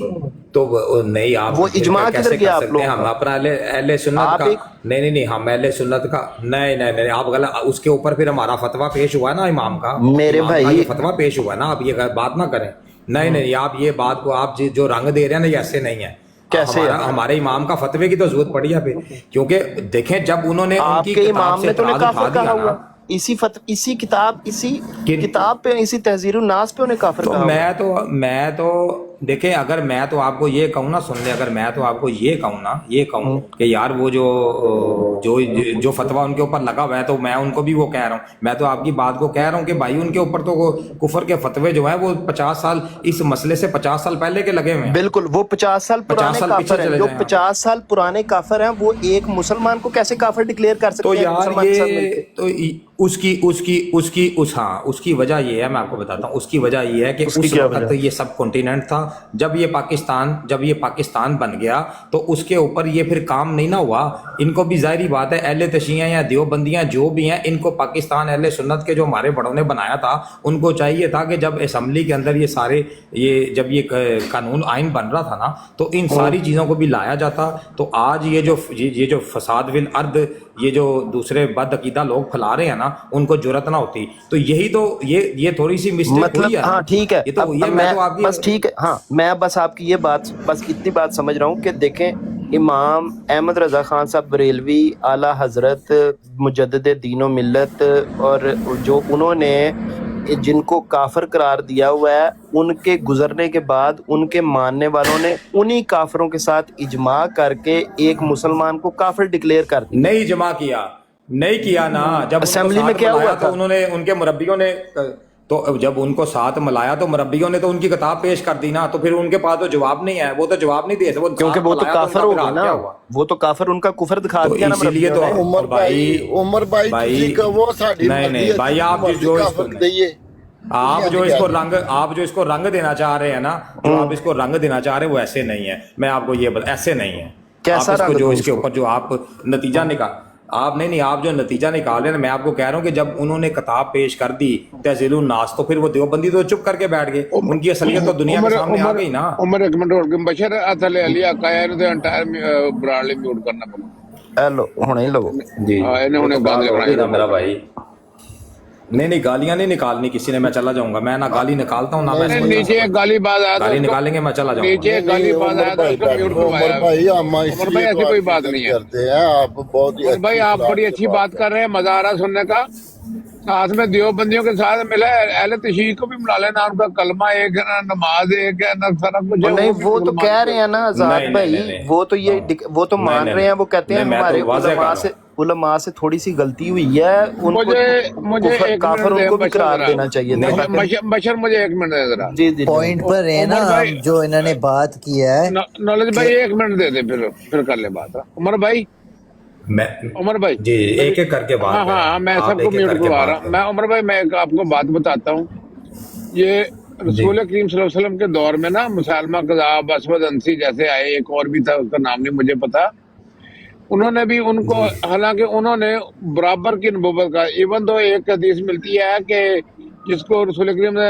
तो नहीं, आप वो इजमा कैसे किधर गया कर आप सकते हैं? लोगों हम का? अपना अहले सुन्नत आप का नहीं, हम अहले सुन्नत का नहीं, आप गलत, उसके ऊपर फिर हमारा फतवा पेश हुआ ना इमाम का, मेरे इमाम का भाई, ये फतवा पेश हुआ ना, आप ये बात ना करें। नहीं, आप ये बात को आप जो रंग दे रहे हैं ना, ये ऐसे नहीं है। कैसे हमारे इमाम का फतवे की तो जरूरत पड़ी है फिर, क्योंकि देखें जब उन्होंने उनकी आपके किताब इमाम से ने तो उन्हें इतराज काफिर उठा कहा दिया हुआ, ना, इसी किताब पे, इसी तहजीरुन नास पे उन्हें काफिर तो कहा हुआ। मैं तो देखें, अगर मैं तो आपको ये कहूँ ना, सुन ले, अगर मैं तो आपको ये कहूँ कि यार वो जो फतवा उनके ऊपर लगा हुआ है, तो मैं उनको भी वो कह रहा हूँ, मैं तो आपकी बात को कह रहा हूँ कि भाई उनके ऊपर तो कुफर के फतवे जो है वो 50 साल, इस मसले से 50 साल पहले के लगे हुए हैं। बिल्कुल, वो 50 साल पुराने साल काफिर पीछे हैं, चले जो जाएं आप। 50 साल पुराने काफिर हैं, वो एक मुसलमान को कैसे काफिर डिक्लेयर कर सकते तो हैं? यार मुसलमान के साथ ये मिलके? तो उसकी वजह ये है, मैं आपको बताता हूँ, उसकी वजह ये है कि उसकी उस क्या वक्त वजह? ये सब कॉन्टिनेंट था, जब ये पाकिस्तान बन गया, तो उसके ऊपर ये फिर काम नहीं ना हुआ। इनको भी जाहिर बात है, अहले तशीया या देवबंदियां जो भी हैं, इनको पाकिस्तान अहले सुन्नत के जो हमारे बड़ों ने बनाया था, उनको चाहिए था कि जब असम्बली के अंदर जब ये कानून आइन बन रहा था ना, तो इन सारी चीज़ों को भी लाया जाता। तो आज ये जो फसाद विल अर्द, ये जो दूसरे बदअकीदा लोग फैला रहे हैं ना, उनको जुर्रत ना होती। तो यही तो ये थोड़ी सी मिस्टेक मतलब हुई है। हाँ ठीक है, ये तो अब हुई है, मैं तो आपकी बस ठीक है, हाँ मैं बस आपकी ये बात, बस इतनी बात समझ रहा हूँ कि देखें, इमाम अहमद रजा खान साहब बरेलवी आला हजरत मुजद्दिद दीन व मिल्लत, और जो उन्होंने जिनको काफिर करार दिया हुआ है, उनके गुजरने के बाद उनके मानने वालों ने उन्हीं काफिरों के साथ इजमा करके एक मुसलमान को काफिर डिक्लेयर कर दिया। नहीं जमा किया, नहीं किया ना। जब उनको असेंबली में साथ क्या मिलाया हुआ तो था? उन्होंने, उनके मुरब्बियों ने, तो जब उनको साथ मिलाया तो मुरब्बियों ने तो उनकी किताब पेश कर दी ना, तो फिर उनके पास तो जवाब नहीं है, वो तो जवाब नहीं दे सकते, क्योंकि वो तो काफिर हो गए ना, वो तो काफिर, उनका कुफर दिखा तो दिया ना इसीलिए तो मुरब्बियों ने। उमर भाई ਤੁਸੀਂ ਕਹੋ ਸਾਡੀ नहीं भाई, आप जो दइए आप जो इसको रंग देना चाह रहे हैं ना, जो आप इसको रंग देना चाह रहे हैं, वो ऐसे नहीं है। मैं आपको ये ऐसे नहीं है। कैसा आप इसको रंग जो दूं इसके ऊपर जो आप नतीजा निकाल, आप नहीं, आप जो नतीजा निकाल रहे हैं, मैं आपको कह रहा हूँ कि जब उन्होंने किताब पेश कर दी तहजीरुन नास, तो फिर वो देवबंदी तो चुप करके बैठ गए, उनकी असलियत तो दुनिया के सामने आ गई ना। उमर एक मिनट और बशर अथले अली आकाया ने एंटायर ब्रांड म्यूट करना पड़ा। हेलो हुणे ही लोगो जी, हाँ, इन्हें वो उन्हें तो बात गाली हो गई ना बनाई। मेरा भाई। नहीं गालियां नहीं निकालनी किसी ने, मैं चला जाऊंगा। मैं ना गाली निकालता हूँ ना मैं इसको नीचे एक गाली बात आया गाली निकालेंगे, मैं चला जाऊंगा। नीचे एक गाली बात आया था, उसको म्यूट करवाया। उमर भाई हम उमर भाई ऐसी कोई बात नहीं है। करते हैं, आप बहुत ही उमर भाई आप बड़ी अच्छी बात कर रहे हैं, मजा आ रहा सुनने का। साथ में देवबंदियों के साथ मिला अहले तशरीह को भी मिला लेना, उनका कलमा एक है ना, नमाज एक है ना, सारा कुछ है। नहीं, वो तो कह रहे हैं ना आजाद नहीं, भाई, नहीं, नहीं। वो तो मान रहे हैं, वो कहते हैं नहीं, मैं तो हमारे वाज़ेह कर रहा उलमा से थोड़ी सी गलती हुई है, उनको मुझे एक काफिर मिनट उनको भी बशर करार जरा। देना चाहिए था। बशर मुझे एक मिनट दे जरा। जी जी पॉइंट पर है ना, उमर भाई- जो इन्होंने बात की है। नॉलेज भाई एक मिनट दे दे, फिर कर ले बात। उमर भाई उमर भाई जी, एक एक करके बात हाँ हाँ, मैं आप सबको एक-एक म्यूट करके करवा बात रहा हूँ। करें। मैं उमर भाई, मैं आपको बात बताता हूँ। ये रसूल करीम सल्लल्लाहु अलैहि वसल्लम के दौर में ना, मुसलमा कज़ाब, असवद अंसी जैसे आए, एक और भी था, उसका नाम नहीं मुझे पता। उन्होंने भी हालांकि उन्होंने बराबर की नबूवत का, इवन तो एक हदीस मिलती है कि जिसको रसूल करीम ने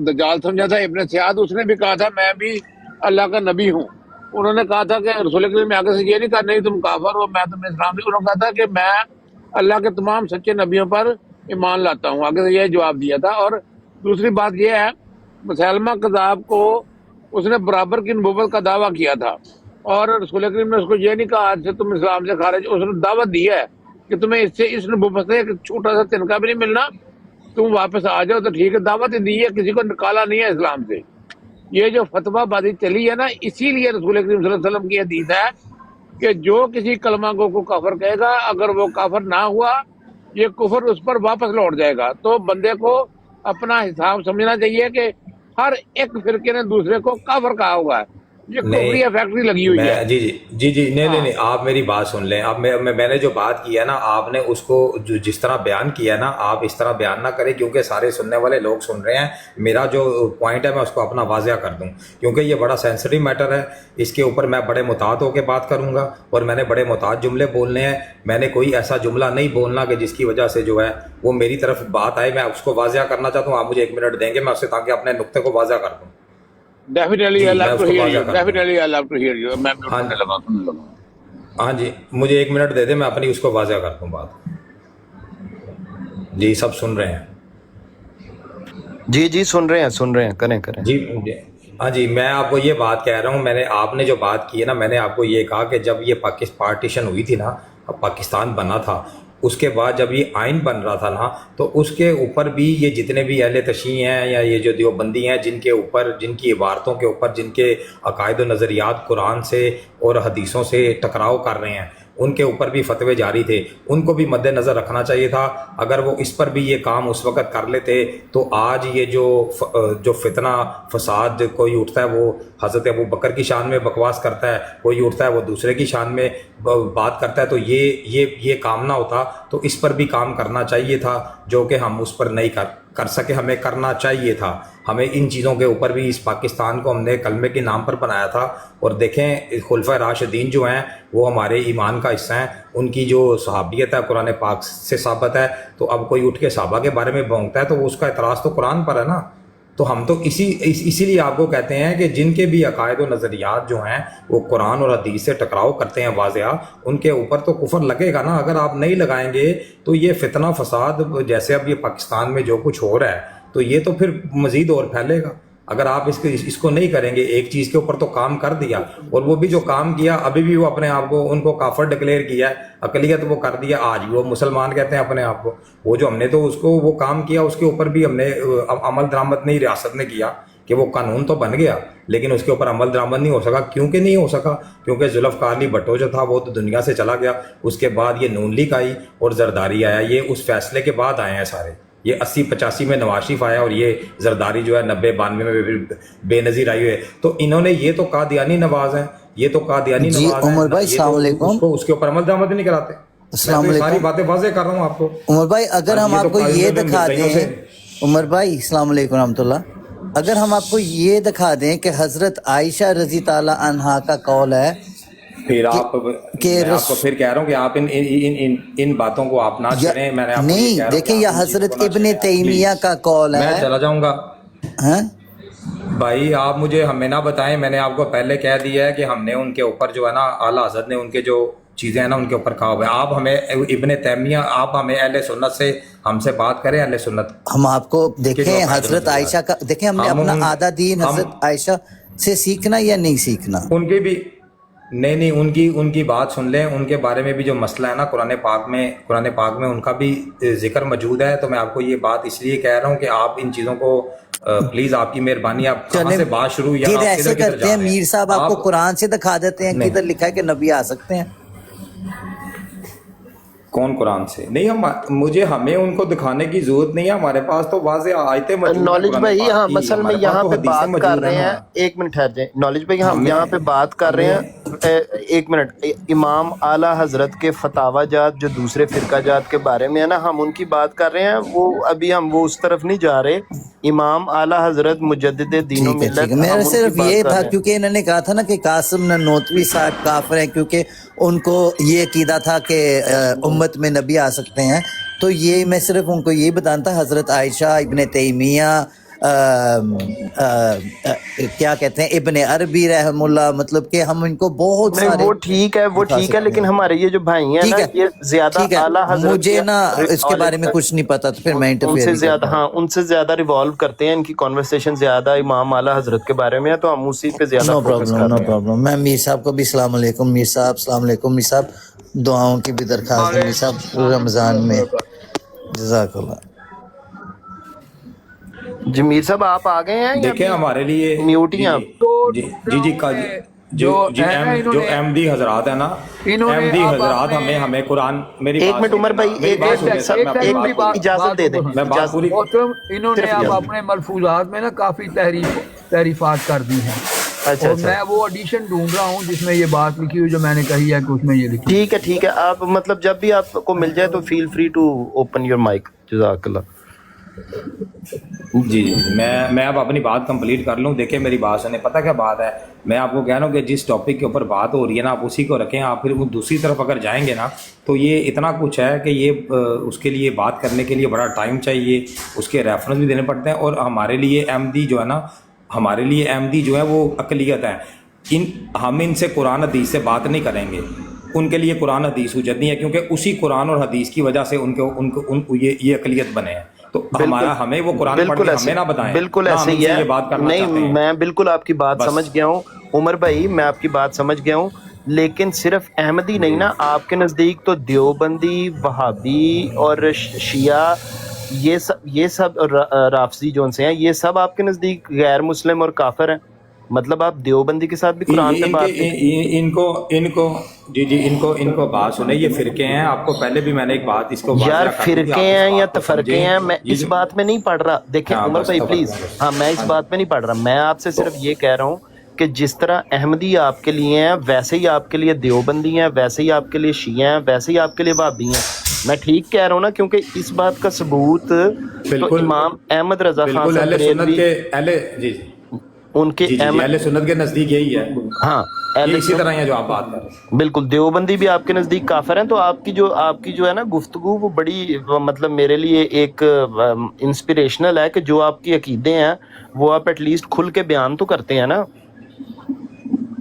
दज्जाल समझा था, इब्न सियाद, उसने भी कहा था मैं भी अल्लाह का नबी हूँ। उन्होंने कहा था कि रसूल करीम ने आगे से ये नहीं कहा नहीं तुम काफर हो, मैं तुम्हें इस्लाम दी। उन्होंने कहा था कि मैं अल्लाह के तमाम सच्चे नबियों पर ईमान लाता हूँ, आगे से यह जवाब दिया था। और दूसरी बात यह है, मुसलमा कज़ाब को उसने बराबर की नबूवत का दावा किया था, और रसूल करीम ने उसको ये नहीं कहा आज से तुम इस्लाम से खारिज, उसने दावत दी है कि तुम्हें इससे इस नबूवत से एक छोटा सा तिनका भी नहीं मिलना, तुम वापस आ जाओ तो ठीक है। दावत दी है, किसी को निकाला नहीं है इस्लाम से। ये जो फतवाबाजी चली है ना, इसीलिए रसूल करीम सल्लल्लाहु अलैहि वसल्लम की हदीस है कि जो किसी कलमा को काफर कहेगा, अगर वो काफर ना हुआ, ये कुफर उस पर वापस लौट जाएगा। तो बंदे को अपना हिसाब समझना चाहिए कि हर एक फिरके ने दूसरे को काफर कहा हुआ है, ये कुफरी फैक्ट्री लगी हुई है। जी नहीं, आप मेरी बात सुन लें। अब मैंने जो बात की है ना, आपने उसको जो जिस तरह बयान किया ना, आप इस तरह बयान ना करें, क्योंकि सारे सुनने वाले लोग सुन रहे हैं। मेरा जो पॉइंट है मैं उसको अपना वाज़िया कर दूं, क्योंकि ये बड़ा सेंसिटिव मैटर है। इसके ऊपर मैं बड़े मुताद होकर बात करूंगा, और मैंने बड़े मुताद जुमले बोलने हैं। मैंने कोई ऐसा जुमला नहीं बोलना कि जिसकी वजह से जो है वो मेरी तरफ बात आए। मैं उसको वाज़िया करना चाहता हूँ। आप मुझे 1 मिनट देंगे मैं उससे, ताकि अपने नुक्ते को वाज़िया कर दूँ। Definitely I love to hear you. Definitely I love to hear you. मैं सुनने लगा। हाँ जी, मुझे 1 मिनट दे दे, मैं अपनी उसको वाज़िया कर दूँ बात। जी सब सुन रहे हैं? जी सुन रहे हैं, करें जी हाँ जी, मैं आपको ये बात कह रहा हूँ। आपने जो बात की है ना, मैंने आपको ये कहा कि जब ये पार्टीशन हुई थी ना, पाकिस्तान बना था, उसके बाद जब ये आइन बन रहा था ना, तो उसके ऊपर भी ये जितने भी अहले तशी हैं या ये जो देवबंदी हैं, जिनके ऊपर, जिनकी इबारतों के ऊपर, जिनके अकायद व नज़रियात कुरान से और हदीसों से टकराव कर रहे हैं, उनके ऊपर भी फतवे जारी थे। उनको भी मद्देनज़र रखना चाहिए था। अगर वो इस पर भी ये काम उस वक़्त कर लेते, तो आज ये जो फितना फसाद कोई उठता है वो हज़रत अबू बकर की शान में बकवास करता है, कोई उठता है वो दूसरे की शान में बात करता है, तो ये काम ना होता। तो इस पर भी काम करना चाहिए था, जो कि हम उस पर नहीं कर सके। हमें करना चाहिए था। हमें इन चीज़ों के ऊपर भी, इस पाकिस्तान को हमने कलमे के नाम पर बनाया था। और देखें, खुलफा राशिदीन जो हैं वो हमारे ईमान का हिस्सा हैं। उनकी जो सहाबियत है कुरान पाक से साबित है। तो अब कोई उठ के सहाबा के बारे में भौंकता है तो उसका एतराज़ तो कुरान पर है ना। तो हम तो इसीलिए आपको कहते हैं कि जिनके भी अकायद व नज़रियात जो हैं वो कुरान और हदीस से टकराव करते हैं वाज़िया, उनके ऊपर तो कुफर लगेगा ना। अगर आप नहीं लगाएंगे तो ये फितना फसाद, जैसे अब ये पाकिस्तान में जो कुछ हो रहा है, तो ये तो फिर मज़ीद और फैलेगा। अगर आप इसको नहीं करेंगे, एक चीज़ के ऊपर तो काम कर दिया, और वो भी जो काम किया, अभी भी वो अपने आप को, उनको काफर डिक्लेयर किया है, अकलियत वो कर दिया, आज भी वो मुसलमान कहते हैं अपने आप को। वो जो हमने तो उसको वो काम किया, उसके ऊपर भी हमने अमल दरामद नहीं रियासत ने किया कि वो कानून तो बन गया, लेकिन उसके ऊपर अमल दरामद नहीं हो सका। क्योंकि नहीं हो सका? क्योंकि जुल्फ़िकार अली भुट्टो जो था वो तो दुनिया से चला गया। उसके बाद ये नून लीग आई और जरदारी आया। ये उस फैसले के बाद आए हैं सारे। ये 80-85 में नवाज शरीफ आया, और ये जरदारी जो है 90-92 में बेनज़ीर आई हुई है। तो इन्होंने, ये तो कादियानी नवाज हैं, ये तो कादियानी जी नवाज उमर भाई, हैं। अस्सलाम वालेकुम। उसके ऊपर अमल दरामद नहीं कराते। अस्सलाम मैं तो सारी वालेकुम। बातें वाज़े कर रहा हूँ आपको। उमर भाई, अगर हम आपको ये दिखा दें, उमर भाई अस्सलाम वालेकुम रहमतुल्लाह, अगर हम आपको ये दिखा दें कि हजरत आयशा रजी ताला अन्हा का कौल है, फिर आपको फिर कह रहा हूँ कि आप इन बातों को आप ना छेड़ें। मैंने आपको नहीं, देखें यह हजरत इब्ने तैमिया का कौल है। मैं चला जाऊंगा हैं? भाई, आप मुझे हमें ना बताएं। मैंने आपको पहले कह दिया है कि हमने उनके ऊपर जो है ना, आला हज़रत ने उनके जो चीज़ें हैं ना उनके ऊपर कहा हुआ है। आप हमें इब्ने तैमिया, आप हमें अहले सुन्नत से हमसे बात करें। अहले सुन्नत हम आपको देखें हजरत आयशा का, देखें हमने अपना आधा दीन हजरत आयशा से सीखना या नहीं सीखना। उनकी भी नहीं, उनकी बात सुन लें। उनके बारे में भी जो मसला है ना कुरान पाक में उनका भी जिक्र मौजूद है। तो मैं आपको ये बात इसलिए कह रहा हूँ कि आप इन चीज़ों को प्लीज, आपकी मेहरबानी, आप कहाँ से बात शुरू या फिर ऐसे करते हैं, मीर साहब आपको कुरान से दिखा देते हैं, किधर लिखा है कि नबी आ सकते हैं। कौन कुरान से? नहीं, हमें उनको दिखाने की जरूरत नहीं है। हमारे पास तो वाज़े आयतें मौजूद हैं। नॉलेज भाई, हाँ मसल में यहाँ पे बात कर रहे हैं। 1 मिनट ठहर जाए नॉलेज भाई, हम यहाँ पे बात कर रहे हैं। 1 मिनट, इमाम आला हजरत के फतावा जात जो दूसरे फिरका जात के बारे में है ना, हम उनकी बात कर रहे हैं। वो अभी हम वो उस तरफ नहीं जा रहे। इमाम आला हजरत मुजद्दिद दीन व मिल्लत, मेरा सिर्फ ये था क्योंकि इन्होंने कहा था ना कि कासिम ननोतवी साहब काफिर हैं, क्योंकि उनको ये अकीदा था कि उम्मत में नबी आ सकते हैं। तो ये मैं सिर्फ उनको ये बताता, हजरत आयशा, इब्ने तैमिया, क्या कहते हैं, इब्ने अरबी रहमुल्लाह, मतलब कि हम इनको बहुत नहीं सारे वो ठीक है, वो ठीक है, लेकिन हमारे ये जो भाई हैं ठीक ना, है, ये ज्यादा ठीक है, आला हजरत मुझे के ना इसके बारे में कुछ नहीं पता, तो फिर मैं इंटरफेयर उनसे नहीं ज्यादा, करता। हाँ उनसे ज्यादा रिवॉल्व करते हैं, इनकी कॉन्वर्सेशन ज्यादा इमाम आला हजरत के बारे में है, तो हम उसी पे ज्यादा नो फोकस प्रॉब्लम, कर नो रहे हैं। प्रॉब्लम। मैं मीर साहब को भी अस्सलाम वालेकुम, मीर साहब अस्सलाम वालेकुम, मीर साहब दुआओं की भी दरखास्त है मीर साहब रमजान में, जज़ाकल्लाह। जी मीर साहब आप आ गए हैं या देखिए हमारे लिए म्यूट ही हैं आप? जी जी जी का जो एमडी हजरात है ना, एमडी हजरात हमें कुरान, मेरी एक बात मिनट उमर भाई, मेरी एक बात सुनिए सर, मैं अपनी बात पूरी- इजाजत दे दें, मैं बात पूरी मोहतरम, इन्होंने सिर्फ अब इजाजत। अपने मलफूजात में ना काफ़ी तहरीफात कर दी हैं। अच्छा और अच्छा, मैं वो एडिशन ढूंढ रहा हूँ जिसमें ये बात लिखी हुई जो मैंने कही है कि उसमें ये लिखी। ठीक है, आप मतलब जब भी आपको मिल जाए तो feel free to open your mic, जज़ाकल्लाह। जी मैं अब अपनी बात कंप्लीट कर लूँ। देखिए मेरी बात सुने, पता क्या बात है, मैं आपको कह रहा हूँ कि जिस टॉपिक के ऊपर बात हो रही है ना, आप उसी को रखें। आप फिर वो दूसरी तरफ अगर जाएंगे ना, तो ये इतना कुछ है कि ये उसके लिए बात करने के लिए बड़ा टाइम चाहिए, उसके रेफरेंस भी देने पड़ते हैं। और हमारे लिए एमडी जो है ना, हमारे लिए एमडी जो है वो अकलियत है। हम इनसे कुरान हदीस से बात नहीं करेंगे, उनके लिए कुरान हदीस हुज्जत नहीं है, क्योंकि उसी कुरान और हदीस की वजह से उनको ये अकलियत बने हैं। तो हमारा हमें वो कुरान पढ़ के हमें ना बताएं, बिल्कुल ना हम ऐसे ही इनसे है। ये बात करना चाहते नहीं हैं। मैं बिल्कुल आपकी बात बस। समझ गया हूँ उमर भाई, मैं आपकी बात समझ गया हूँ, लेकिन सिर्फ अहमदी नहीं ना, आपके नज़दीक तो देवबंदी, वहाबी और शिया, ये सब राफजी जो से हैं, ये सब आपके नज़दीक गैर मुस्लिम और काफिर हैं। मतलब आप देवबंदी के साथ भी कुरान पे बात इनको बात सुने, ये फिरके हैं। आपको पहले भी मैंने एक बात इसको यार, वाज़ेह कर दी थी, फिरके आप इस हैं बात या को तफरके समझें। हैं, मैं ये इस जो- बात में नहीं पढ़ रहा। देखिए हाँ, उमर बस भाई तफरके प्लीज, बस। हाँ मैं इस बात में नहीं पढ़ रहा, मैं आपसे सिर्फ ये कह रहा हूँ कि जिस तरह अहमदी आपके लिए हैं, वैसे ही आपके लिए देवबंदी हैं, वैसे ही आपके लिए शिया हैं, वैसे ही आपके लिए वहाबी हैं। मैं ठीक कह रहा हूँ ना, क्योंकि इस बात का सबूत तो बिल्कुल, इमाम अहमद रजा खान बिल्कुल साहब अहले सुन्नत बरेलवी, के अहले जी उनके जी जी अहले सुन्नत के नज़दीक यही है। हाँ ये इसी तरह है जो आप बात कर रहे हैं। बिल्कुल, देवबंदी भी आपके नज़दीक काफिर हैं। तो आपकी जो है ना गुफ्तगू, वो बड़ी मतलब मेरे लिए एक इंस्पिरेशनल है कि जो आपकी अकीदे हैं वो आप एटलीस्ट खुल के बयान तो करते हैं ना,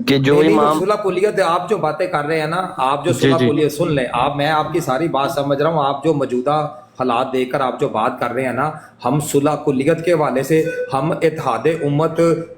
कि जो नहीं, इमाम सुलह कुलियत आप जो बातें कर रहे हैं ना, आप जो जी, सुलह जी। कुलियत सुन लें आप, मैं आपकी सारी बात समझ रहा हूँ। आप जो मौजूदा हालात देखकर आप जो बात कर रहे हैं ना, हम सुलह कुलियत के हवाले से हम इत्तेहाद उम्मत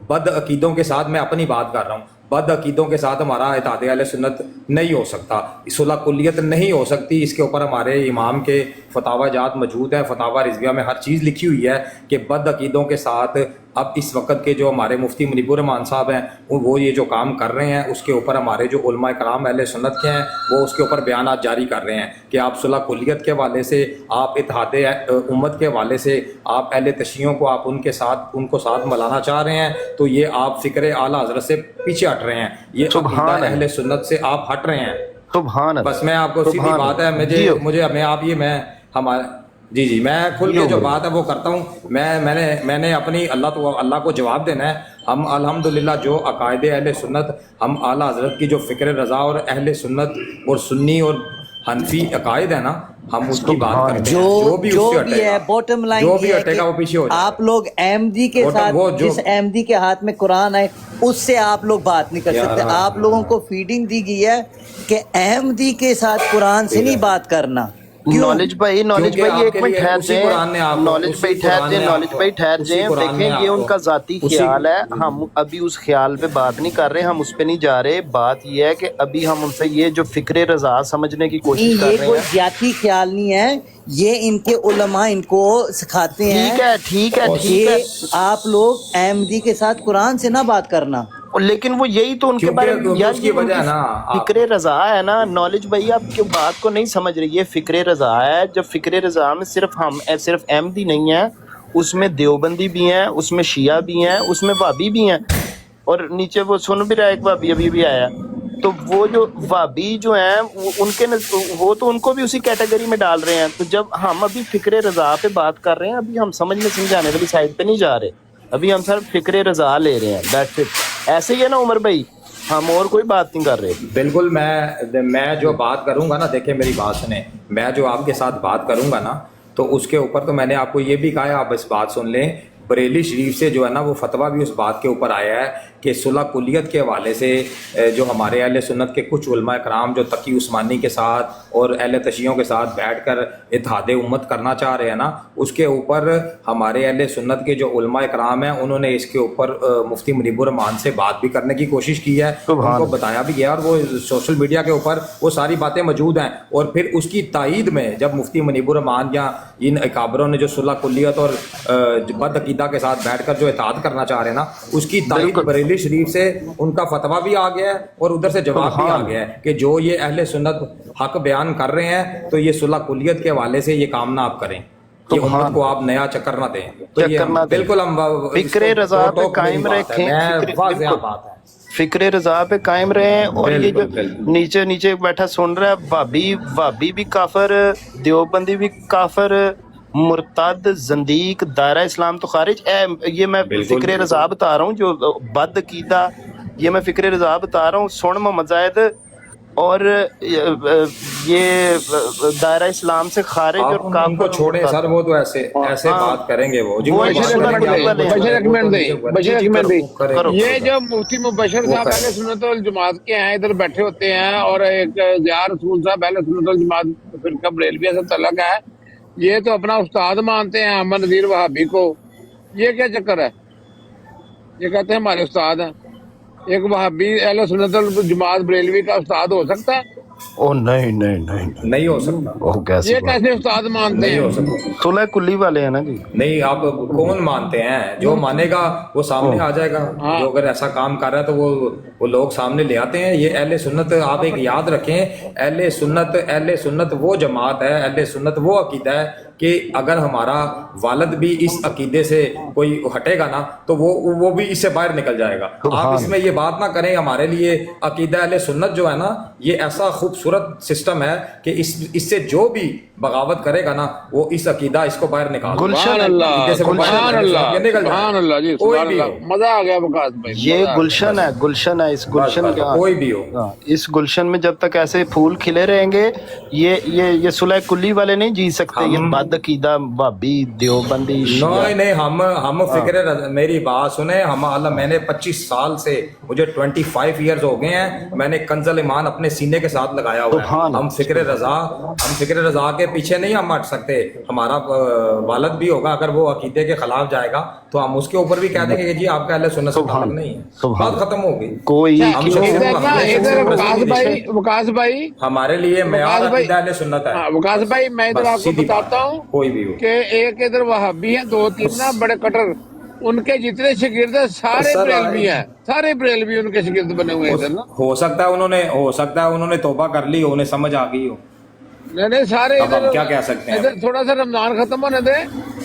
बद अकीदों के साथ, मैं अपनी बात कर रहा हूँ, बद अकीदों के साथ हमारा इत्तेहाद अहले सुन्नत नहीं हो सकता, सुलह कुलियत नहीं हो सकती। इसके ऊपर हमारे इमाम के फतावा जात मौजूद है, फतावा रिजविया में हर चीज़ लिखी हुई है कि बद अकीदों के साथ अब इस वक्त के जो हमारे मुफ्ती मुनीबुर रहमान साहब हैं, वो ये जो काम कर रहे हैं, उसके ऊपर हमारे जो उलमा कराम अहले सुन्नत के हैं, वो उसके ऊपर बयानात जारी कर रहे हैं कि आप सुलह कुलियत के हवाले से, आप इत्तेहाद उम्मत के हवाले से, आप अहले तशय्युओं को आप उनको साथ मिलाना चाह रहे हैं, तो ये आप फ़िक्र आला हज़रत से पीछे हट रहे हैं, ये सुभान अकीदा है। अहले सुन्नत से आप हट रहे हैं। सुभान अल्लाह। बस मैं आपको सीधी सुभान बात है, अल्लाह। मुझे मैं आप ये मैं हमारा जी मैं खुल के जो बात है वो करता हूँ। मैंने अपनी अल्लाह को जवाब देना है। हम अल्हम्दुलिल्लाह जो अकायदे अहले सुन्नत, हम आला हज़रत की जो फ़िक्र रज़ा और अहले सुन्नत और सुन्नी और हनफी अकायद है ना, हम उसकी बात करते हैं। जो भी उससे है, बॉटम लाइन जो भी ये है हटेगा कि वो पीछे हो जाएगा। आप लोग एमडी के साथ, जिस एमडी के हाथ में कुरान है उससे आप लोग बात नहीं कर सकते। आप लोगों को फीडिंग दी गई है कि अहमदी के साथ कुरान से नहीं बात करना। नॉलेज भाई एक मिनट ठहर जाएं, नॉलेज भाई ठहर जाएं, देखें ये उनका जाती ख्याल है, हम अभी उस ख्याल पे बात नहीं कर रहे, हम उस पे नहीं जा रहे। बात ये है कि अभी हम उनसे ये जो फिक्र रजा समझने की कोशिश कर रहे हैं, ये कोई जाती ख्याल नहीं है, ये इनके उलमा इनको सिखाते हैं। ठीक है ये आप लोग अहमदी के साथ कुरान से ना बात करना। लेकिन वो यही तो उनके बारे में यार, उसकी वजह ना फिक्रे रजा है ना। नॉलेज भाई आपकी बात को नहीं समझ रही है। फिक्रे रजा है, जब फिक्रे रजा में सिर्फ अहमदी नहीं है, उसमें देवबंदी भी हैं, उसमें शिया भी हैं, उसमें वाबी भी हैं, और नीचे वो सुन भी रहा है एक वाबी अभी भी आया। तो वो जो वाबी जो हैं वो तो उनको भी उसी कैटेगरी में डाल रहे हैं। तो जब हम अभी फिक्रे रजा पे बात कर रहे हैं, अभी हम समझने समझाने वाली साइड पे नहीं जा रहे, अभी हम सिर्फ फिक्रे रजा ले रहे हैं, दैट्स इट। ऐसे ही है ना उमर भाई, ہم اور کوئی بات نہیں کر رہے. بالکل میں جو بات کروں گا نا، دیکھیں میری بات سنیں، میں جو آپ کے ساتھ بات کروں گا نا تو اس کے اوپر تو میں نے آپ کو یہ بھی کہا ہے، آپ اس بات سن لیں. بریلی شریف سے جو ہے نا وہ فتویٰ بھی اس بات کے اوپر آیا ہے کہ صلح کلیت کے حوالے سے جو ہمارے اہل سنت کے کچھ علماء کرام جو تقی عثمانی کے ساتھ اور اہل تشیعوں کے ساتھ بیٹھ کر اتحاد امت کرنا چاہ رہے ہیں نا، اس کے اوپر ہمارے اہل سنت کے جو علماء کرام ہیں انہوں نے اس کے اوپر مفتی منیب الرحمان سے بات بھی کرنے کی کوشش کی ہے، ان کو بتایا بھی گیا، اور وہ سوشل میڈیا کے اوپر وہ ساری باتیں موجود ہیں. اور پھر اس کی تائید میں جب مفتی منیب الرحمان یا ان اکابروں نے جو صلح کلیت اور بد عقیدہ کے ساتھ بیٹھ کر جو اتحاد کرنا چاہ رہے ہیں نا، اس کی تائید بریلی شریف سے ان کا فتویٰ بھی آ گیا ہے اور ادھر سے جواب بھی آ گیا ہے کہ جو یہ اہل سنت حق بیان کر رہے ہیں تو یہ صلح کلیت کے حوالے سے یہ کام نہ آپ کریں، کہ امت کو آپ نیا چکر نہ دیں. تو یہ بالکل ہم فکر رضا پہ قائم رکھیں، فکر رضا پہ قائم رہیں. اور یہ جو نیچے بیٹھا سن رہا ہے، بھابی بھی کافر، دیوبندی بھی کافر، مرتد، زندیق، دائرہ اسلام تو خارج. یہ میں فکر رضا بتا رہا ہوں جو بد عقیدہ، یہ میں فکر رضا بتا رہا ہوں. سن محمد زاہد اور یہ دائرہ اسلام سے خارج اور ان کو چھوڑیں سر، وہ تو ایسے بات کریں گے. وہ یہ جو مفتی مبشر صاحب اہل سنت والجماعت کے ہیں ادھر بیٹھے ہوتے ہیں، اور ایک ضیاء رسول صاحب اہل سنت والجماعت فرقہ بریلویہ سے تعلق ہے، یہ تو اپنا استاد مانتے ہیں احمد نذیر وہابی کو. یہ کیا چکر ہے؟ یہ کہتے ہیں ہمارے استاد ہیں. ایک وہابی اہل سنت والجماعت بریلوی کا استاد ہو سکتا ہے؟ نہیں ہو سکتا. یہ کیسے استاد مانتے ہیں؟ صلح کلی والے ہیں نا جی. نہیں، آپ کون مانتے ہیں؟ جو مانے گا وہ سامنے آ جائے گا. جو اگر ایسا کام کر رہا ہے تو وہ لوگ سامنے لے آتے ہیں. یہ اہل سنت، آپ ایک یاد رکھیں، اہل سنت وہ جماعت ہے، اہل سنت وہ عقیدہ ہے کہ اگر ہمارا والد بھی اس عقیدے سے کوئی ہٹے گا نا تو وہ بھی اس سے باہر نکل جائے گا. آپ اس میں یہ بات نہ کریں. ہمارے لیے عقیدہ اہل سنت جو ہے نا یہ ایسا خوبصورت سسٹم ہے کہ اس سے جو بھی بغاوت کرے گا نا وہ اس عقیدہ اس کو باہر نکال. سبحان اللہ، سبحان اللہ جی، سبحان اللہ. مزہ آ گیا وقاص بھائی. یہ گلشن ہے، گلشن ہے. اس گلشن کا کوئی بھی ہو، اس گلشن میں جب تک ایسے پھول کھلے رہیں گے یہ صلح کلی والے نہیں جی سکتے. یہ بد عقیدہ بھابی دیوبندی نہیں، ہم فکر، میری بات سنیں. میں نے 25 سال سے، مجھے 25 ایئرز ہو گئے ہیں، میں نے کنز ایمان اپنے سینے کے ساتھ لگایا ہوا ہے. ہم فکر رضا کے پیچھے نہیں ہم ہٹ سکتے. ہمارا والد بھی ہوگا، اگر وہ عقیدے کے خلاف جائے گا تو ہم اس کے اوپر بھی کہہ دیں گے کہ جی آپ کا اہل سنت سے تعلق نہیں ہے. بات ختم ہوگی. کوئی وقاص بھائی ہمارے لیے معیار عقیدہ اہل سنت ہے. وقاص بھائی میں ادھر آپ کو بتاتا ہوں کوئی بھی ہو کہ ایک ادھر وہابی ہیں، 2-3 نا بڑے کٹر، ان کے جتنے شاگرد ہیں سارے بریلوی ہیں، سارے بریلوی ان کے شاگرد بنے ہوئے ہیں ادھر نا. ہو سکتا ہے انہوں نے توبہ کر لی، انہیں سمجھ آ گئی ہو. نہیں سارے ادھر کیا کہہ سکتے ہیں. ادھر تھوڑا سا رمضان ختم ہونے دیں،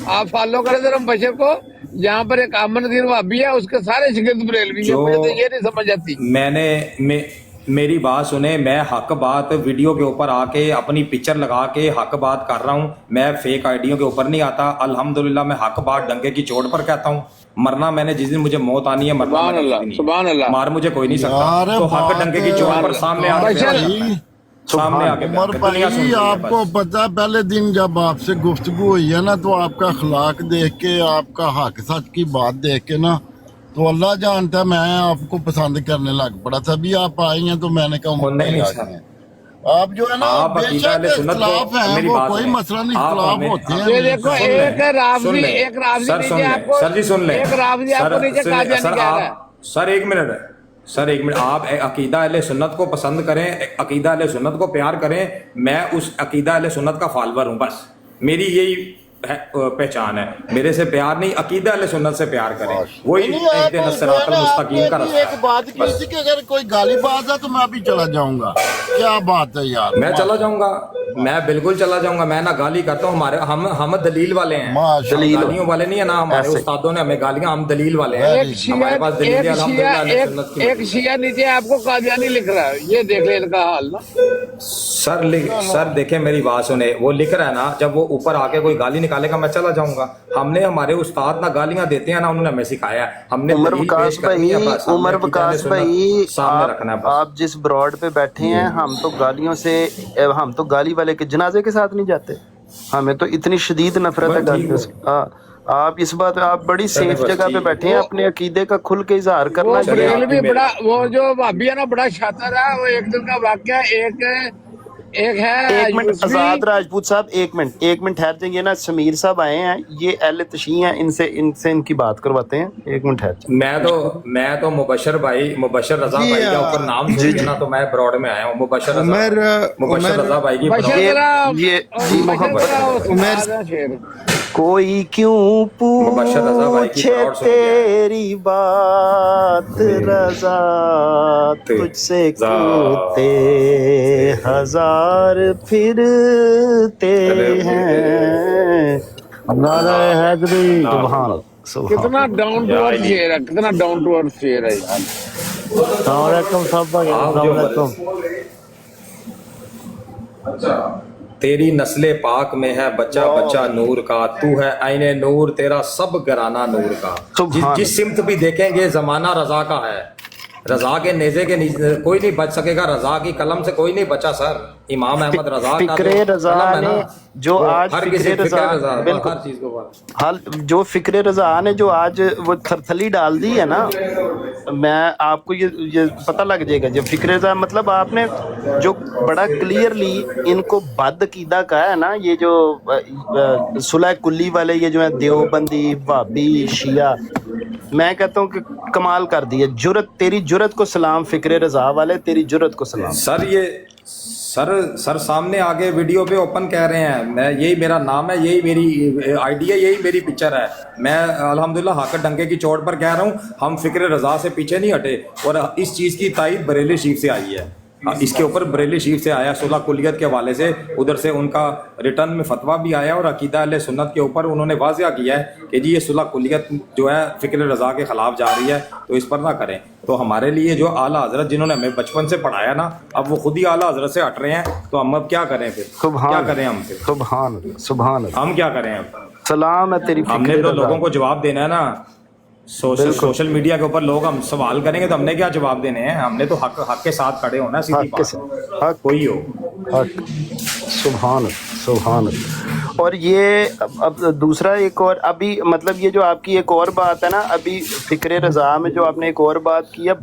آپ فالو کریں ادھر مبشر کو. جہاں پر ایک احمد نذیر وہابی ہے اس کے سارے شاگرد بریلوی ہیں. مجھے تو یہ نہیں سمجھ آتی. میری بات سنیں، میں حق بات ویڈیو کے اوپر آ کے اپنی پکچر لگا کے حق بات کر رہا ہوں. میں فیک آئیڈیوں کے اوپر نہیں آتا. الحمدللہ میں حق بات ڈنگے کی چوٹ پر کہتا ہوں. مرنا میں نے جس دن مجھے موت آنی ہے مرنا سبحان اللہ، مار مجھے کوئی نہیں سکتا. تو حق ڈنگے کی چوٹ پر سامنے آ کے عمر بھائی آپ کو پتا پہلے دن جب آپ سے گفتگو ہوئی ہے نا تو آپ کا اخلاق دیکھ کے، آپ کا حق سچ کی بات دیکھ کے نا، تو اللہ جانتا ہے میں آپ کو پسند کرنے لگ پڑا تھا. ابھی آپ آئی ہیں تو میں نے کہا آپ جو ہے نا بے شک اختلاف ہیں، وہ کوئی مسئلہ نہیں، اختلاف ہوتے ہیں. دیکھو ایک رافضی نیچے آپ کو، ایک رافضی آپ کو نیچے قادیانی کہہ رہا ہے. سر ایک منٹ، آپ عقیدہ اہل سنت کو پسند کریں، عقیدہ اہل سنت کو پیار کریں. میں اس عقیدہ اہل سنت کا فالوور ہوں، بس میری یہی پہچان ہے. میرے سے پیار نہیں، عقیدہ اہل سنت سے پیار کریں. وہی صراط المستقیم کا راستہ. ایک بات کی تھی کہ اگر کوئی گالی بات ہے تو میں ابھی چلا جاؤں گا. کیا بات ہے یار؟ میں چلا جاؤں گا، میں بالکل چلا جاؤں گا. میں نہ گالی کرتا ہوں. ہم دلیل والے ہیں، گالیوں والے نہیں ہے نا. ہمارے استادوں نے ہمیں گالیاں، ہم دلیل والے ہیں. ہمارے پاس دلیل ہے الحمدللہ. ایک شیعہ نیچے آپ کو قادیانی لکھ رہا ہے، یہ دیکھ لیں ان کا حال نا. सर देखें मेरी बात सुने, वो लिख रहा है ना, जब वो ऊपर आके कोई गाली निकालेगा मैं चला जाऊंगा। हमने हमारे उस्ताद ना गालियां देते हैं ना उन्होंने हमें सिखाया है, हमने उमर दलील वकास पेश करनी है बस, हमने उमर किताब वकास सुन्नत भाई, सामने रखना है बस। आप जिस ब्रॉड पे बैठे हैं, हम तो गालियों से, हम तो गाली वाले के जनाजे के साथ नहीं जाते, हमें तो इतनी शदीद नफरत है गालियों से। आप इस बात, आप बड़ी सेफ जगह पे बैठे हैं, अपने अकीदे का खुल के इजहार वो करना बरेल भी मेरे- बड़ा, वो जो भाभी है ना बड़ा शातिर है। वो एक दिन का वाक्य, एक है एक मिनट यूसुफी। आजाद राजपूत साहब, एक मिनट ठहर जाइए ना, समीर साहब आए हैं, ये अहले तशी हैं, इनसे इनकी बात करवाते हैं, एक मिनट ठहर जाइए। मैं तो मुबशर रजा जी, भाई का ऊपर नाम सुन के ना तो मैं ब्रॉड में आया हूँ। मुबशर रजा भाई की बशर ब्रॉड। जरा- ये बशर मोहब्बत जरा उस्ताद है शेर। कोई क्यों मुबशर रजा भाई की पूछे ब्रॉड सुन के आया। तेरी बात रजा, तुझसे कहते हजार फिरते हैं। नाराए हैदरी, सुभान अल्लाह, सुभान कितना डाउन टू अर्थ शेर है, कितना डाउन टू अर्थ शेर है यार। तेरी नस्ले पाक में है बच्चा बच्चा नूर का, तू है आईने नूर, तेरा सब घराना नूर का। सुभान जिस सिमत भी देखेंगे जमाना रजा का है, रजा के नेजे के नीचे कोई नहीं बच सकेगा, रजा की कलम से कोई नहीं बचा सर। इमाम अहमद रजा का फिक्रे रजा कलम है ना, ने जो वो आज हर फिक्रे किसी रजा, बिल्कुल हर चीज को बात। हाल जो फिक्रे रजा ने जो आज वो थरथली डाल दी है ना, मैं आपको ये पता लग जाएगा। जब फिक्रे रजा मतलब आपने जो बड़ा क्लियरली इनको बद कीदा का है ना, ये जो सुलह कुल्ली वाले ये जो है देवबंदी वाबी शिया, मैं कहता हूँ कि कमाल कर दी है। जुरत, तेरी जुरत को सलाम फिक्रे रजा वाले, तेरी जुरत को सलाम। सर ये सर सामने आगे वीडियो पे ओपन कह रहे हैं, मैं यही मेरा नाम है, यही मेरी आईडी है, यही मेरी पिक्चर है। मैं अल्हम्दुलिल्लाह हक डंके की चोट पर कह रहा हूँ, हम फिक्र रजा से पीछे नहीं हटे। और इस चीज़ की तायद बरेली शरीफ से आई है, इसके ऊपर बरेली शरीफ से आया सुलह कुलियत के हवाले से, उधर से उनका रिटर्न में फतवा भी आया और अकीदा अहले सुन्नत के ऊपर उन्होंने वाज़िया किया है कि जी ये सुलह कुलियत जो है फ़िक्र रज़ा के ख़िलाफ़ जा रही है, तो इस पर ना करें। तो हमारे लिए जो आला हज़रत जिन्होंने हमें बचपन से पढ़ाया ना, अब वो खुद ही आला हज़रत से हट रहे हैं, तो हम अब क्या करें फिर? क्या करें हम फिर? सुभान हम क्या करें अब? सलाम है तेरी हमने फिक्रे तो रजा। लोगों को जवाब देना है ना। सोशल मीडिया के ऊपर लोग हम सवाल करेंगे तो हमने क्या जवाब देने हैं? हमने तो हक के साथ खड़े होना, सीधी हक के बात। साथ, हक, कोई हो हक, सुभान अल्लाह। और ये अब दूसरा एक और, अभी मतलब ये जो आपकी एक और बात है ना, अभी फिक्रे रजा में जो आपने एक और बात की है,